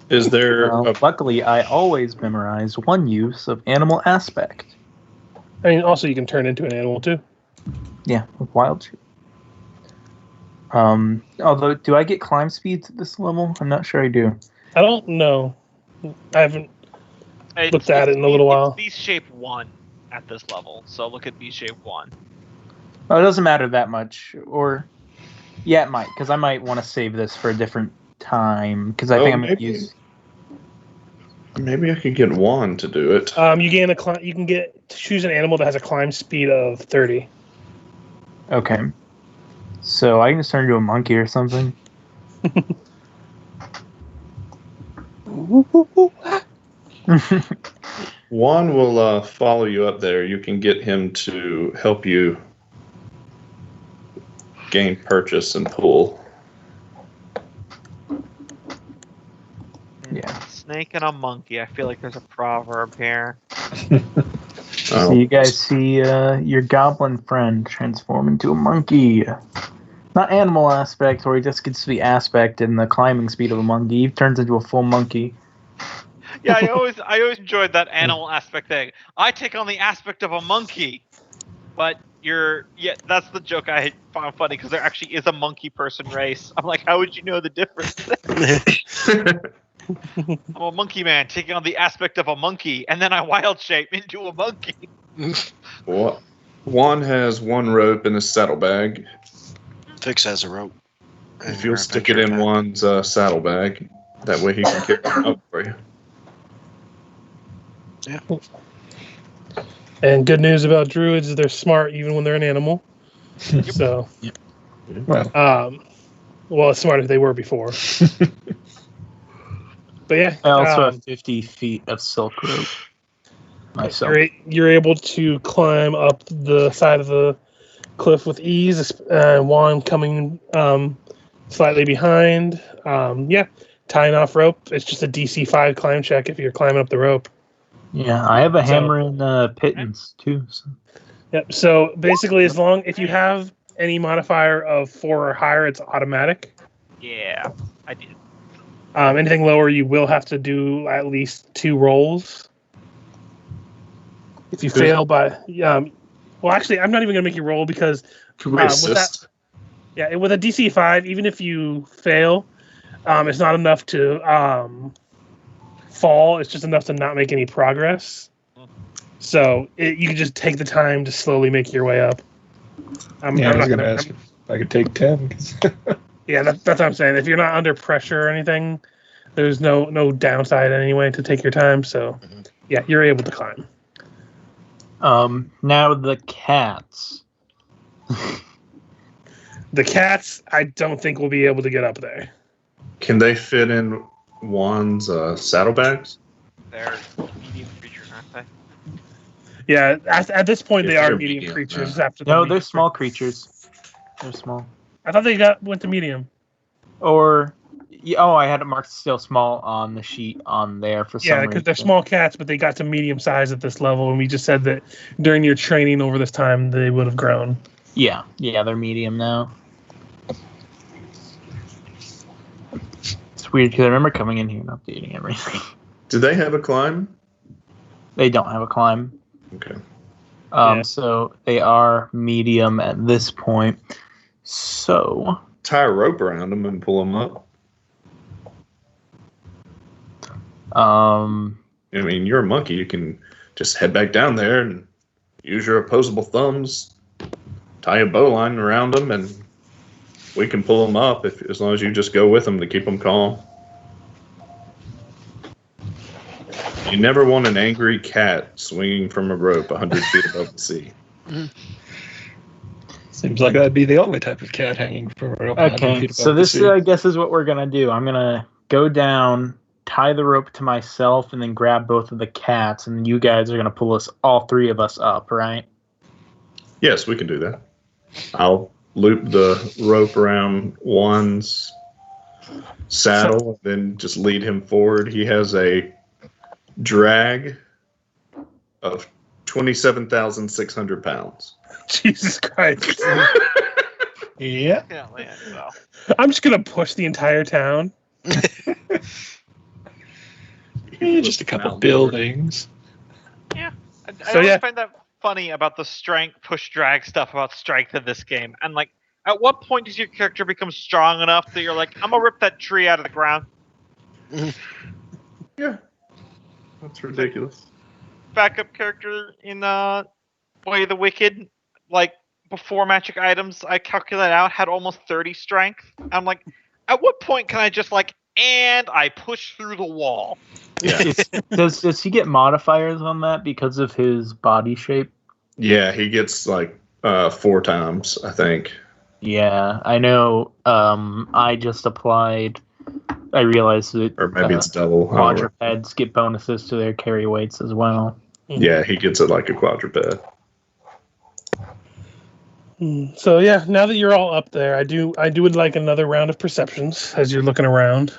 Is there a luckily, I always memorize one use of animal aspect. I mean, also you can turn into an animal too. Yeah, with wild shape. Although, do I get climb speeds at this level? I'm not sure I do. I don't know. I haven't looked at it in a little while. It's beast shape 1 at this level, so look at beast shape 1. Well, it doesn't matter that much, or yeah, it might, because I might want to save this for a different time, because I think I'm going to use. Maybe I could get Juan to do it. You can choose an animal that has a climb speed of 30. Okay, so I can just turn into a monkey or something. Juan will follow you up there. You can get him to help you gain purchase and pull. Yeah. Snake and a monkey. I feel like there's a proverb here. So you guys see your goblin friend transform into a monkey. Not animal aspect, where he just gets the aspect and the climbing speed of a monkey. He turns into a full monkey. Yeah, I always enjoyed that animal aspect thing. I take on the aspect of a monkey, but that's the joke I found funny because there actually is a monkey person race. I'm like, how would you know the difference? I'm a monkey man taking on the aspect of a monkey, and then I wild shape into a monkey. What? Juan has one rope in his saddlebag. Fix has a rope. If you'll stick it in Juan's saddlebag, that way he can carry it up for you. Yeah. And good news about druids is they're smart even when they're an animal. So, well, as smart as they were before. But yeah, I also have 50 feet of silk rope myself. You're able to climb up the side of the cliff with ease. Juan coming slightly behind. Tying off rope. It's just a DC 5 climb check if you're climbing up the rope. Yeah, I have a hammer and pittance too. So. Yep. So basically, if you have any modifier of 4 or higher, it's automatic. Yeah, I did. Anything lower, you will have to do at least 2 rolls. If you fail by, well, actually, I'm not even gonna make you roll because with a DC 5, even if you fail, it's not enough to fall. It's just enough to not make any progress. So you can just take the time to slowly make your way up. I was going to ask if I could take 10. Yeah, that's what I'm saying. If you're not under pressure or anything, there's no downside anyway to take your time. So, yeah, you're able to climb. Now the cats. The cats, I don't think will be able to get up there. Can they fit in Juan's saddlebags? They're medium creatures, aren't they? Yeah, at this point If they are they're medium medium, creatures. no. After No, they're small creatures. They're small. I thought they went to medium. Or, I had it marked still small on the sheet on there for some reason. Yeah, because they're small cats, but they got to medium size at this level, and we just said that during your training over this time they would have grown. Yeah, they're medium now. It's weird because I remember coming in here and updating everything. Do they have a climb? They don't have a climb. Okay. So they are medium at this point. So Tie a rope around them and pull them up. I mean, you're a monkey. You can just head back down there and use your opposable thumbs, tie a bowline around them, and we can pull them up as long as you just go with them to keep them calm. You never want an angry cat swinging from a rope 100 feet above the sea. Seems like that'd be the only type of cat hanging from a rope. 100 okay, feet above so the this sea. I guess is what we're gonna do. I'm gonna go down, tie the rope to myself, and then grab both of the cats, and you guys are gonna pull us, all 3 of us, up, right? Yes, we can do that. I'll loop the rope around Juan's saddle, and then just lead him forward. He has a drag of 27,600 pounds. Jesus Christ. Yeah. Can't land, though. I'm just going to push the entire town. Just a couple buildings. Yeah. I So, always yeah. find that funny about the strength push drag stuff about strength in this game. And like, at what point does your character become strong enough that you're like, I'm gonna rip that tree out of the ground? Yeah. That's ridiculous. Backup character in Way of the Wicked, like before magic items, I calculated out had almost 30 strength. I'm like, at what point can I just and I push through the wall? Yeah. Does he get modifiers on that because of his body shape? Yeah, he gets 4 times, I think. Yeah, I know. I just applied. I realized that, or maybe it's double. Quadrupeds get bonuses to their carry weights as well. Yeah, he gets it like a quadruped. So yeah, now that you're all up there, I would like another round of perceptions as you're looking around.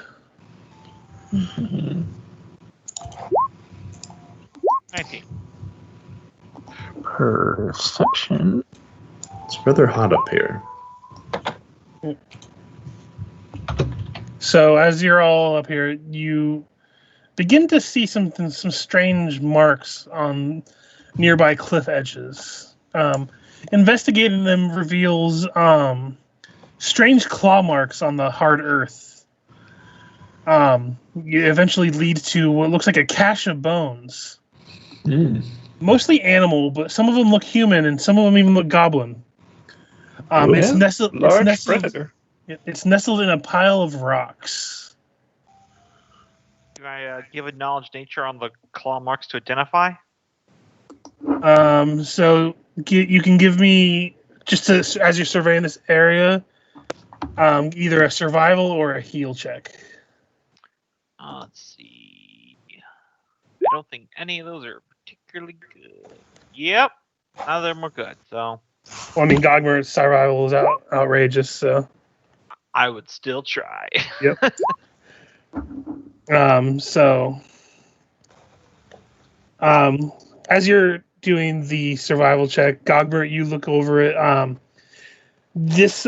19. Perception. It's rather hot up here. So as you're all up here, you begin to see some strange marks on nearby cliff edges. Investigating them reveals strange claw marks on the hard earth. You eventually lead to what looks like a cache of bones. Mostly animal, but some of them look human and some of them even look goblin. It's nestled. Large predator. It's nestled in a pile of rocks. Can I give a knowledge nature on the claw marks to identify? So you can give me, as you're surveying this area, either a survival or a heal check. Let's see. I don't think any of those are particularly good. Yep. None of them are good, so. Well, I mean, Gogmurt's survival is outrageous, so. I would still try. Yep. As you're doing the survival check, Gogmurt, you look over it. These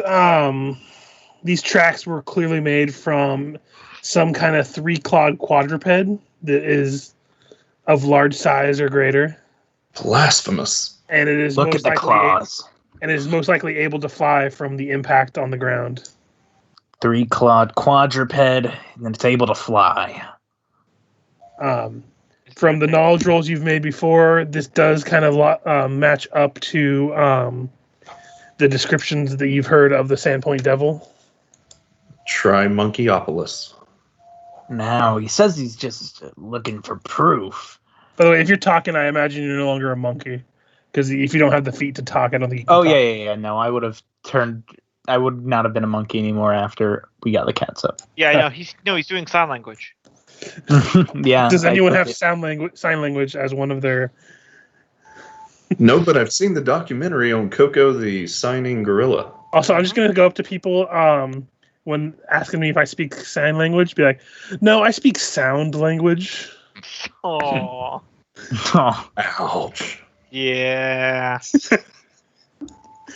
tracks were clearly made from some kind of 3-clawed quadruped that is of large size or greater. Blasphemous. And it is Look at the claws. And it is most likely able to fly from the impact on the ground. 3-clawed quadruped, and it's able to fly. From the knowledge rolls you've made before, this does kind of match up to the descriptions that you've heard of the Sandpoint Devil. Try Monkeyopolis. Now, he says he's just looking for proof. By the way, if you're talking, I imagine you're no longer a monkey. Because if you don't have the feet to talk, I don't think you can talk. Yeah. No, I would not have been a monkey anymore after we got the cats up. Yeah, I know. He's doing sign language. Yeah. Does anyone have sign language as one of their... No, but I've seen the documentary on Coco the Signing Gorilla. Also, I'm just going to go up to people when asking me if I speak sign language, be like, no, I speak sound language. Oh. Ouch. Yeah.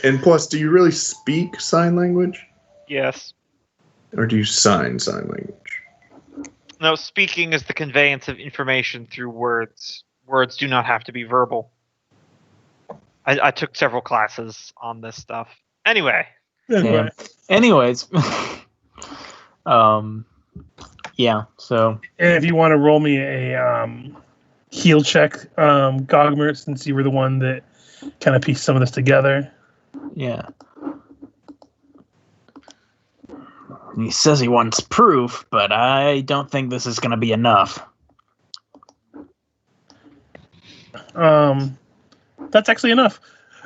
And plus, do you really speak sign language? Yes. Or do you sign language? No, speaking is the conveyance of information through words. Words do not have to be verbal. I took several classes on this stuff. Anyway. Yeah. Anyways. Yeah, so. And if you want to roll me a heal check, Gogmurt, since you were the one that kind of pieced some of this together. Yeah. He says he wants proof, but I don't think this is going to be enough. That's actually enough.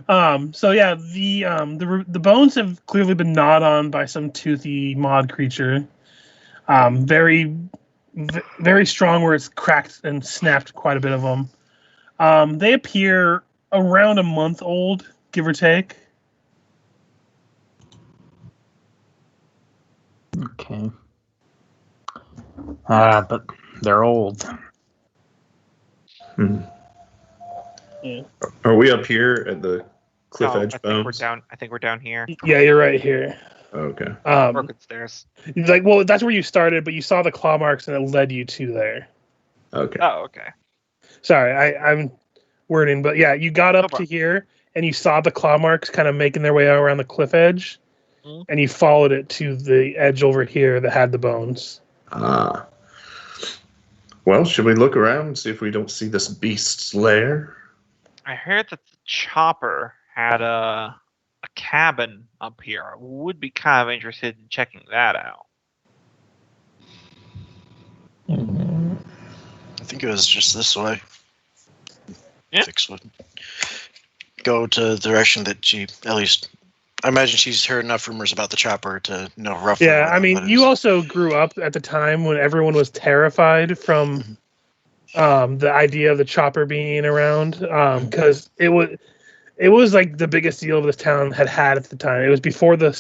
So yeah, the bones have clearly been gnawed on by some toothy mod creature. Very, very strong, where it's cracked and snapped quite a bit of them. They appear around a month old, give or take. Okay. But they're old. Yeah. Are we up here at the cliff edge I bones? think we're down here. Yeah, you're right here. Okay. Broken stairs. Like, well, that's where you started, but you saw the claw marks and it led you to there. Okay. Oh, okay. Sorry, I'm wording, but yeah, you got up to here and you saw the claw marks kind of making their way around the cliff edge, and you followed it to the edge over here that had the bones. Well, should we look around and see if we don't see this beast's lair? I heard that the chopper had a cabin up here. I would be kind of interested in checking that out. I think it was just this way. Yeah. Fix would go to the direction that she, at least, I imagine she's heard enough rumors about the chopper to know roughly. Yeah, I mean, you also grew up at the time when everyone was terrified from the idea of the chopper being around, because it was like the biggest deal this town had at the time. It was before the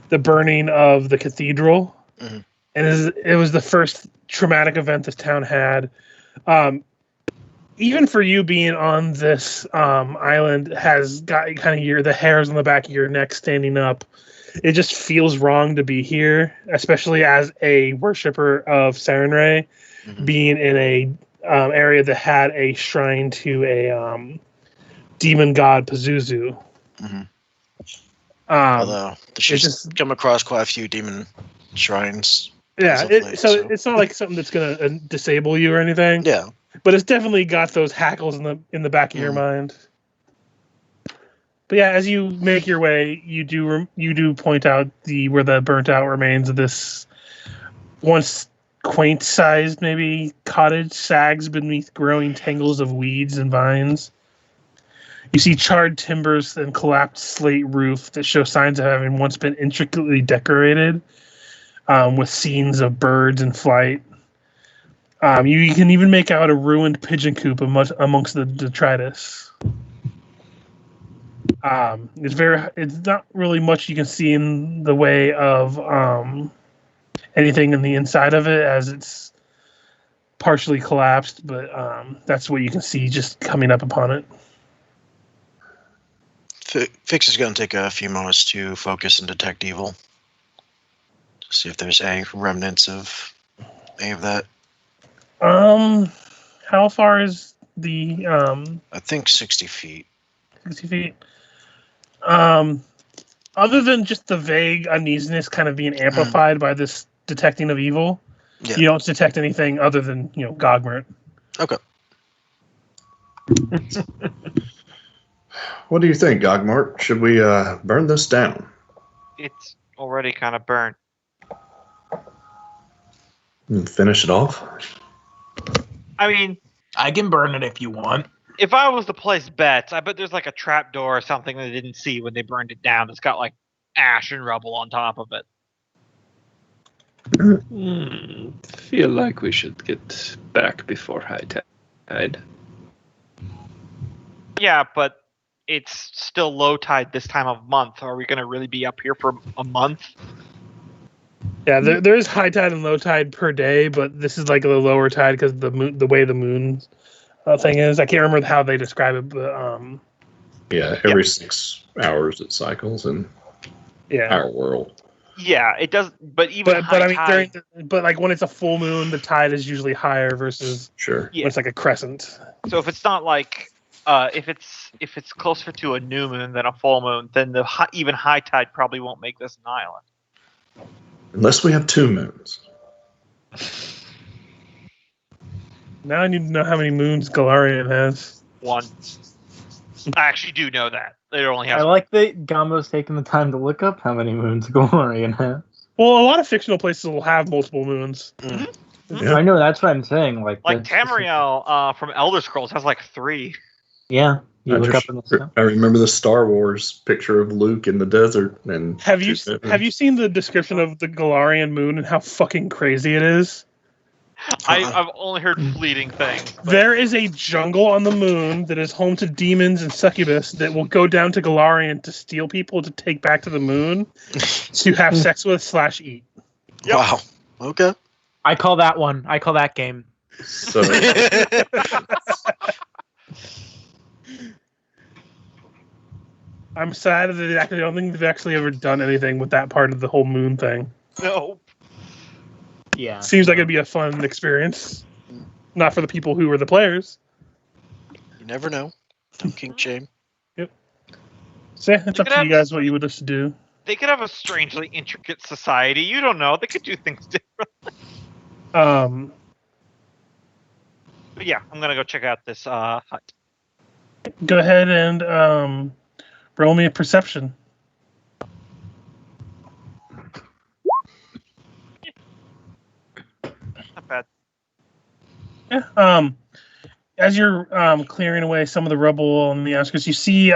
burning of the cathedral, and it was the first traumatic event this town had. Even for you being on this island has got kind of the hairs on the back of your neck standing up. It just feels wrong to be here, especially as a worshiper of Sarenrae, being in a area that had a shrine to a demon god Pazuzu. Although she's come across quite a few demon shrines. Yeah, it's not like something that's gonna disable you or anything. Yeah. But it's definitely got those hackles in the back of your mind. But yeah, as you make your way, you do point out where the burnt out remains of this once quaint-sized maybe cottage sags beneath growing tangles of weeds and vines. You see charred timbers and collapsed slate roof that show signs of having once been intricately decorated, with scenes of birds in flight. You can even make out a ruined pigeon coop amongst the detritus. It's not really much you can see in the way of anything in the inside of it, as it's partially collapsed, but that's what you can see just coming up upon it. Fix is going to take a few moments to focus and detect evil. To see if there's any remnants of any of that. How far is the I think 60 feet. 60 feet. Other than just the vague uneasiness kind of being amplified by this detecting of evil, you don't detect anything other than, Gogmurt. Okay. What do you think, Gogmurt? Should we burn this down? It's already kind of burnt. And finish it off? I mean, I can burn it if you want. If I was to place bets, I bet there's like a trap door or something they didn't see when they burned it down. It's got like ash and rubble on top of it. Feel like we should get back before high tide. Yeah, but it's still low tide this time of month. Are we going to really be up here for a month? Yeah, there is high tide and low tide per day, but this is like the lower tide because the way the moon thing is. I can't remember how they describe it, but every 6 hours it cycles in our world. Yeah, it does. But even but I mean, tide, but like when it's a full moon, the tide is usually higher versus when it's like a crescent. So if it's not like if it's closer to a new moon than a full moon, then even high tide probably won't make this an island. Unless we have 2 moons. Now I need to know how many moons Galarian has. 1. I actually do know that. They only have. I like that Gombo's taking the time to look up how many moons Galarian has. Well, a lot of fictional places will have multiple moons. Yeah. I know, that's what I'm saying. Like Tamriel from Elder Scrolls has like 3. Yeah, you look up in the stuff. I remember the Star Wars picture of Luke in the desert. And have you seen the description of the Galarian moon and how fucking crazy it is? I've only heard fleeting things. There is a jungle on the moon that is home to demons and succubus that will go down to Galarian to steal people to take back to the moon to have sex with / eat. Yep. Wow. Okay. I call that one. I call that game. So, I'm sad that I don't think they've actually ever done anything with that part of the whole moon thing. No. Yeah. Seems like it'd be a fun experience. Not for the people who were the players. You never know. King shame. Yep. So yeah, it's up to you guys what you would just do. They could have a strangely intricate society. You don't know. They could do things differently. Um, But yeah, I'm gonna go check out this hut. go ahead and roll me a perception. Not bad. Yeah. As you're clearing away some of the rubble on the outskirts, you see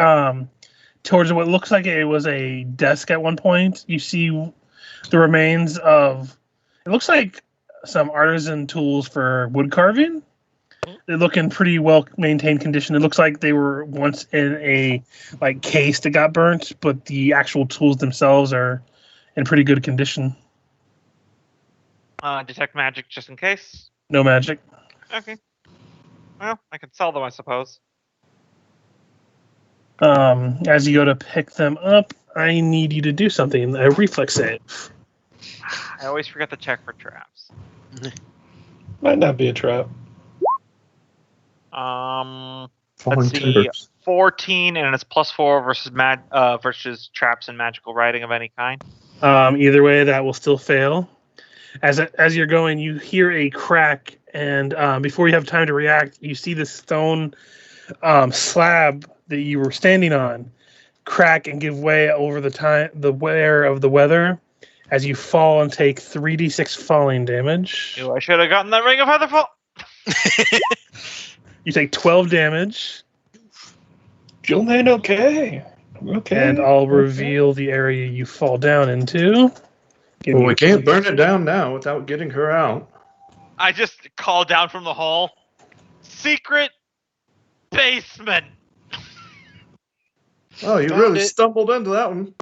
towards what looks like it was a desk at one point. You see the remains of, it looks like some artisan tools for wood carving. They look in pretty well maintained condition. It looks like they were once in a case that got burnt, but the actual tools themselves are in pretty good condition. Detect magic just in case. No magic. Okay. Well, I can sell them, I suppose. As you go to pick them up, I need you to do something. A reflex save. I always forget to check for traps. Might not be a trap. Falling Let's see. timbers. 14, and it's +4 versus traps and magical writing of any kind. Either way, that will still fail. As you're going, you hear a crack, and before you have time to react, you see the stone slab that you were standing on crack and give way over the wear of the weather as you fall and take 3d6 falling damage. Ew, I should have gotten that ring of Featherfall. You take 12 damage. You'll land okay. Okay. And I'll reveal the area you fall down into. Well, we can't burn it down now without getting her out. I just called down from the hall. Secret basement. Oh, you Found really it. stumbled into that one.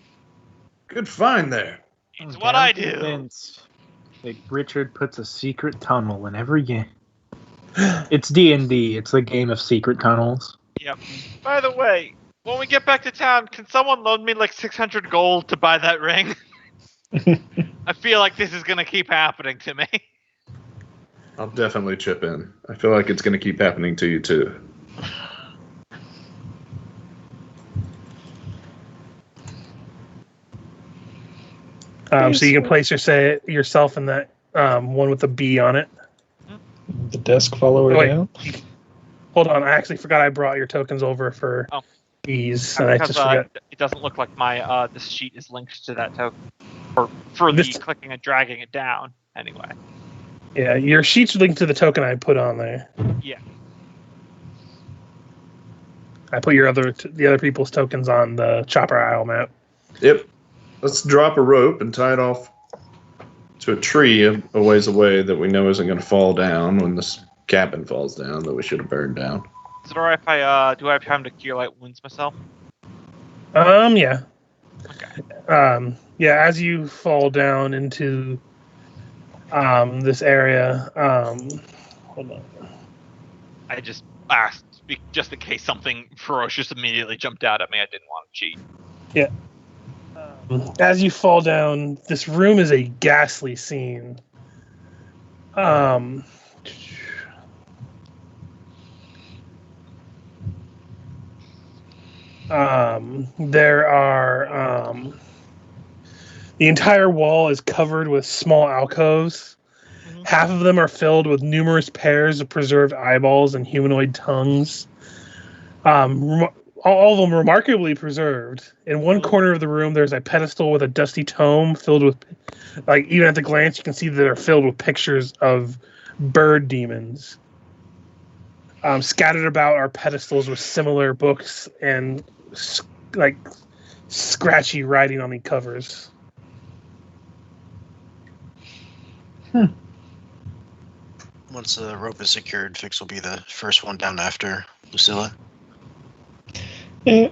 Good find there. It's what I do. Convinced that Richard puts a secret tunnel in every game. It's D&D. It's the game of secret tunnels. Yep. By the way, when we get back to town, can someone loan me 600 gold to buy that ring? I feel like this is gonna keep happening to me. I'll definitely chip in. I feel like it's going to keep happening to you too. So you can place yourself in that one with the B on it. The desk follower Wait. down. Hold on, I actually forgot I brought your tokens over for ease, and I Because just forgot. it doesn't look like my this sheet is linked to that token. For the clicking and dragging it down, anyway. Yeah, your sheet's linked to the token I put on there. Yeah. I put the other people's tokens on the Chopper Isle map. Yep. Let's drop a rope and tie it off to a tree a ways away that we know isn't going to fall down when this cabin falls down that we should have burned down. Is it alright if I do I have time to cure light wounds myself? Yeah. Okay. Yeah, as you fall down into this area, hold on. I just asked just in case something ferocious immediately jumped out at me. I didn't want to cheat. Yeah. As you fall down, this room is a ghastly scene. There are the entire wall is covered with small alcoves. Mm-hmm. Half of them are filled with numerous pairs of preserved eyeballs and humanoid tongues. All of them remarkably preserved. In one corner of the room, there's a pedestal with a dusty tome filled with, even at the glance, you can see that they're filled with pictures of bird demons. Scattered about are pedestals with similar books and scratchy writing on the covers. Once the rope is secured, Fix will be the first one down after Lucilla. Yeah,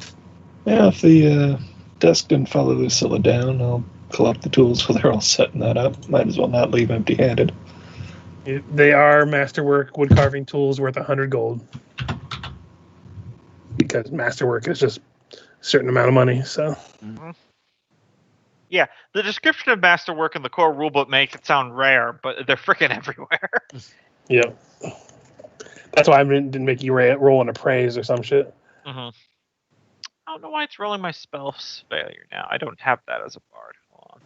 if the desk didn't follow Lucilla down, I'll collect the tools while they're all setting that up. Might as well not leave empty-handed. They are masterwork wood carving tools worth 100 gold. Because masterwork is just a certain amount of money, so. Mm-hmm. Yeah, the description of masterwork in the core rulebook makes it sound rare, but they're freaking everywhere. Yeah. That's why I didn't make you roll an appraise or some shit. Mm-hmm. I don't know why it's rolling my spells failure now. I don't have that as a bard. Hold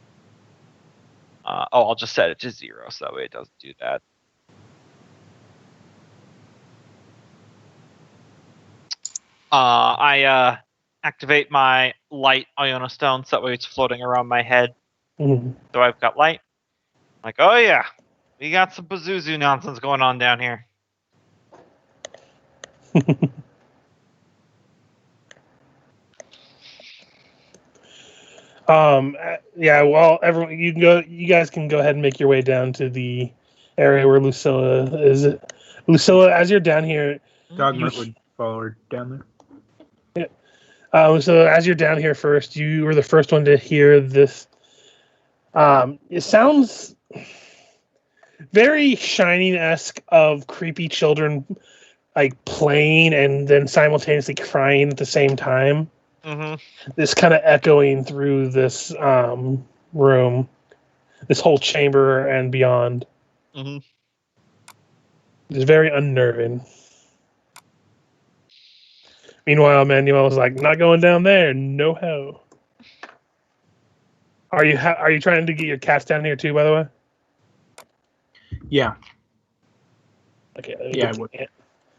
I'll just set it to 0 so that way it doesn't do that. I activate my light Iona Stone so that way it's floating around my head. Mm-hmm. So I've got light. Like, oh yeah, we got some Pazuzu nonsense going on down here. Yeah. Well, everyone, you can go. You guys can go ahead and make your way down to the area where Lucilla is. Lucilla, as you're down here, Gogmurt would follow her down there. So as you're down here first, you were the first one to hear this. It sounds very Shining-esque of creepy children like playing and then simultaneously crying at the same time. Mm-hmm. This kind of echoing through this room, this whole chamber and beyond. Mm-hmm. It's very unnerving. Meanwhile, Emanuele was like, "Not going down there, no how." Are you trying to get your cats down here too? By the way. Yeah. Okay. Yeah, I would.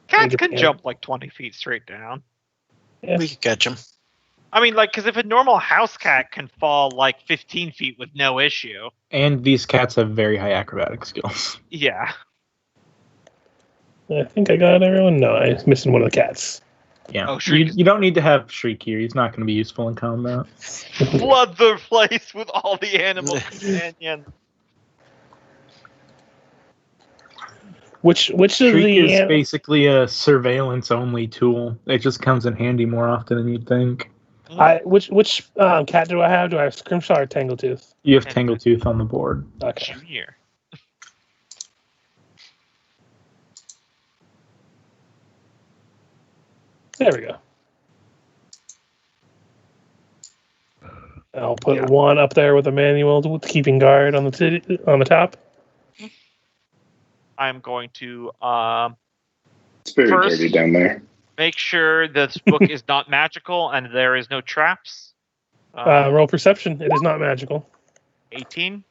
Cats can jump like 20 feet straight down. Yeah. We could catch him. I mean, like, because if a normal house cat can fall like 15 feet with no issue. And these cats have very high acrobatic skills. Yeah. I think I got everyone. No, I'm missing one of the cats. Yeah. Oh, Shriek. You don't need to have Shriek here. He's not going to be useful in combat. Flood the place with all the animal companions. Which of Shriek the is basically a surveillance-only tool. It just comes in handy more often than you'd think. which cat do I have? Do I have Scrimshaw or Tangletooth? You have Tangletooth on the board. Okay. Junior. There we go. I'll put one up there with Emanuele with keeping guard on the top. I'm going to It's very First- dirty down there. make sure this book is not magical and there is no traps. Roll perception. It is not magical. 18?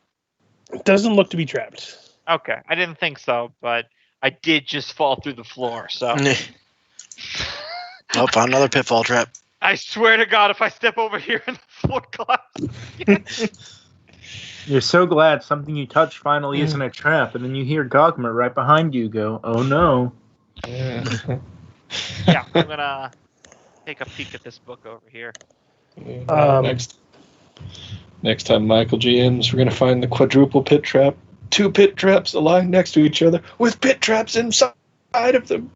It doesn't look to be trapped. Okay, I didn't think so, but I did just fall through the floor, so. Oh, found another pitfall trap. I swear to God, if I step over here and the floor collapses. You're so glad something you touch finally isn't a trap, and then you hear Gogmurt right behind you go, "Oh no!" Yeah. Yeah, I'm gonna take a peek at this book over here. Next time Michael GMs, we're gonna find the quadruple pit trap. 2 pit traps aligned next to each other with pit traps inside of them.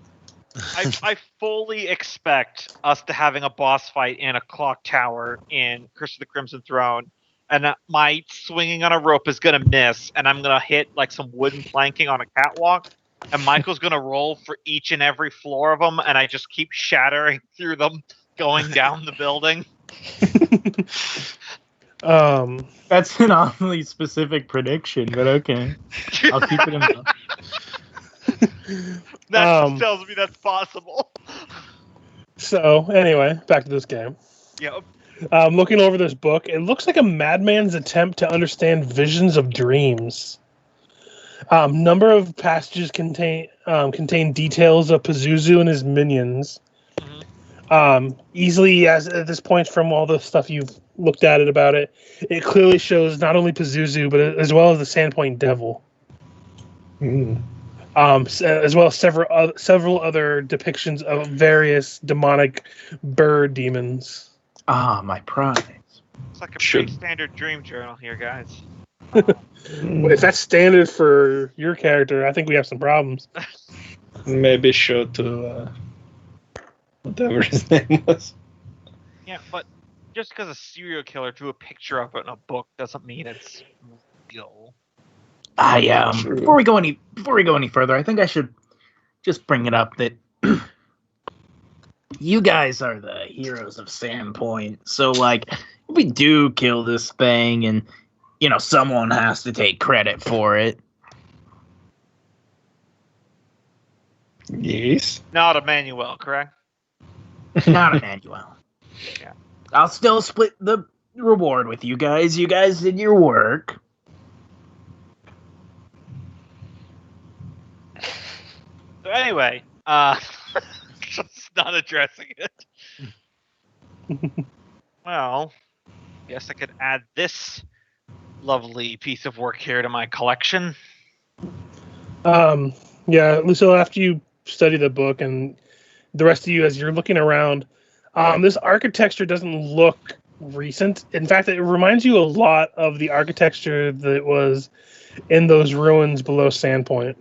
I fully expect us to having a boss fight in a clock tower in Curse of the Crimson Throne, and my swinging on a rope is gonna miss, and I'm gonna hit like some wooden planking on a catwalk, and Michael's gonna roll for each and every floor of them, and I just keep shattering through them, going down the building. That's an oddly specific prediction, but okay, I'll keep it in mind. That just tells me that's possible. So anyway, back to this game. Yep. Looking over this book, it looks like a madman's attempt to understand visions of dreams. Number of passages contain details of Pazuzu and his minions. Easily, as at this point, from all the stuff you've looked at it about it, it clearly shows not only Pazuzu but as well as the Sandpoint Devil. As well as several other depictions of various demonic bird demons. Ah, my prize. It's like a pretty standard dream journal here, guys. If that's standard for your character, I think we have some problems. Maybe show to whatever his name was. Yeah, but just because a serial killer drew a picture of it in a book doesn't mean it's real. Before we go any further, I think I should just bring it up that you guys are the heroes of Sandpoint. So, like, if we do kill this thing, and someone has to take credit for it. Yes. Not Emanuele, correct? Not Emanuele. Yeah. I'll still split the reward with you guys. You guys did your work. So anyway, just not addressing it. Well, guess I could add this lovely piece of work here to my collection. Yeah, Lucilla, after you study the book and the rest of you, as you're looking around, this architecture doesn't look recent. In fact, it reminds you a lot of the architecture that was in those ruins below Sandpoint.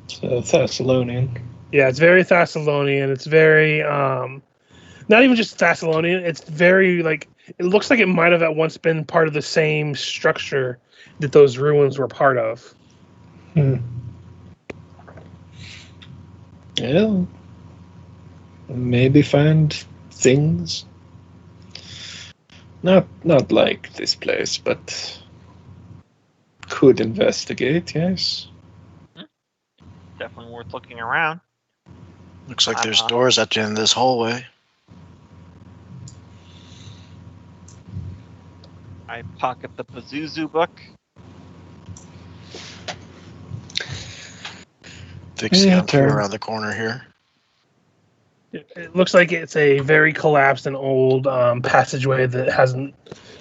So Thessalonian. Yeah, it's very Thessalonian. It's very, not even just Thessalonian. It's very, like, it looks like it might have at once been part of the same structure that those ruins were part of. Yeah. Maybe find things. Not like this place, but could investigate, yes. Definitely worth looking around. Looks like there's doors at the end of this hallway. I pocket the Pazuzu book. Fixing up here around the corner here. It looks like it's a very collapsed and old passageway that hasn't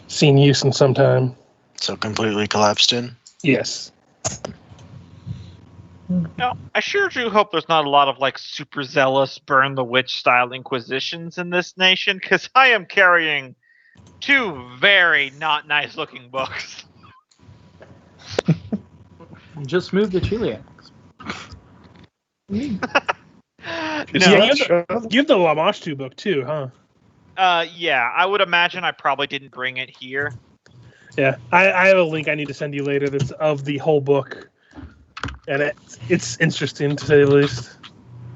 seen use in some time. So completely collapsed in? Yes. Now, I sure do hope there's not a lot of like super zealous burn the witch style inquisitions in this nation, because I am carrying 2 very not nice looking books. Just move the chiliacs. No. Yeah, you have the Lamashtu book too, huh? Yeah, I would imagine I probably didn't bring it here. Yeah, I have a link I need to send you later that's of the whole book. And it's interesting, to say the least.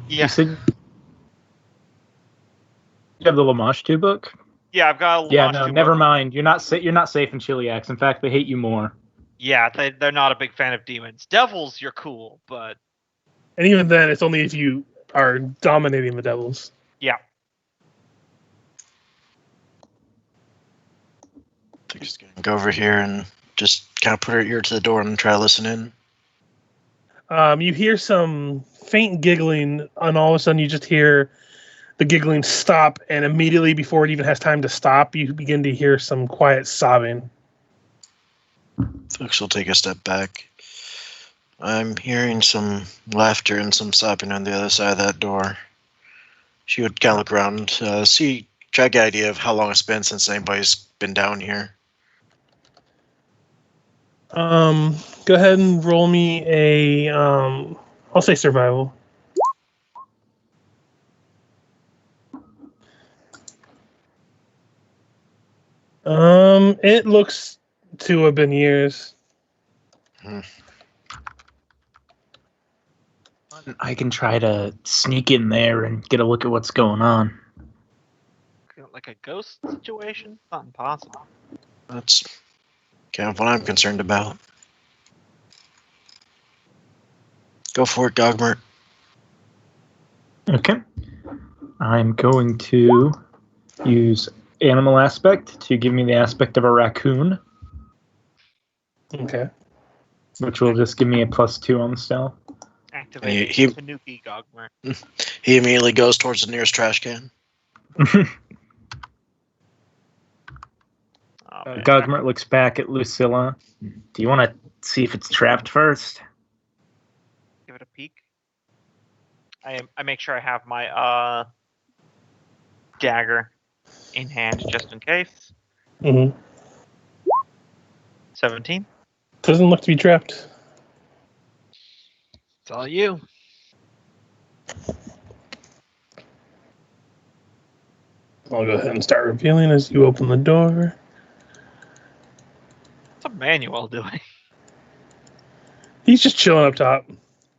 Yeah. You said you have the Lamashtu book? Yeah, I've got a Yeah, Lamashtu no, book. never mind. You're not safe in Chiliacs. In fact, they hate you more. Yeah, they're not a big fan of demons. Devils, you're cool, but... And even then, it's only if you are dominating the devils. Yeah. I think just gonna go over here and just kind of put her ear to the door and try to listen in. You hear some faint giggling, and all of a sudden you just hear the giggling stop, and immediately before it even has time to stop, you begin to hear some quiet sobbing. Folks will take a step back. I'm hearing some laughter and some sobbing on the other side of that door. She would kind of look around, try to get an idea of how long it's been since anybody's been down here. Go ahead and roll me a, I'll say survival. It looks to have been years. I can try to sneak in there and get a look at what's going on. Like a ghost situation? Not impossible. That's kind of what I'm concerned about. Go for it, Gogmurt. Okay. I'm going to use animal aspect to give me the aspect of a raccoon, Okay. which will just give me a +2 on the stealth. Activate He- Tanuki Gogmurt. He immediately goes towards the nearest trash can. Oh, man. Gogmurt looks back at Lucilla. Do you want to see if it's trapped first? Give it a peek. I make sure I have my dagger in hand just in case. Mm-hmm. 17. Doesn't look to be trapped. It's all you. I'll go ahead and start revealing as you open the door. What's Emanuele doing? He's just chilling up top.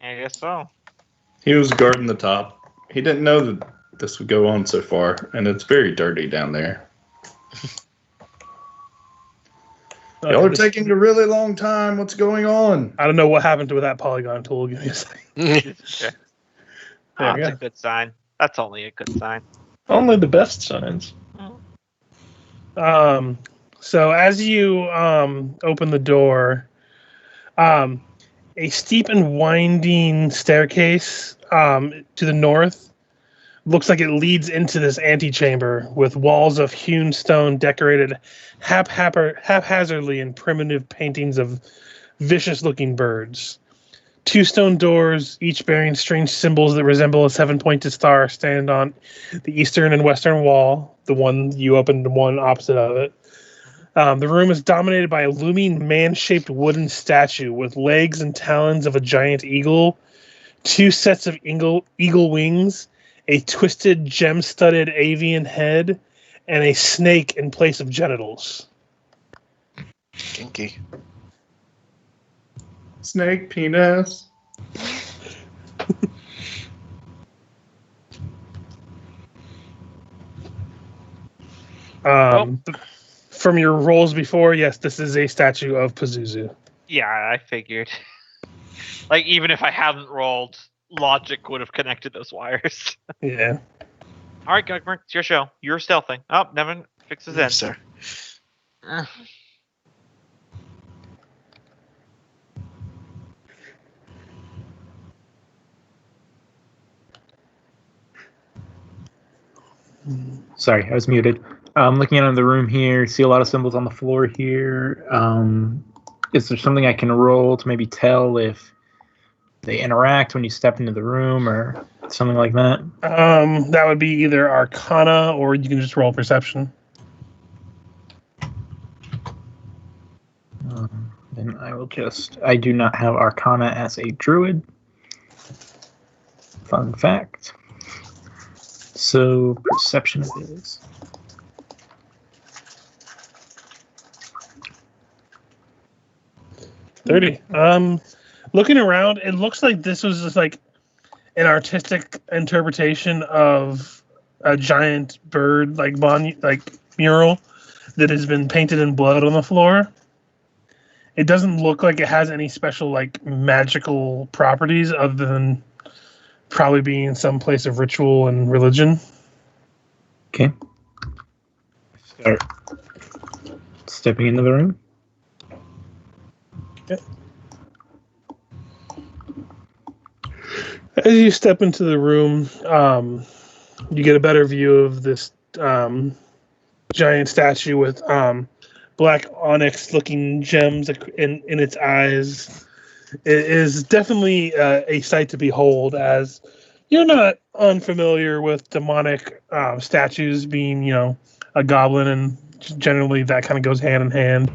I guess so. He was guarding the top. He didn't know that this would go on so far, and it's very dirty down there. Y'all are taking a really long time. What's going on? I don't know what happened to that polygon tool. Give me a second. Okay. There we That's go. a good sign. That's only a good sign. Only the best signs. So as you open the door, a steep and winding staircase to the north looks like it leads into this antechamber with walls of hewn stone decorated haphazardly in primitive paintings of vicious-looking birds. 2 stone doors, each bearing strange symbols that resemble a 7-pointed star, stand on the eastern and western wall, the one you opened, the one opposite of it. The room is dominated by a looming man-shaped wooden statue with legs and talons of a giant eagle, 2 sets of eagle wings, a twisted gem-studded avian head, and a snake in place of genitals. Kinky. Snake penis. From your rolls before, yes, this is a statue of Pazuzu. Yeah, I figured. Like, even if I hadn't rolled, logic would have connected those wires. Yeah. All right, Gogmurt, it's your show. You're stealthing. Oh, Nevin fixes in. Yes, sir. Sorry, I was muted. Looking out of the room here, see a lot of symbols on the floor here. Is there something I can roll to maybe tell if they interact when you step into the room or something like that? That would be either Arcana or you can just roll Perception. Then I do not have Arcana as a druid. Fun fact. So, Perception it is. Looking around, it looks like this was just like an artistic interpretation of a giant bird, like mural that has been painted in blood on the floor. It doesn't look like it has any special like magical properties other than probably being some place of ritual and religion. Okay. Start stepping into the room. Okay. As you step into the room, you get a better view of this giant statue with black onyx-looking gems in its eyes. It is definitely a sight to behold, as you're not unfamiliar with demonic statues being, a goblin, and generally that kind of goes hand in hand.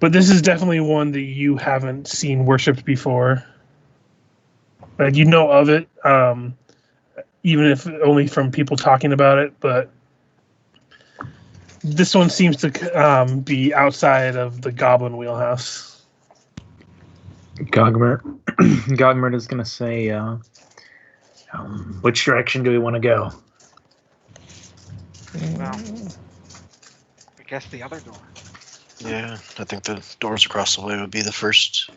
But this is definitely one that you haven't seen worshipped before. Like, you know of it, even if only from people talking about it, but this one seems to be outside of the goblin wheelhouse. Gogmurt is going to say, which direction do we want to go? Well, I guess the other door. Yeah, I think the doors across the way would be the first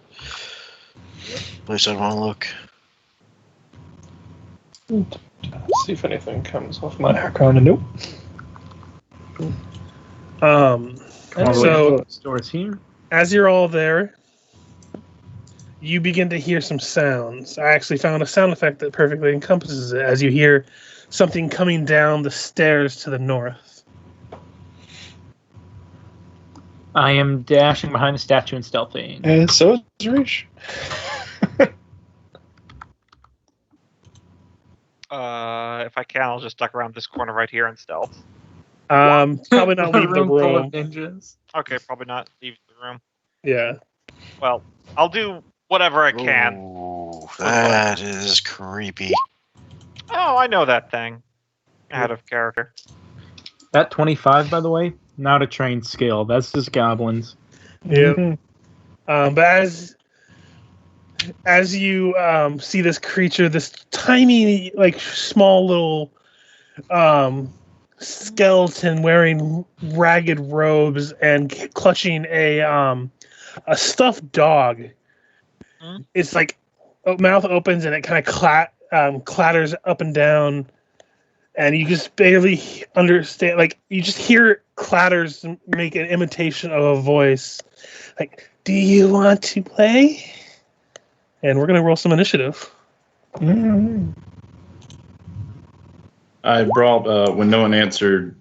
place I'd want to look. Let's see if anything comes off my Arcana. Nope. So doors here. As you're all there, you begin to hear some sounds. I actually found a sound effect that perfectly encompasses it as you hear something coming down the stairs to the north. I am dashing behind the statue and stealthing. And so is Ris'sh. If I can, I'll just duck around this corner right here and stealth. Probably not leave the Full room. of ninjas. Okay, probably not leave the room. Yeah. Well, I'll do whatever I can. Ooh, that is creepy. Oh, I know that thing. Out of character. That 25, by the way, not a trained skill. That's just goblins. Yeah. Mm-hmm. But as you see this creature, this tiny, like, small little skeleton wearing ragged robes and clutching a stuffed dog. It's like mouth opens and it kind of clatters up and down, and you just barely understand. Like, you just hear clatters make an imitation of a voice. Like, do you want to play? And we're gonna roll some initiative. Mm. I brought when no one answered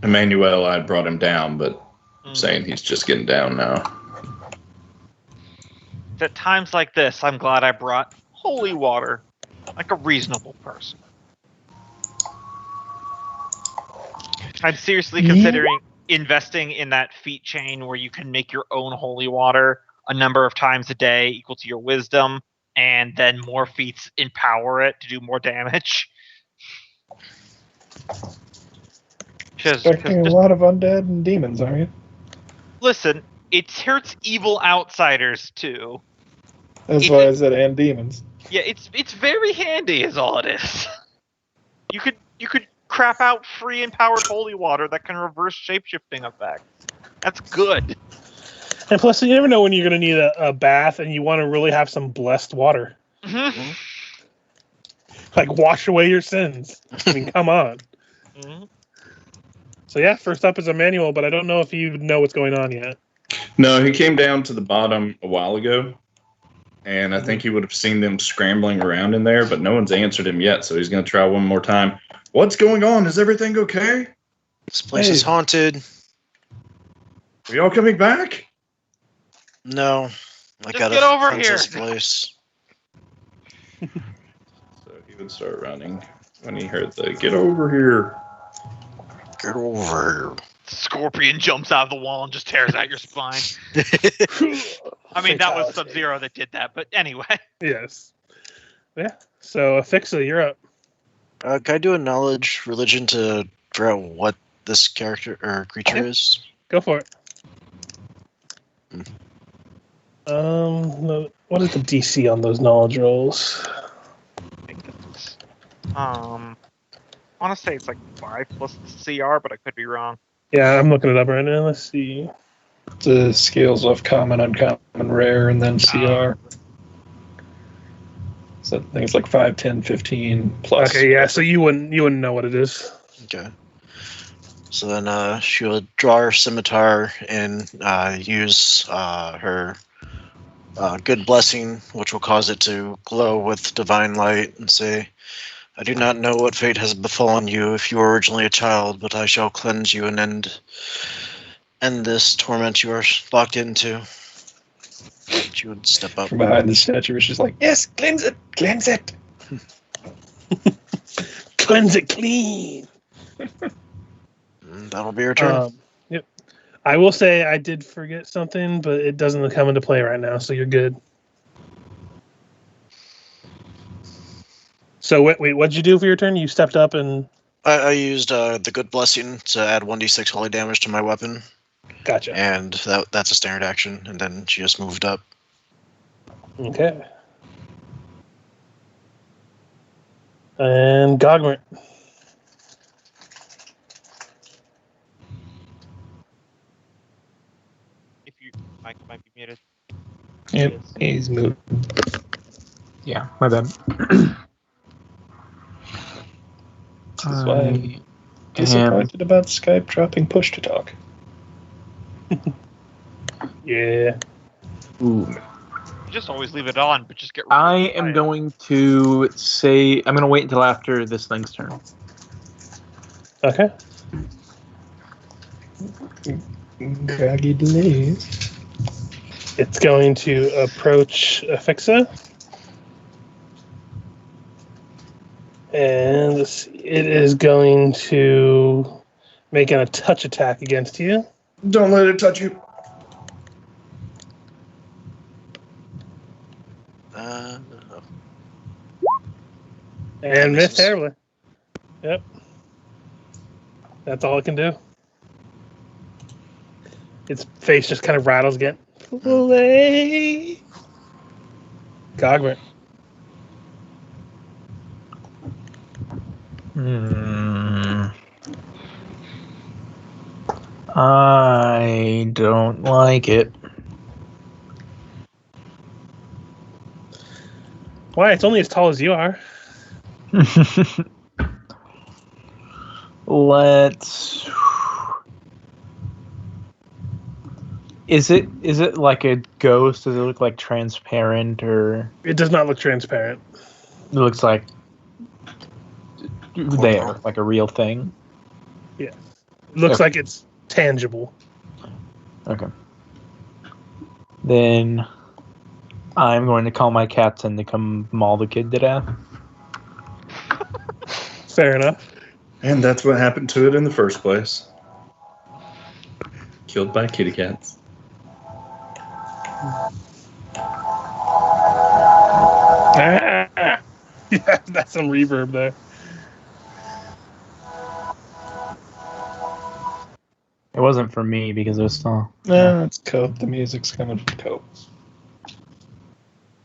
Emanuele, I brought him down, but I'm saying he's just getting down now. It's at times like this, I'm glad I brought holy water, like a reasonable person. I'm seriously considering investing in that feat chain where you can make your own holy water a number of times a day equal to your wisdom, and then more feats empower it to do more damage. Expecting a lot of undead and demons, are you? Listen, it hurts evil outsiders too. That's why I said and demons. Yeah, it's very handy, is all it is. You could crap out free empowered holy water that can reverse shapeshifting effects. That's good. And plus, you never know when you're going to need a bath, and you want to really have some blessed water. Mm-hmm. Like, wash away your sins. I mean, come on. Mm-hmm. So yeah, first up is Emanuele, but I don't know if you know what's going on yet. No, he came down to the bottom a while ago, and I think he would have seen them scrambling around in there, but no one's answered him yet, so he's going to try one more time. What's going on? Is everything okay? This place is haunted. Are y'all coming back? No. I Just gotta get over cleanse here. this place. So he would start running when he heard the get over here. Get over Scorpion jumps out of the wall and just tears out your spine. I mean, that was Sub-Zero that did that, but anyway. Yes. Yeah. So Ephixa, you're up. Can I do a knowledge religion to figure out what this character or creature is? Go for it. What is the DC on those knowledge rolls? I think it's, I want to say it's like 5 plus the CR, but I could be wrong. Yeah, I'm looking it up right now. Let's see. The scales of common, uncommon, rare, and then CR. So I think it's like 5, 10, 15 plus. Okay, yeah. So you wouldn't know what it is. Okay. So then she would draw her scimitar and use her good blessing, which will cause it to glow with divine light, and say, I do not know what fate has befallen you if you were originally a child, but I shall cleanse you and end this torment you are locked into. She would step up. From behind the statue, she's like, yes, cleanse it, cleanse it. Cleanse it clean. That'll be your turn. Yep. I will say I did forget something, but it doesn't come into play right now, so you're good. So wait, what'd you do for your turn? You stepped up and... I used the good blessing to add 1d6 holy damage to my weapon. Gotcha. And that's a standard action, and then she just moved up. Okay. And Gogmurt. If you might be muted. Yep, he's moved. Yeah, my bad. That's why I'm disappointed about Skype dropping push to talk. Yeah. Ooh. You just always leave it on, but just get rid I of it. am going to say I'm going to wait until after this thing's turn. Okay. Groggy delays. It's going to approach Ephixa. And let's see, it is going to make a touch attack against you. Don't let it touch you. And miss terribly. Yep. That's all it can do. Its face just kind of rattles again. Play. Gogmurt. I don't like it. Why? It's only as tall as you are. Let's. Is it like a ghost? Does it look like transparent or? It does not look transparent. looks like there, like a real thing. Yeah. Looks like it's tangible. Okay. Then I'm going to call my captain to come maul the kid to death. Fair enough. And that's what happened to it in the first place. Killed by kitty cats. Yeah, that's some reverb there. It wasn't for me because it was still. No, it's Cope. The music's coming from Cope.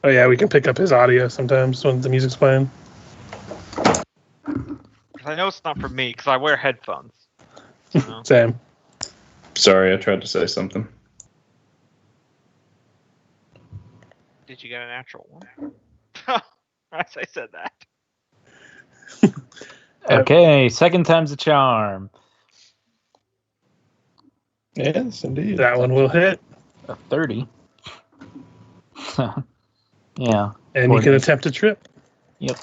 Oh yeah, we can pick up his audio sometimes when the music's playing. I know it's not for me because I wear headphones. So. Same. Sorry, I tried to say something. Did you get a natural one? As I said that. Okay, second time's a charm. Yes, indeed. That one will hit. A 30. Yeah. And you can attempt a trip. Yep.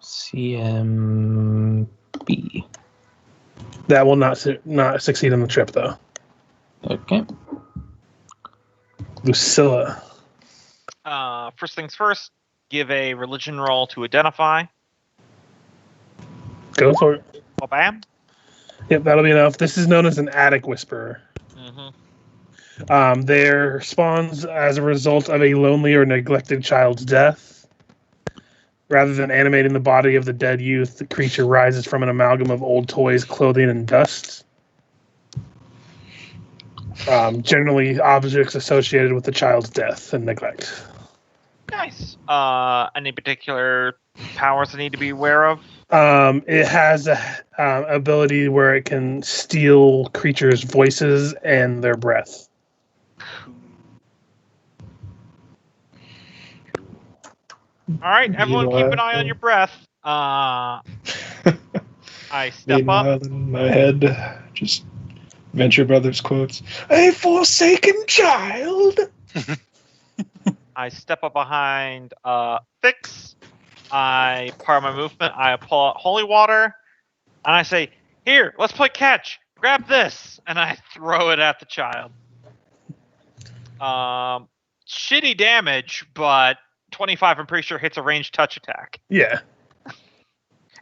CMB. That will not succeed on the trip, though. Okay. Lucilla. First things first, give a religion roll to identify. Go for it. Well, bam. Yep, that'll be enough. This is known as an attic whisperer. Mm-hmm. There spawns as a result of a lonely or neglected child's death. Rather than animating the body of the dead youth, the creature rises from an amalgam of old toys, clothing, and dust. Generally, objects associated with the child's death and neglect. Nice. Any particular powers I need to be aware of? It has a ability where it can steal creatures' voices and their breath. All right, everyone, keep an eye on your breath. I step Meanwhile, up. in my head, just Venture Brothers quotes, "A forsaken child." I step up behind Fix. I part my movement. I pull out holy water, and I say, "Here, let's play catch. Grab this," and I throw it at the child. Shitty damage, but 25, I'm pretty sure, hits a ranged touch attack. Yeah.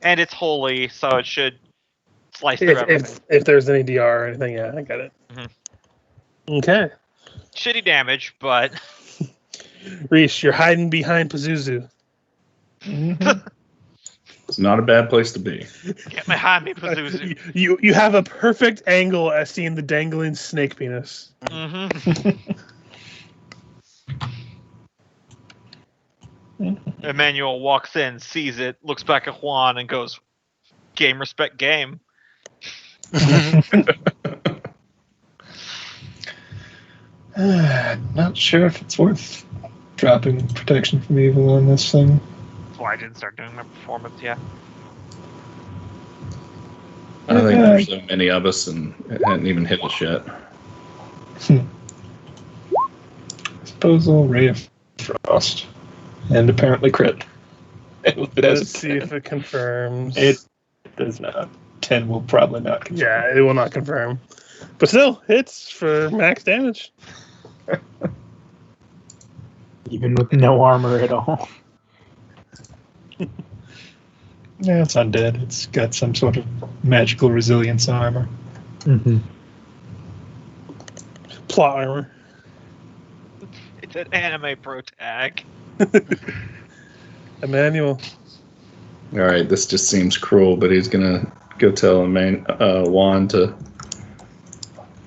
And it's holy, so it should slice through everything. If there's any DR or anything, yeah, I got it. Mm-hmm. Okay. Shitty damage, but... Ris'sh, you're hiding behind Pazuzu. It's not a bad place to be. Get behind me, Pazuzu. You have a perfect angle at seeing the dangling snake penis. Mm-hmm. Emanuele walks in, sees it, looks back at Juan, and goes, "Game, respect, game." Not sure if it's worth dropping protection from evil on this thing. That's why I didn't start doing my performance yet. I think there's so many of us and it hadn't even hit us yet. Disposal, Ray of Frost. And apparently crit. Let's see if it confirms. It does not. 10 will probably not confirm. Yeah, it will not confirm. But still, hits for max damage. Even with no armor at all. Yeah, it's undead. It's got some sort of magical resilience armor. Mm-hmm. Plot armor. It's an anime pro tag. Emanuele. All right, this just seems cruel, but he's gonna go tell Juan to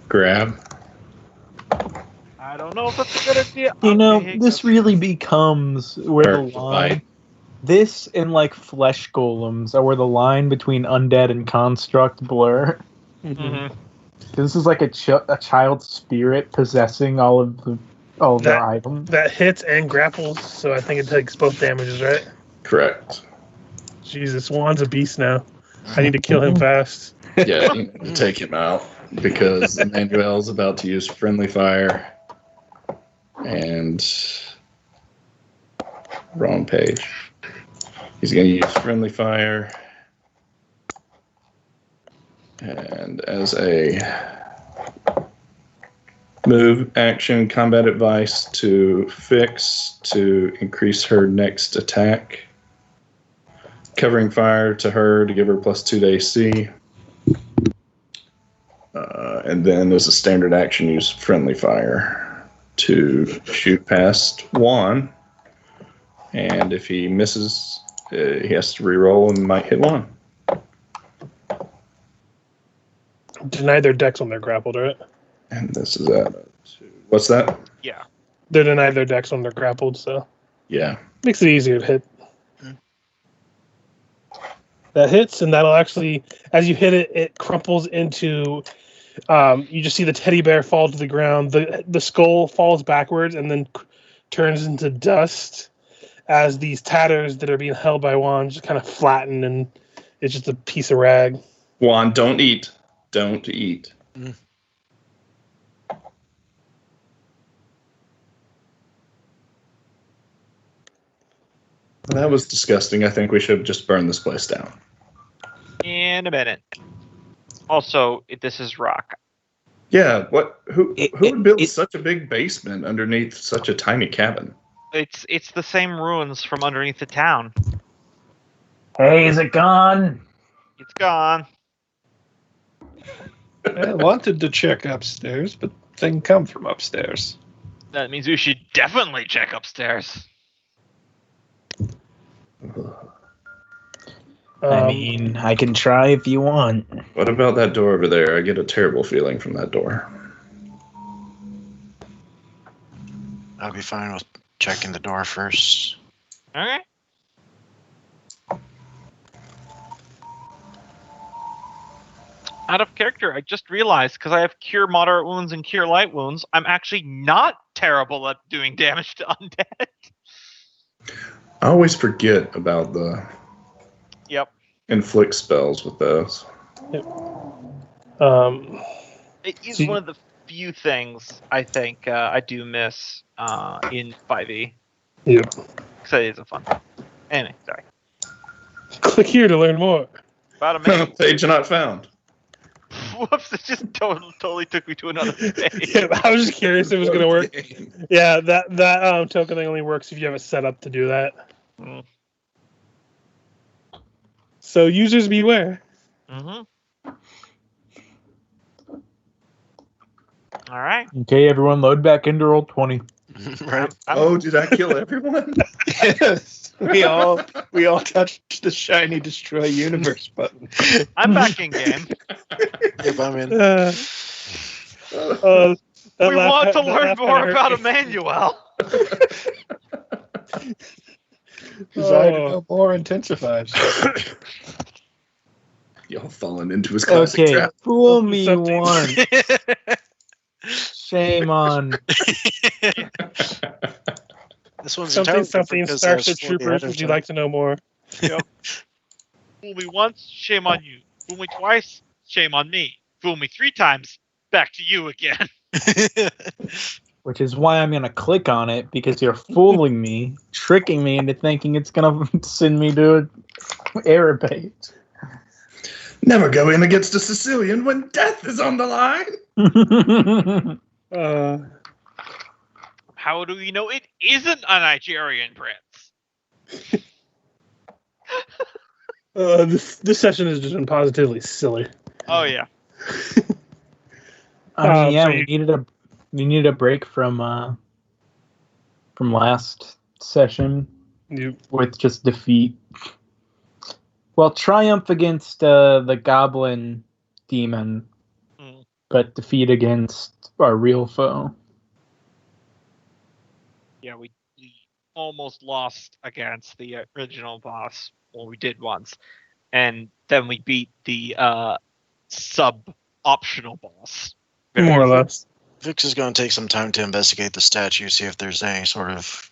grab. I don't know if that's a good idea. You know, Okay, this really becomes where Or the line... fight. This and, like, flesh golems are where the line between undead and construct blur. Mm-hmm. This is like a child's spirit possessing all of their items. That hits and grapples, so I think it takes both damages, right? Correct. Jesus, Juan's a beast now. I need to kill him fast. Yeah, you need to take him out because Emanuele's about to use friendly fire. And wrong page. He's going to use friendly fire. And as a move, action, combat advice to fix to increase her next attack. Covering fire to her to give her +2 to AC. And then as a standard action, use friendly fire to shoot past Juan. And if he misses, he has to reroll and might hit Juan. Deny their dex when they're grappled, right? And this is at 2. What's that? Yeah. They're denied their dex when they're grappled, so Yeah. makes it easier to hit. That hits, and that'll actually, as you hit it, it crumples into. You just see the teddy bear fall to the ground. The skull falls backwards and then turns into dust as these tatters that are being held by Juan just kind of flatten, and it's just a piece of rag. Juan, don't eat. Don't eat. That was disgusting. I think we should just burn this place down. In a minute. Also, this is rock. Yeah, what? Who would build such a big basement underneath such a tiny cabin? It's the same ruins from underneath the town. Hey, is it gone? It's gone. I wanted to check upstairs, but they can come from upstairs. That means we should definitely check upstairs. I mean, I can try if you want. What about that door over there? I get a terrible feeling from that door. I'll be fine with checking the door first. Okay. Out of character, I just realized, because I have Cure Moderate Wounds and Cure Light Wounds, I'm actually not terrible at doing damage to undead. I always forget about the inflict spells with those. Yep. It is one of the few things I think I do miss in 5e. Yep. Because it is a fun thing. Anyway, sorry. Click here to learn more. About a minute. Page not found. Whoops, it just totally took me to another page. Yeah, I was just curious if it was going to work. Yeah, that token thing only works if you have it set up to do that. Mm. So users beware. Mm-hmm. All right. Okay, everyone, load back into Roll20. Right. Oh, did I kill everyone? Yes, we all touched the shiny destroy universe button. I'm back in game. Yep, I'm in. We want to learn more about Emanuele. Desire to know more intensifies. Y'all fallen into his classic Okay, trap. fool me Something. once. Shame on. This one's Something, entirely different because Starship there's 40 Troopers, ahead would of you time. like to know more? Fool me once, shame on you. Fool me twice, shame on me. Fool me 3 times, back to you again. Which is why I'm going to click on it, because you're fooling me, tricking me into thinking it's going to send me to an error page. Never go in against a Sicilian when death is on the line. How do we know it isn't a Nigerian prince? This session has just been positively silly. Oh yeah. I mean, yeah, so we needed a break from last session with just defeat. Well, triumph against the goblin demon, but defeat against our real foe. Yeah, we almost lost against the original boss. Well, we did once, and then we beat the sub-optional boss. More or less. Vix is going to take some time to investigate the statue, see if there's any sort of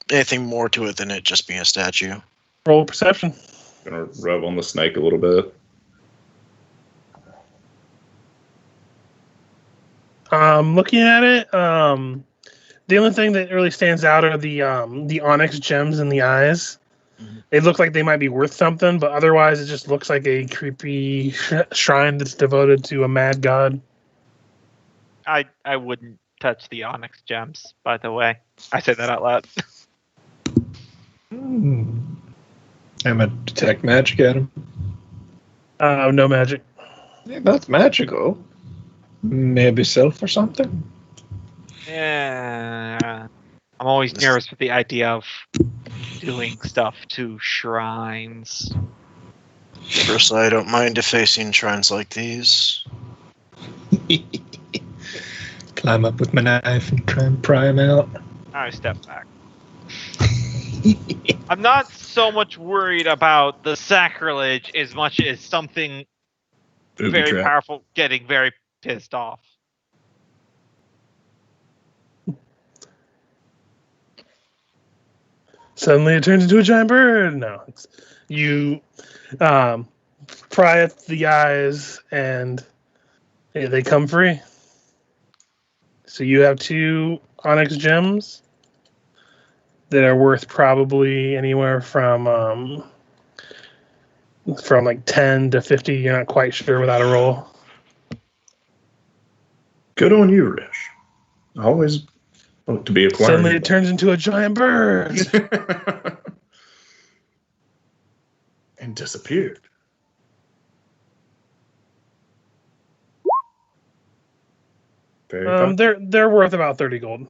anything more to it than it just being a statue. Roll perception. Gonna rub on the snake a little bit. Looking at it, The only thing that really stands out are the onyx gems in the eyes. They look like they might be worth something, but otherwise it just looks like a creepy shrine that's devoted to a mad god. I wouldn't touch the onyx gems, by the way. I say that out loud. I'm gonna detect magic at him. No magic. Yeah, that's magical. Maybe self or something. Yeah. I'm always nervous with the idea of doing stuff to shrines. Personally, I don't mind defacing shrines like these. Climb up with my knife and try and pry him out. I step back. I'm not so much worried about the sacrilege as much as something very powerful getting very pissed off. Suddenly it turns into a giant bird. No. You pry at the eyes and they come free. So you have 2 onyx gems that are worth probably anywhere from like 10 to 50. You're not quite sure without a roll. Good on you, Ris'sh. Always look to be acquired. Suddenly it turns into a giant bird. And disappeared. They're worth about 30 gold.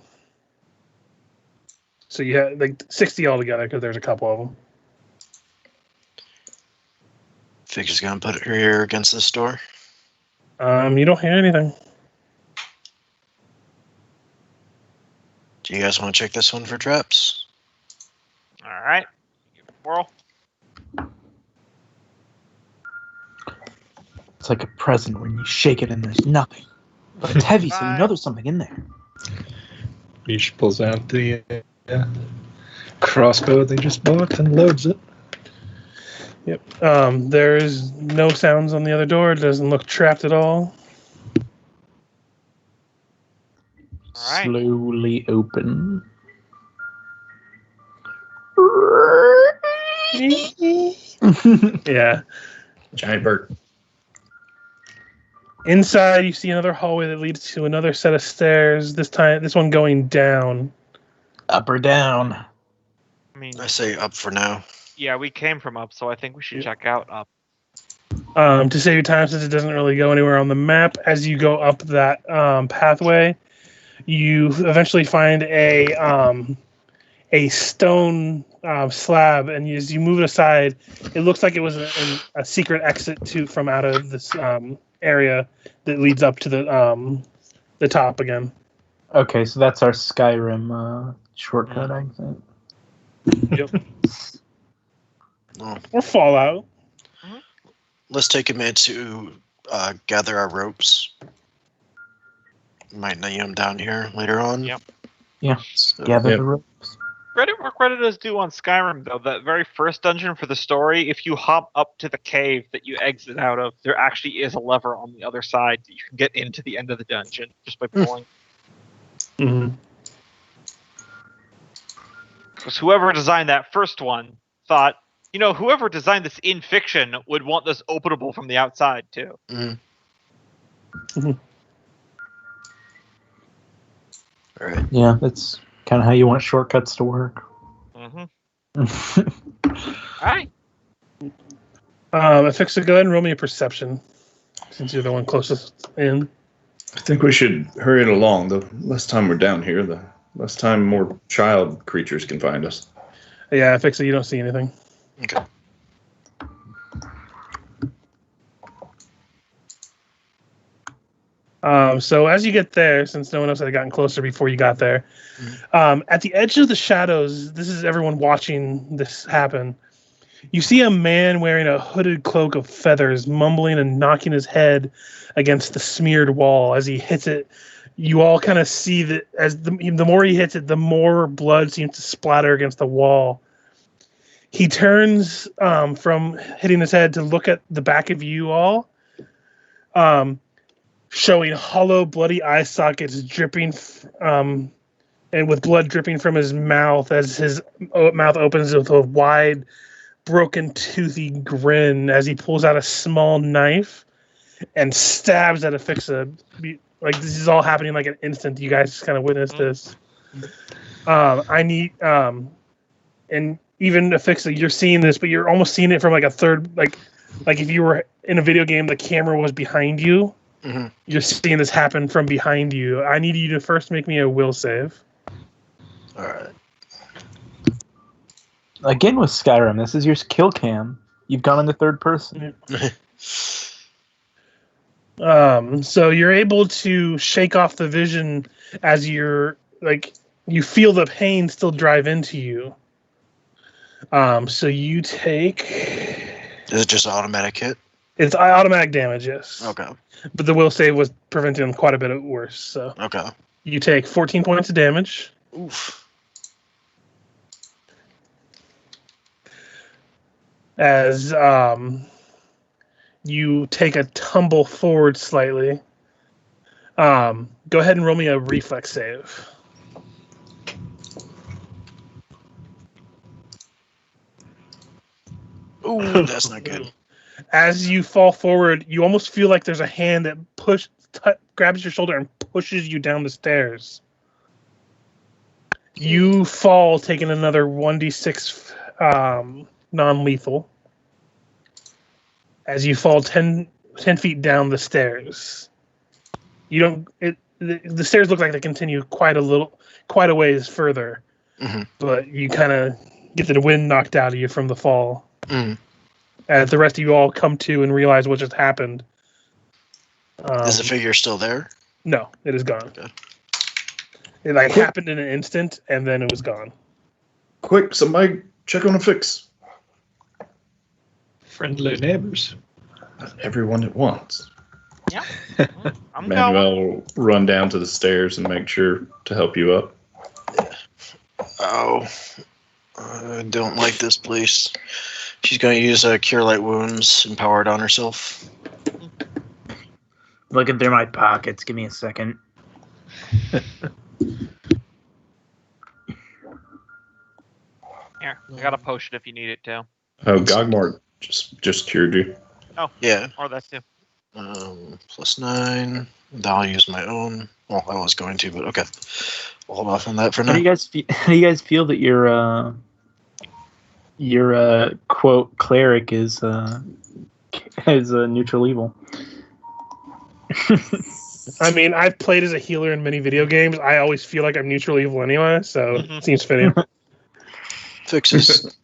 So you have like 60 altogether because there's a couple of them. Ephixa gonna put her ear against this door. You don't hear anything. Do you guys want to check this one for traps? All right. Give it a whirl. It's like a present when you shake it and there's nothing. But it's heavy, so you know there's something in there. Ris'sh pulls out the crossbow they just bought and loads it. Yep. There's no sounds on the other door. It doesn't look trapped at all. All right. Slowly open. Yeah. Giant bird. Inside, you see another hallway that leads to another set of stairs. This one going down. Up or down? I mean, I say up for now. yeah, we came from up, so I think we should check out up. To save you time, since it doesn't really go anywhere on the map, as you go up that pathway, you eventually find a stone slab, and as you move it aside, it looks like it was a secret exit from out of this area that leads up to the top again. Okay, so that's our Skyrim shortcut exit. Yep. Oh. Or Fallout. Let's take a minute to gather our ropes. Might need them down here later on. Yep. Yeah, So, gather the ropes. Credit where credit is due on Skyrim, though. That very first dungeon for the story, if you hop up to the cave that you exit out of, there actually is a lever on the other side that you can get into the end of the dungeon just by pulling. Mm-hmm. Because whoever designed that first one thought, whoever designed this in fiction would want this openable from the outside, too. Mm. Mm-hmm. All right. Yeah, that's kind of how you want shortcuts to work. Mm-hmm. All right. Ephixa, go ahead and roll me a perception, since you're the one closest in. I think we should hurry it along. The less time we're down here, the less time more child creatures can find us. Yeah, Ephixa, you don't see anything. Okay. So as you get there, since no one else had gotten closer before you got there, at the edge of the shadows, this is everyone watching this happen. You see a man wearing a hooded cloak of feathers, mumbling and knocking his head against the smeared wall. As he hits it, you all kind of see that as the more he hits it, the more blood seems to splatter against the wall. He turns from hitting his head to look at the back of you all, showing hollow, bloody eye sockets dripping and with blood dripping from his mouth as his mouth opens with a wide, broken, toothy grin as he pulls out a small knife and stabs at Ephixa. Like, this is all happening like an instant. You guys just kind of witnessed this. I need, and even Ephixa, you're seeing this, but you're almost seeing it from like a third, like if you were in a video game, the camera was behind you. Mm-hmm. You're seeing this happen from behind you. I need you to first make me a will save. All right. Again with Skyrim, this is your kill cam. You've gone into third person. So you're able to shake off the vision as you're like you feel the pain still drive into you. So you take. Is it just automatic hit? It's automatic damage, yes. Okay. But the will save was preventing quite a bit worse. So Okay. you take 14 points of damage. Oof. As you take a tumble forward slightly. Go ahead and roll me a reflex save. Ooh, that's not good. As you fall forward, you almost feel like there's a hand that grabs your shoulder and pushes you down the stairs. You fall, taking another 1d6 non-lethal. As you fall 10 feet down the stairs. You don't. The stairs look like they continue quite a ways further, but you kind of get the wind knocked out of you from the fall. As the rest of you all come to and realize what just happened. Is the figure still there? No, it is gone. Okay. It happened in an instant, and then it was gone. Quick, somebody check on a fix. Friendly neighbors. Not everyone at once. Yeah. I'm going. Manuel will run down to the stairs and make sure to help you up. Oh, I don't like this place. She's going to use Cure Light Wounds empowered on herself. Looking through my pockets. Give me a second. Here, I got a potion if you need it too. Oh, Gogmurt just cured you. Oh, Yeah. or that too. +9. I'll use my own. Well, I was going to, but okay. We'll hold off on that for now. How do you guys feel that your quote cleric is a neutral evil? I mean, I've played as a healer in many video games. I always feel like I'm neutral evil anyway, so it seems fitting. Fixes.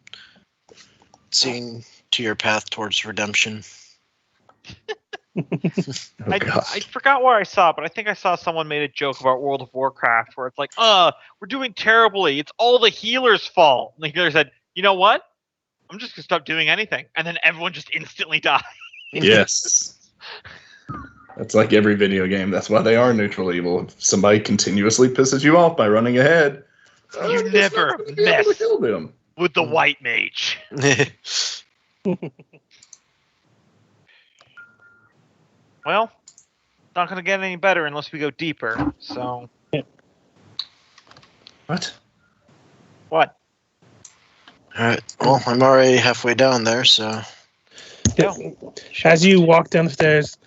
Seeing to your path towards redemption. I forgot where I saw it, but I think I saw someone made a joke about World of Warcraft where it's like, we're doing terribly. It's all the healer's fault. And the healer said, you know what? I'm just going to stop doing anything. And then everyone just instantly died. Yes. That's like every video game. That's why they are neutral evil. If somebody continuously pisses you off by running ahead, You never mess kill them. with the white mage. Well, it's not going to get any better unless we go deeper. So. What? What? Alright, well, I'm already halfway down there, so. As you walk down the stairs,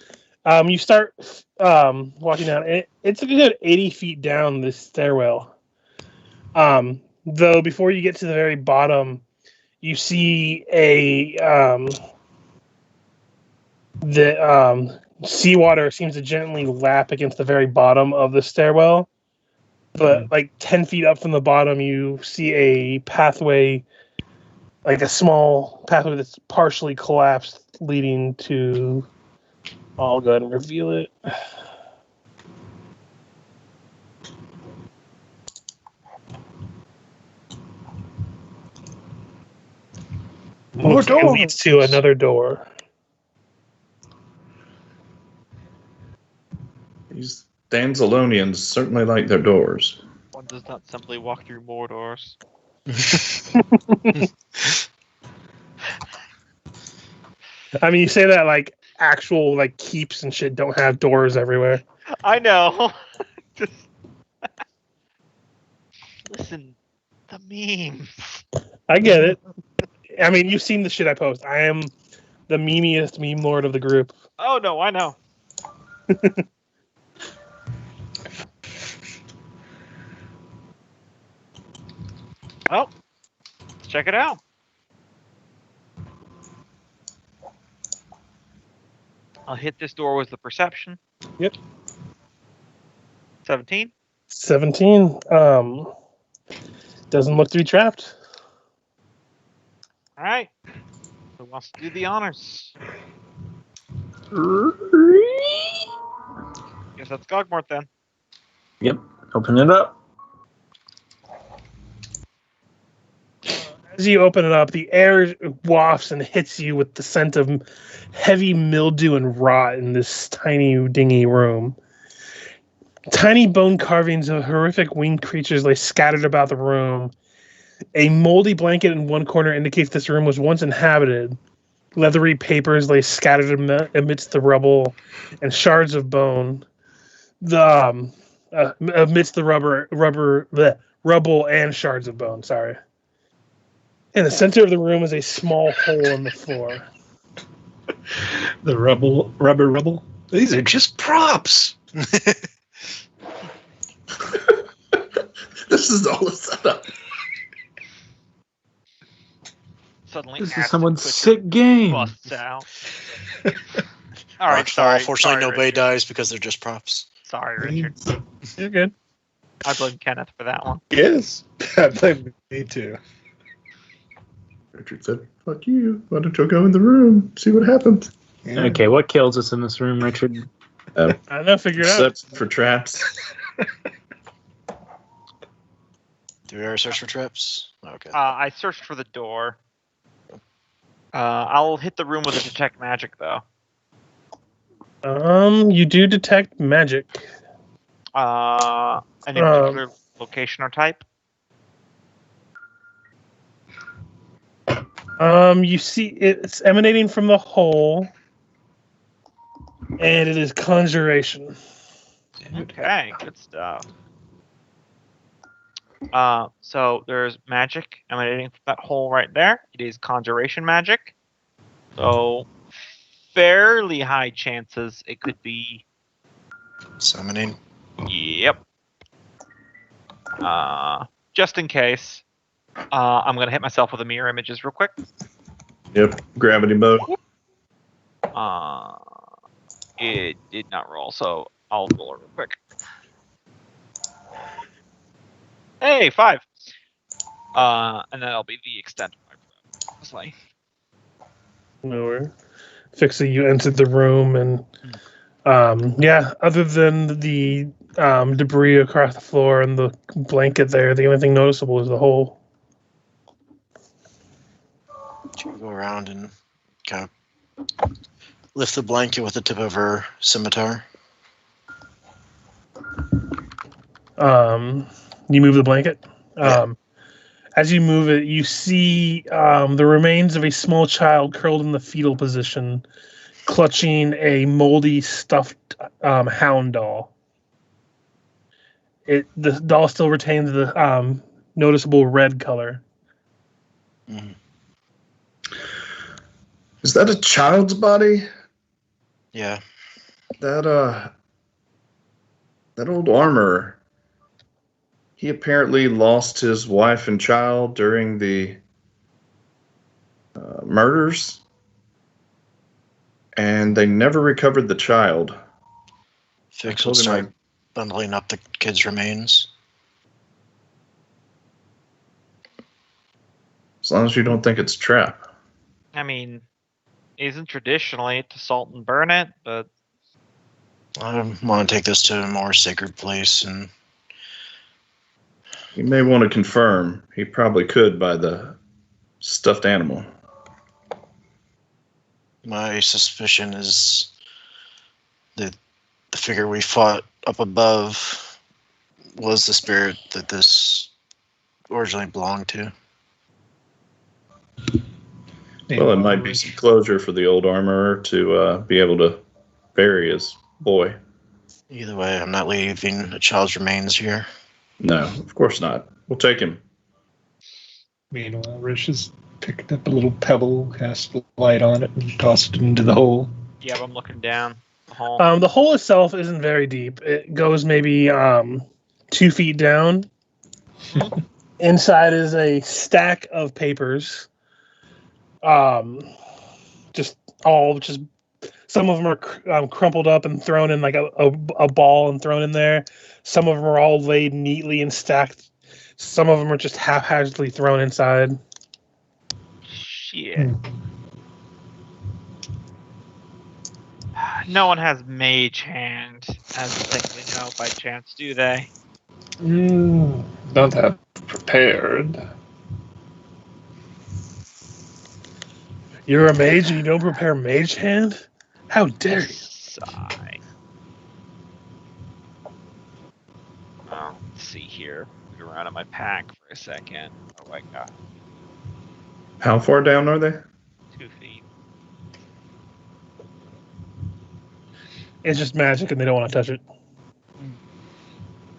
you start walking down. It's a good 80 feet down this stairwell. Though before you get to the very bottom, you see the seawater seems to gently lap against the very bottom of the stairwell. But like 10 feet up from the bottom, you see a pathway, like a small pathway that's partially collapsed, leading to. I'll go ahead and reveal it. More It leads to another door. These Danzalonians certainly like their doors. One does not simply walk through more doors. I mean, you say that like actual like keeps and shit don't have doors everywhere. I know. Listen, the memes. I get it. I mean, you've seen the shit I post. I am the memeiest meme lord of the group. Oh no, I know. Well, let's check it out. I'll hit this door with the perception. Yep. 17. 17. Doesn't look to be trapped. All right. Who wants to do the honors? Guess that's Gogmurt then. Yep. Open it up. As you open it up, the air wafts and hits you with the scent of heavy mildew and rot in this tiny, dingy room. Tiny bone carvings of horrific winged creatures lay scattered about the room. A moldy blanket in one corner indicates this room was once inhabited. Leathery papers lay scattered amidst the rubble and shards of bone. Amidst the rubble and shards of bone. Sorry. In the center of the room is a small hole in the floor. The rubble. These are just props. This is all a setup. Suddenly, This is acid someone's quicker sick game. busts out. All right, Rockfall, sorry. Fortunately, sorry, nobody Richard. dies because they're just props. Sorry, Richard. You're good. I blame Kenneth for that one. Yes, I blame me too. Richard said, "Fuck you. Why don't you go in the room, see what happens?" Yeah. Okay, what kills us in this room, Richard? I don't know, figure it out. Except for traps. Do we ever search for traps? Okay. I searched for the door. I'll hit the room with a detect magic, though. You do detect magic. Any particular location or type? You see it's emanating from the hole, and it is conjuration. Okay, good stuff. So there's magic emanating from that hole right there. It is conjuration magic. So fairly high chances it could be. Summoning. Yep. Just in case, I'm gonna hit myself with a mirror images real quick. Yep, gravity mode. It did not roll, so I'll roll it real quick. Hey, 5. And that'll be the extent of my play. Nowhere. Ephixa, you entered the room, and other than the debris across the floor and the blanket there, the only thing noticeable is the hole. She can go around and kind of lift the blanket with the tip of her scimitar. You move the blanket. Yeah. As you move it, you see the remains of a small child curled in the fetal position, clutching a moldy, stuffed hound doll. The doll still retains the noticeable red color. Mm-hmm. Is that a child's body? Yeah. That old armorer. He apparently lost his wife and child during the murders, and they never recovered the child. Fix will start bundling up the kid's remains. As long as you don't think it's a trap. I mean, isn't traditionally to salt and burn it, but I want to take this to a more sacred place, and You may want to confirm. He probably could by the stuffed animal. my suspicion is that the figure we fought up above was the spirit that this originally belonged to. Well, it might be some closure for the old armorer to be able to bury his boy. Either way, I'm not leaving a child's remains here. No, of course not. We'll take him. Meanwhile, Ris'sh has picked up a little pebble, cast a light on it, and tossed it into the hole. Yeah, I'm looking down the hole. The hole itself isn't very deep. It goes maybe 2 feet down. Inside is a stack of papers. Just some of them are crumpled up and thrown in like a ball and thrown in there. Some of them are all laid neatly and stacked. Some of them are just haphazardly thrown inside. Shit. No one has Mage Hand as a thing they know by chance, do they? Don't have prepared. You're a mage and you don't prepare Mage Hand? How dare you? Sigh. Oh, let's see here. Move around in my pack for a second. Oh my god. How far down are they? 2 feet. It's just magic and they don't want to touch it.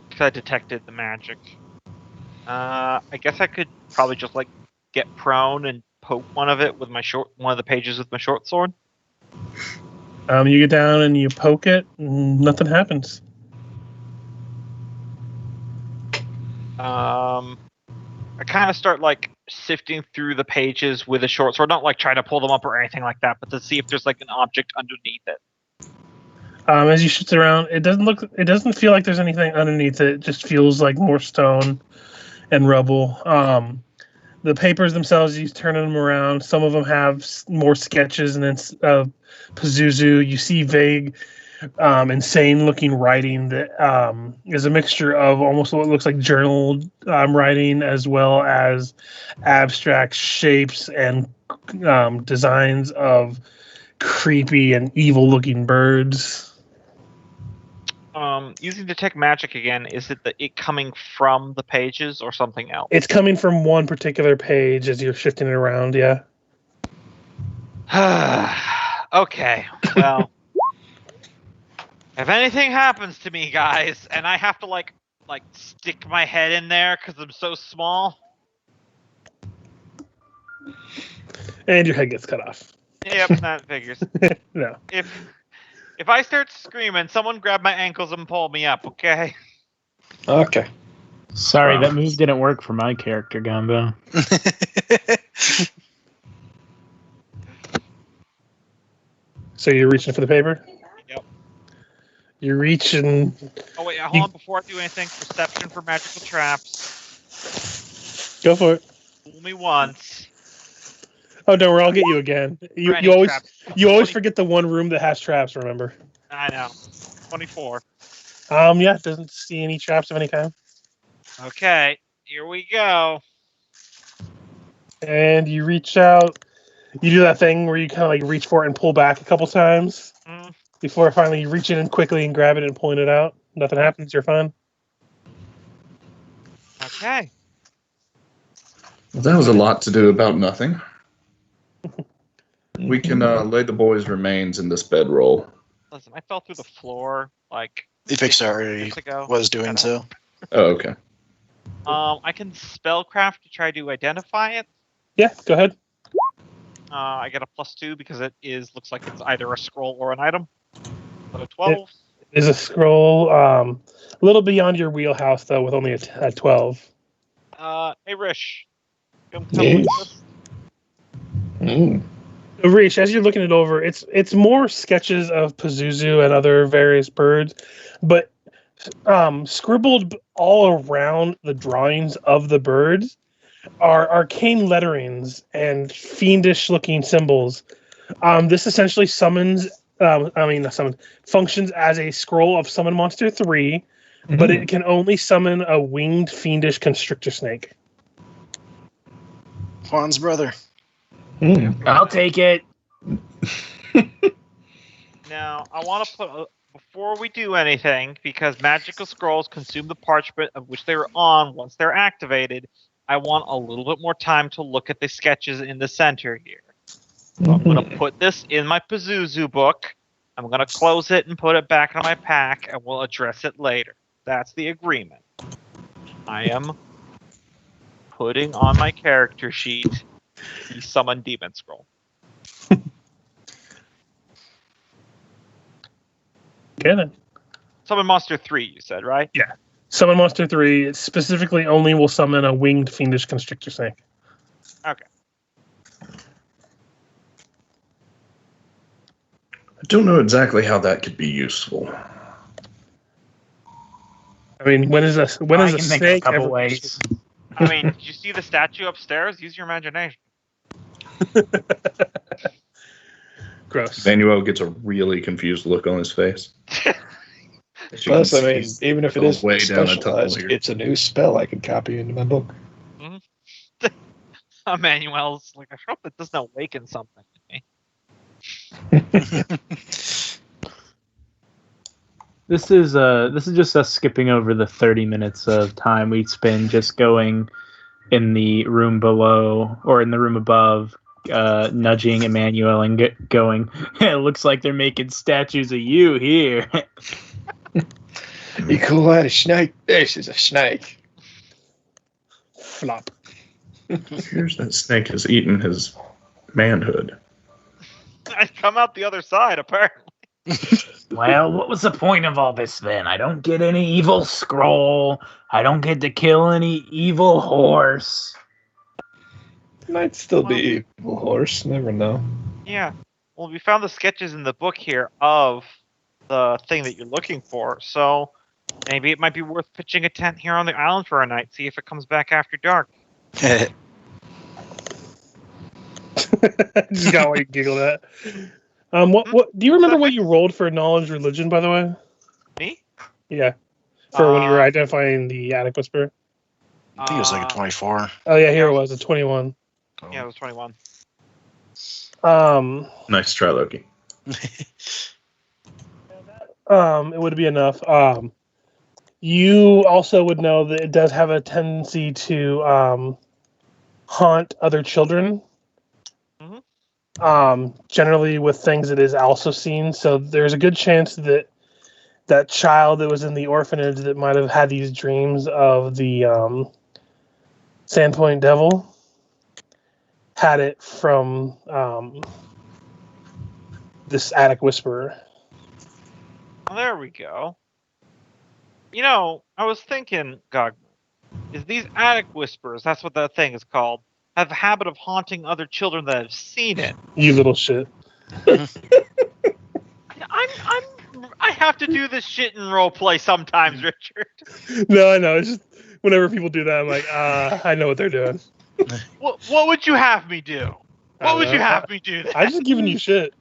Because I detected the magic. I guess I could probably just like get prone and poke one of the pages with my short sword. You get down and you poke it, and nothing happens. I kind of start like sifting through the pages with a short sword, not like trying to pull them up or anything like that, but to see if there's like an object underneath it. As you shift around, it doesn't feel like there's anything underneath it. It just feels like more stone and rubble. The papers themselves, you turn them around. Some of them have more sketches and then Pazuzu. You see vague, insane-looking writing that is a mixture of almost what looks like journal writing as well as abstract shapes and designs of creepy and evil-looking birds. Using detect magic again, is it coming from the pages or something else? It's coming from one particular page as you're shifting it around, yeah. Okay, well, if anything happens to me, guys, and I have to like stick my head in there because I'm so small. And your head gets cut off. Yep, that figures. No. If I start screaming, someone grab my ankles and pull me up, okay? Okay. Sorry, that move didn't work for my character, Gombo. So you're reaching for the paper? Yep. You're reaching... Oh, wait, hold on. Before I do anything, perception for magical traps. Go for it. Fool me once. Oh, don't worry, I'll get you again. You always forget the one room that has traps, remember? I know. 24. Yeah, doesn't see any traps of any kind. Okay, here we go. And you reach out. You do that thing where you kind of like reach for it and pull back a couple times before finally you reach in and quickly and grab it and pulling it out. Nothing happens. You're fine. Okay. Well, that was a lot to do about nothing. We can lay the boy's remains in this bedroll. Listen, I fell through the floor like Ephixa already was doing so. Oh, okay. I can spellcraft to try to identify it. Yeah, go ahead. I get a +2 because looks like it's either a scroll or an item. So 12. It is a scroll. A little beyond your wheelhouse though, with only a 12. Hey Ris'sh. Come with us. Ris'sh, as you're looking it over, it's more sketches of Pazuzu and other various birds, but scribbled all around the drawings of the birds are arcane letterings and fiendish-looking symbols. This essentially functions as a scroll of Summon Monster 3, but it can only summon a winged fiendish constrictor snake. Juan's brother. I'll take it. Now, I want to put, before we do anything, because magical scrolls consume the parchment of which they're on once they're activated, I want a little bit more time to look at the sketches in the center here. So I'm going to put this in my Pazuzu book. I'm going to close it and put it back in my pack, and we'll address it later. That's the agreement. I am putting on my character sheet the Summon Demon Scroll. Okay then. Summon Monster 3, you said, right? Yeah. Summon Monster 3. It specifically only will summon a winged fiendish constrictor snake. Okay. I don't know exactly how that could be useful. I mean, when is a I can think of a snake couple ever ways. I mean, did you see the statue upstairs? Use your imagination. Gross. Emanuele gets a really confused look on his face. As you Plus, can I mean, see, even if it he's is way down a tunnel specialized, here. it's a new spell I can copy into my book. Emanuele's like, I hope it doesn't awaken something in me. This is just us skipping over the 30 minutes of time we spend just going in the room below or in the room above, nudging Emanuele and going, it looks like they're making statues of you here. You call that a snake? This is a snake. Flop. Here's that snake has eaten his manhood. I come out the other side, apparently. Well, what was the point of all this then? I don't get any evil scroll. I don't get to kill any evil horse. Might still be evil horse. Never know. Yeah. Well, we found the sketches in the book here of the thing that you're looking for, so maybe it might be worth pitching a tent here on the island for a night, see if it comes back after dark. Just got what you giggled at. What do you remember what you rolled for knowledge religion, by the way? Me? Yeah. For when you were identifying the Attic Whisperer? I think it was like a 24. Oh yeah, here it was, a 21. Yeah, it was 21. Nice try, Loki. It would be enough. You also would know that it does have a tendency to haunt other children. Generally with things it is also seen. So there's a good chance that that child that was in the orphanage that might have had these dreams of the Sandpoint Devil had it from this Attic Whisperer. Well, there we go. You know, I was thinking, Gogmurt, is these Attic Whisperers, that's what that thing is called, have a habit of haunting other children that have seen it. You little shit. I have to do this shit in roleplay sometimes, Richard. No, I know. It's just whenever people do that, I'm like, I know what they're doing. What would you have me do? What would you have me do? I'm just giving you shit.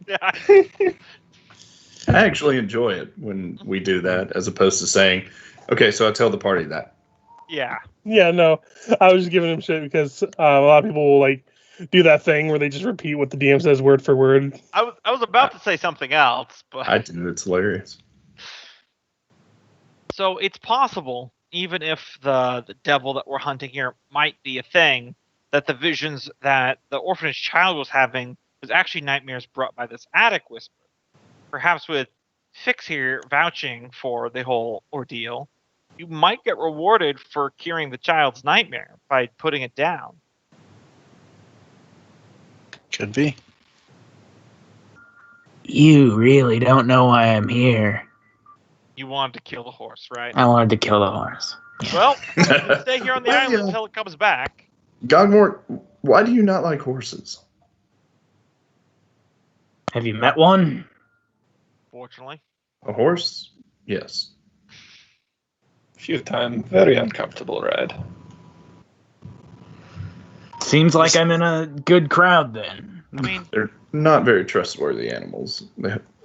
I actually enjoy it when we do that, as opposed to saying, okay, so I tell the party that. Yeah. Yeah, no. I was just giving him shit because a lot of people will like do that thing where they just repeat what the DM says word for word. I was about to say something else, but I do. It's hilarious. So it's possible, even if the devil that we're hunting here might be a thing, that the visions that the orphanage child was having was actually nightmares brought by this Attic Whisperer. Perhaps with Fix here vouching for the whole ordeal, you might get rewarded for curing the child's nightmare by putting it down. Could be. You really don't know why I'm here. You wanted to kill the horse, right? I wanted to kill the horse. Well, you can stay here on the island until it comes back. Gogmurt, why do you not like horses? Have you met one? Fortunately. A horse? Yes. Few times, very uncomfortable ride. Seems like I'm in a good crowd then. I mean, They're not very trustworthy animals.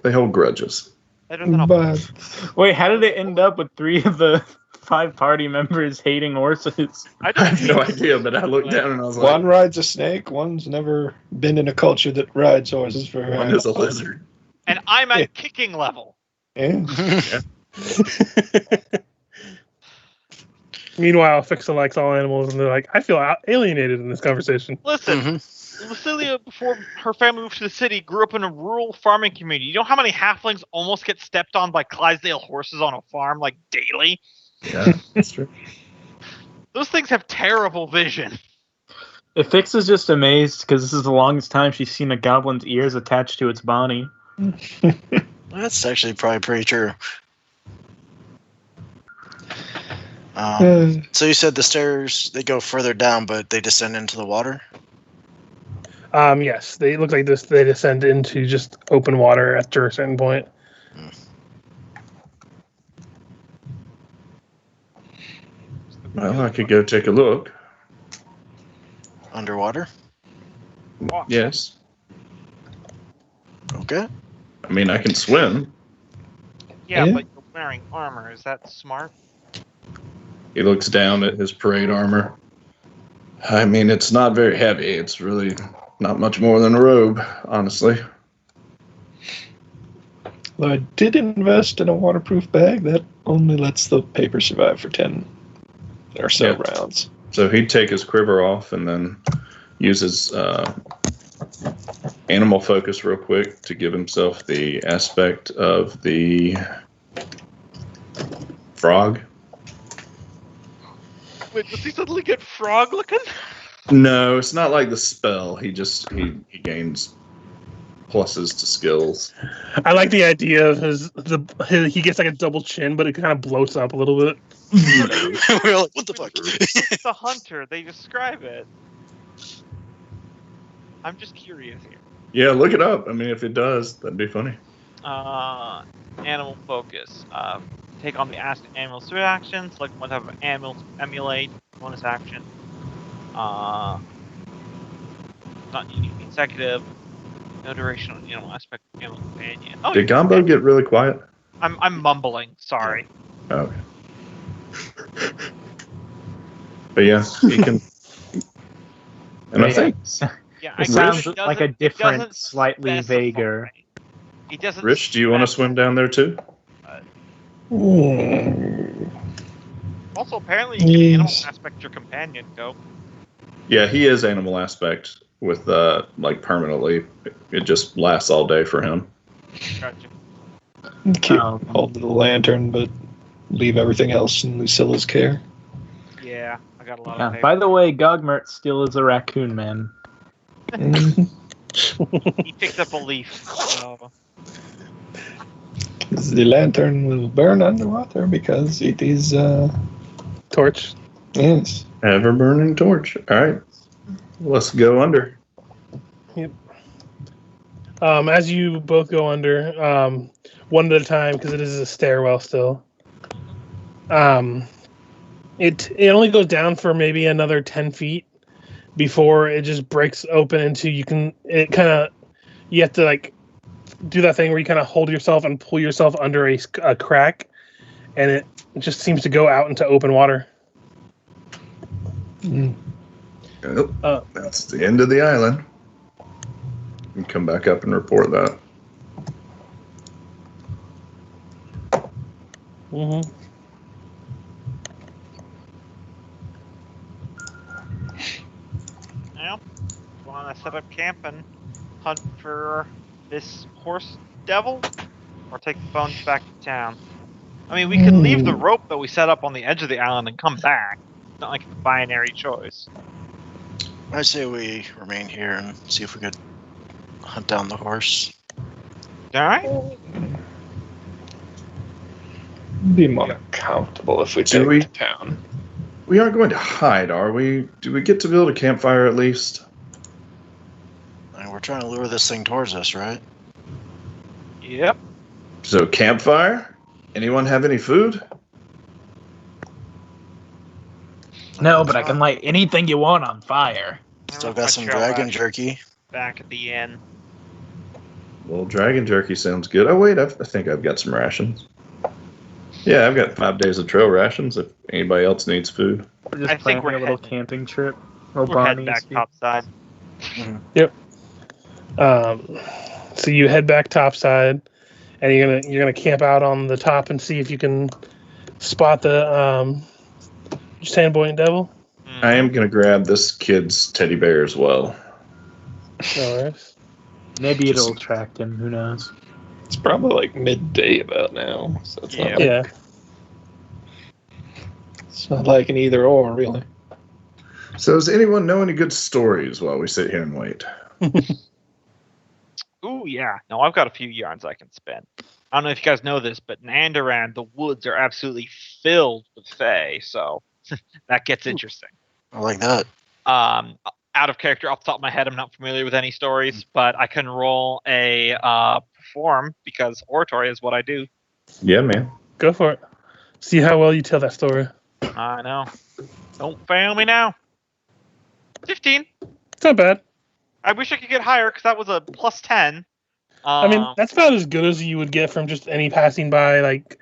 They hold grudges. better than a But Wait, how did it end up with 3 of the 5 party members hating horses? I I have no don't idea, but I looked down and I was like, one rides a snake, one's never been in a culture that rides horses for one is a lizard. and I'm at kicking level. Yeah. Meanwhile, Fixa likes all animals, and they're like, I feel alienated in this conversation. Listen, Lucilla, before her family moved to the city, grew up in a rural farming community. You know how many halflings almost get stepped on by Clydesdale horses on a farm, like, daily? Yeah, that's true. Those things have terrible vision. Ephixa just amazed because this is the longest time she's seen a goblin's ears attached to its body. That's actually probably pretty true. So you said the stairs, they go further down, but they descend into the water? Yes, they look like this. They descend into just open water after a certain point. Well, I could go take a look. Underwater? Yes. Okay. I mean, I can swim. Yeah, but you're wearing armor. Is that smart? He looks down at his parade armor. I mean, it's not very heavy. It's really not much more than a robe, honestly. Though I did invest in a waterproof bag that only lets the paper survive for 10 or so rounds. So he'd take his quiver off and then use his animal focus real quick to give himself the aspect of the frog. Wait, does he suddenly get frog looking? No, it's not like the spell. He gains pluses to skills. I like the idea of he gets like a double chin, but it kind of bloats up a little bit. We're like, what the fuck? It's a hunter. They describe it. I'm just curious here. Yeah, look it up. I mean, if it does, that'd be funny. Animal focus. Take on the animal suit action. Select one type of animal to emulate. Bonus action. Not unique consecutive. No duration on animal aspect of animal companion. Oh, Did Gombo get really quiet? I'm mumbling. Sorry. Oh, okay. But yeah, he can. And I think Yeah, It sounds like a different, slightly vaguer. He doesn't. Ris'sh, do you want to swim down there too? Also, apparently, you can animal aspect your companion. Go. Yeah, he is animal aspect with like permanently. It just lasts all day for him. Gotcha. Keep hold of the lantern, but leave everything else in Lucilla's care. Yeah, I got a lot of paper. By the way, Gogmurt still is a raccoon man. He picked up a leaf. So. The lantern will burn underwater because it is Torch. Yes. Ever burning torch. All right, let's go under. Yep. As you both go under, one at a time, because it is a stairwell still. It only goes down for maybe another 10 feet before it just breaks open into you have to like do that thing where you kind of hold yourself and pull yourself under a crack, and it just seems to go out into open water. Yep. That's the end of the island. You can come back up and report that. Mm-hmm. Well, want to set up camp and hunt for this horse devil, or take the bones back to town? I mean, we could leave the rope that we set up on the edge of the island and come back. It's not like a binary choice. I say we remain here and see if we could hunt down the horse. Alright? It'd be more comfortable if we take it to town. We aren't going to hide, are we? Do we get to build a campfire at least? I mean, we're trying to lure this thing towards us, right? Yep. So, campfire? Anyone have any food? No, but I can light anything you want on fire. Still got some dragon jerky. Back at the inn. Well, dragon jerky sounds good. Oh, wait, I think I've got some rations. Yeah, I've got 5 days of trail rations if anybody else needs food. We're just planning a little camping trip. We're heading back topside. Mm-hmm. Yep. So you head back topside, and you're gonna camp out on the top and see if you can spot the Sandboy Devil. I am going to grab this kid's teddy bear as well. No worries. Maybe it'll attract him. Who knows? It's probably like midday about now. So it's not like, Yeah. It's not like an either or, really. So does anyone know any good stories while we sit here and wait? Ooh, yeah. No, I've got a few yarns I can spin. I don't know if you guys know this, but in Andoran, the woods are absolutely filled with fae, so that gets interesting. I like that. Out of character, off the top of my head, I'm not familiar with any stories, but I can roll a perform because oratory is what I do. Yeah, man. Go for it. See how well you tell that story. I know. Don't fail me now. 15. It's not bad. I wish I could get higher because that was a plus 10. I mean, that's about as good as you would get from just any passing by, like,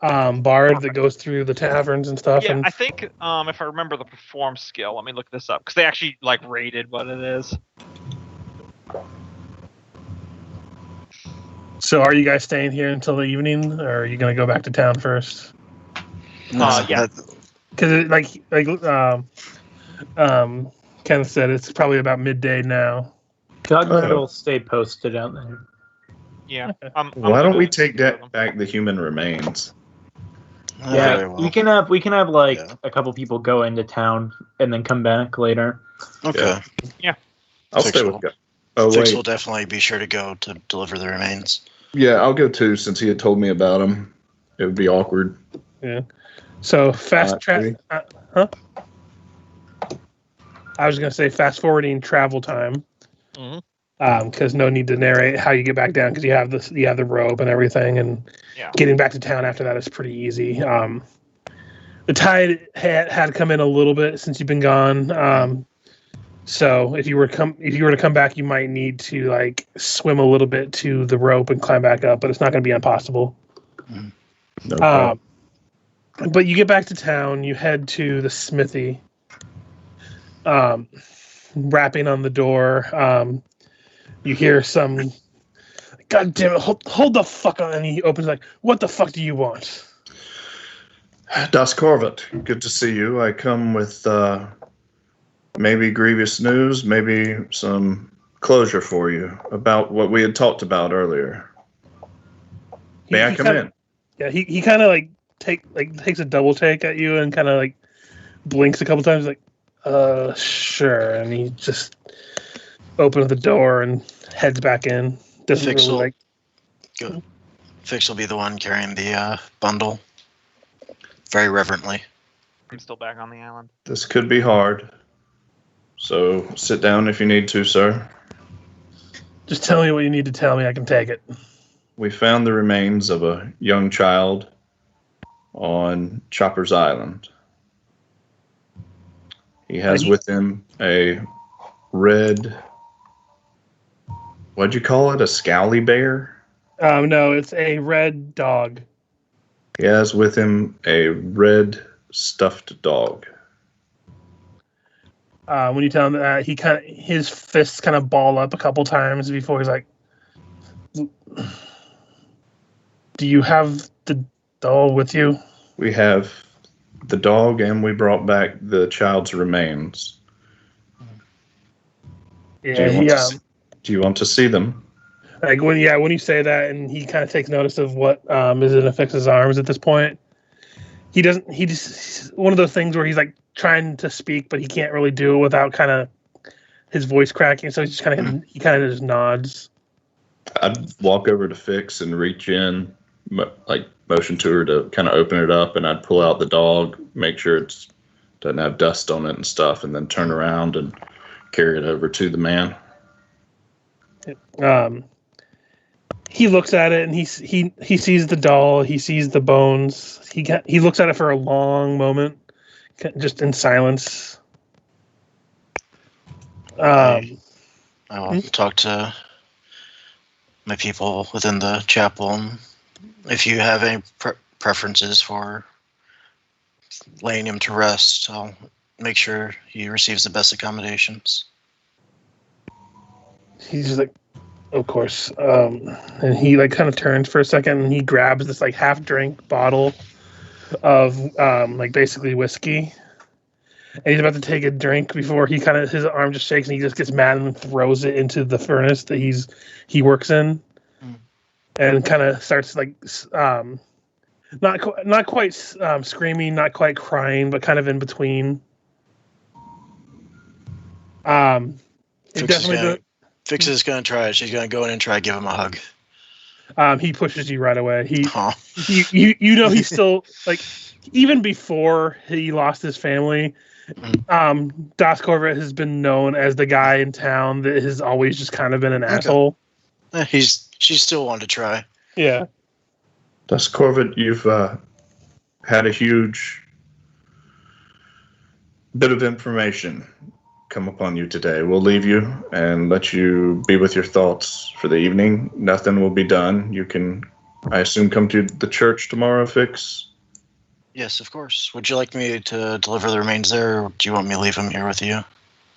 bard that goes through the taverns and stuff. Yeah, and I think if I remember the perform skill, let me look this up because they actually like rated what it is. So, are you guys staying here until the evening, or are you gonna go back to town first? Yeah. Because, Kenneth said, it's probably about midday now. Gogmurt will stay posted out there. Yeah. Why don't we take back the human remains? Yeah, Very well. we can have like a couple people go into town and then come back later. Okay. Yeah. I'll Fix stay will. with Go. Oh, Fix wait. will definitely be sure to go to deliver the remains. Yeah, I'll go too, since he had told me about him. It would be awkward. Yeah. So, fast travel. Huh? I was going to say fast forwarding travel time. Because no need to narrate how you get back down because you have the rope and everything, and getting back to town after that is pretty easy. The tide had come in a little bit since you've been gone. So if you were to come back, you might need to like swim a little bit to the rope and climb back up, but it's not going to be impossible. No problem. But you get back to town, you head to the smithy. Rapping on the door. You hear some, God damn it, hold the fuck on. And he opens like, what the fuck do you want? Das Corvet, good to see you. I come with maybe grievous news, maybe some closure for you about what we had talked about earlier. May I come in? Yeah, he kind of like takes a double take at you and kind of like blinks a couple times like, sure. And he just opens the door and heads back in. Fix will be the one carrying the bundle. Very reverently. I'm still back on the island. This could be hard. So sit down if you need to, sir. Just tell me what you need to tell me. I can take it. We found the remains of a young child on Chopper's Island. He has with him a red... What'd you call it? A scowly bear? No, it's a red dog. He has with him a red stuffed dog. When you tell him that, his fists kind of ball up a couple times before he's like, "Do you have the doll with you?" We have the dog, and we brought back the child's remains. Yeah, do you want to see them? Like when you say that, and he kind of takes notice of what is in Ephixia's arms at this point. He just one of those things where he's like trying to speak, but he can't really do it without kind of his voice cracking. So he kind of just nods. I'd walk over to Fix and reach in, like motion to her to kind of open it up, and I'd pull out the dog, make sure it doesn't have dust on it and stuff, and then turn around and carry it over to the man. He looks at it and he sees the doll. He sees the bones. He looks at it for a long moment, just in silence. I will talk to my people within the chapel, and if you have any preferences for laying him to rest, I'll make sure he receives the best accommodations. He's just like, of course. And he like kind of turns for a second and he grabs this like half drink bottle of like basically whiskey. And he's about to take a drink before his arm just shakes and he just gets mad and throws it into the furnace that he works in. And kind of starts like not quite screaming, not quite crying, but kind of in between. Fix is gonna try it. She's gonna go in and try to give him a hug. He pushes you right away. You know he's still like, even before he lost his family. Das Corvette has been known as the guy in town that has always just kind of been an asshole. She's still wanted to try. Yeah. Das Corvette, you've had a huge bit of information come upon you today. We'll leave you and let you be with your thoughts for the evening. Nothing will be done. You can, I assume, come to the church tomorrow, Fix? Yes, of course. Would you like me to deliver the remains there, or do you want me to leave him here with you?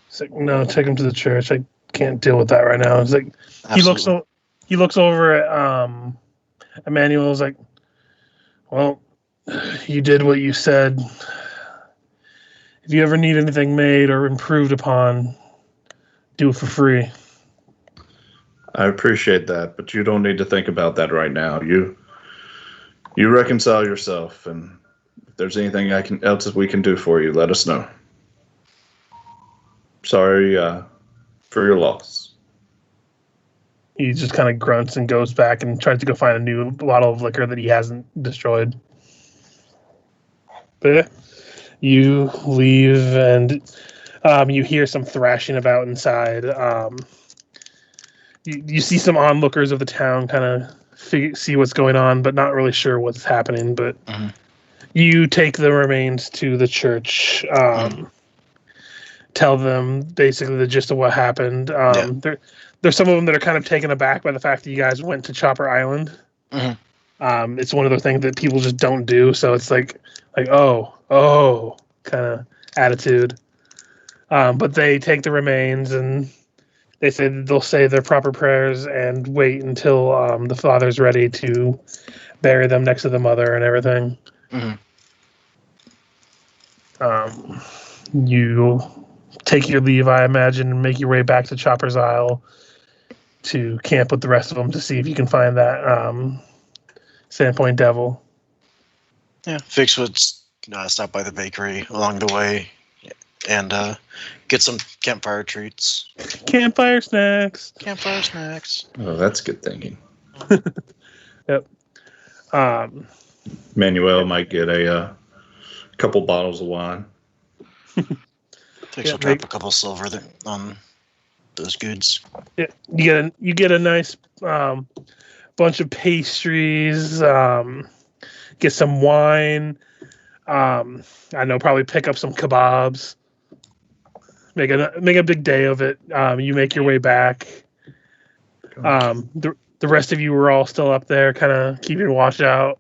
It's like, no, take him to the church. I can't deal with that right now. It's like, he looks over at Emanuele's like, well, you did what you said. If you ever need anything made or improved upon, do it for free. I appreciate that, but you don't need to think about that right now. You reconcile yourself, and if there's anything else we can do for you, let us know. Sorry for your loss. He just kind of grunts and goes back and tries to go find a new bottle of liquor that he hasn't destroyed. But yeah, you leave, and you hear some thrashing about inside. You see some onlookers of the town kind of see what's going on, but not really sure what's happening. But you take the remains to the church. Tell them basically the gist of what happened. There's some of them that are kind of taken aback by the fact that you guys went to Chopper Island. It's one of those things that people just don't do, so it's like oh kind of attitude. But they take the remains and they say that they'll say their proper prayers and wait until the father's ready to bury them next to the mother and everything. You take your leave, I imagine, and make your way back to Chopper's Isle to camp with the rest of them to see if you can find that Sandpoint Devil. Yeah, Fix would stop by the bakery along the way and get some campfire treats. Campfire snacks. Campfire snacks. Oh, that's good thinking. Yep. Manuel might get a couple bottles of wine. Fix will drop a couple silver on those goods. Yeah, you get a nice bunch of pastries. Get some wine. I know, probably pick up some kebabs. Make a big day of it. You make your way back. The rest of you were all still up there, kind of keeping watch out.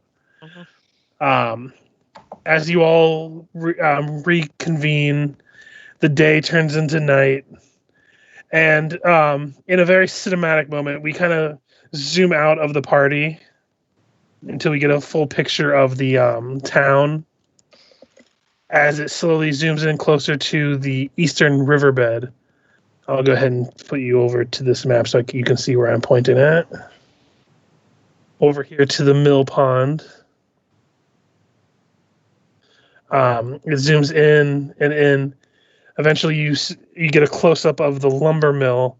As you all reconvene, the day turns into night. And in a very cinematic moment, we kind of zoom out of the party until we get a full picture of the town as it slowly zooms in closer to the eastern riverbed. I'll go ahead and put you over to this map so you can see where I'm pointing at. Over here to the mill pond. It zooms in and in. Eventually, you get a close-up of the lumber mill.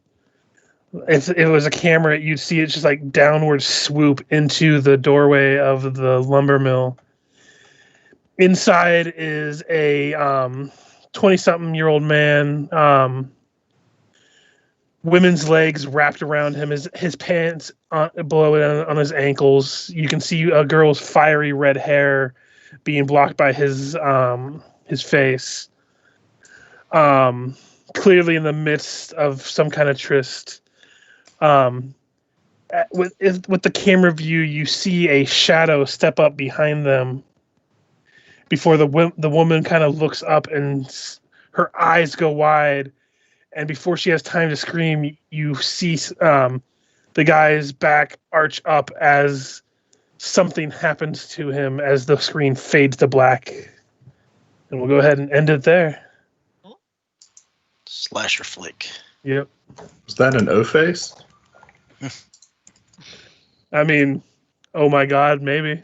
If it was a camera, you'd see it just like downward swoop into the doorway of the lumber mill. Inside is a 20-something-year-old man. Women's legs wrapped around him. His pants below it on his ankles. You can see a girl's fiery red hair being blocked by his face. Clearly in the midst of some kind of tryst. With the camera view, you see a shadow step up behind them before the woman kind of looks up and her eyes go wide, and before she has time to scream, you see the guy's back arch up as something happens to him as the screen fades to black. And we'll go ahead and end it there. Slasher flick. Yep. Was that an O-face? I mean, oh my god, maybe.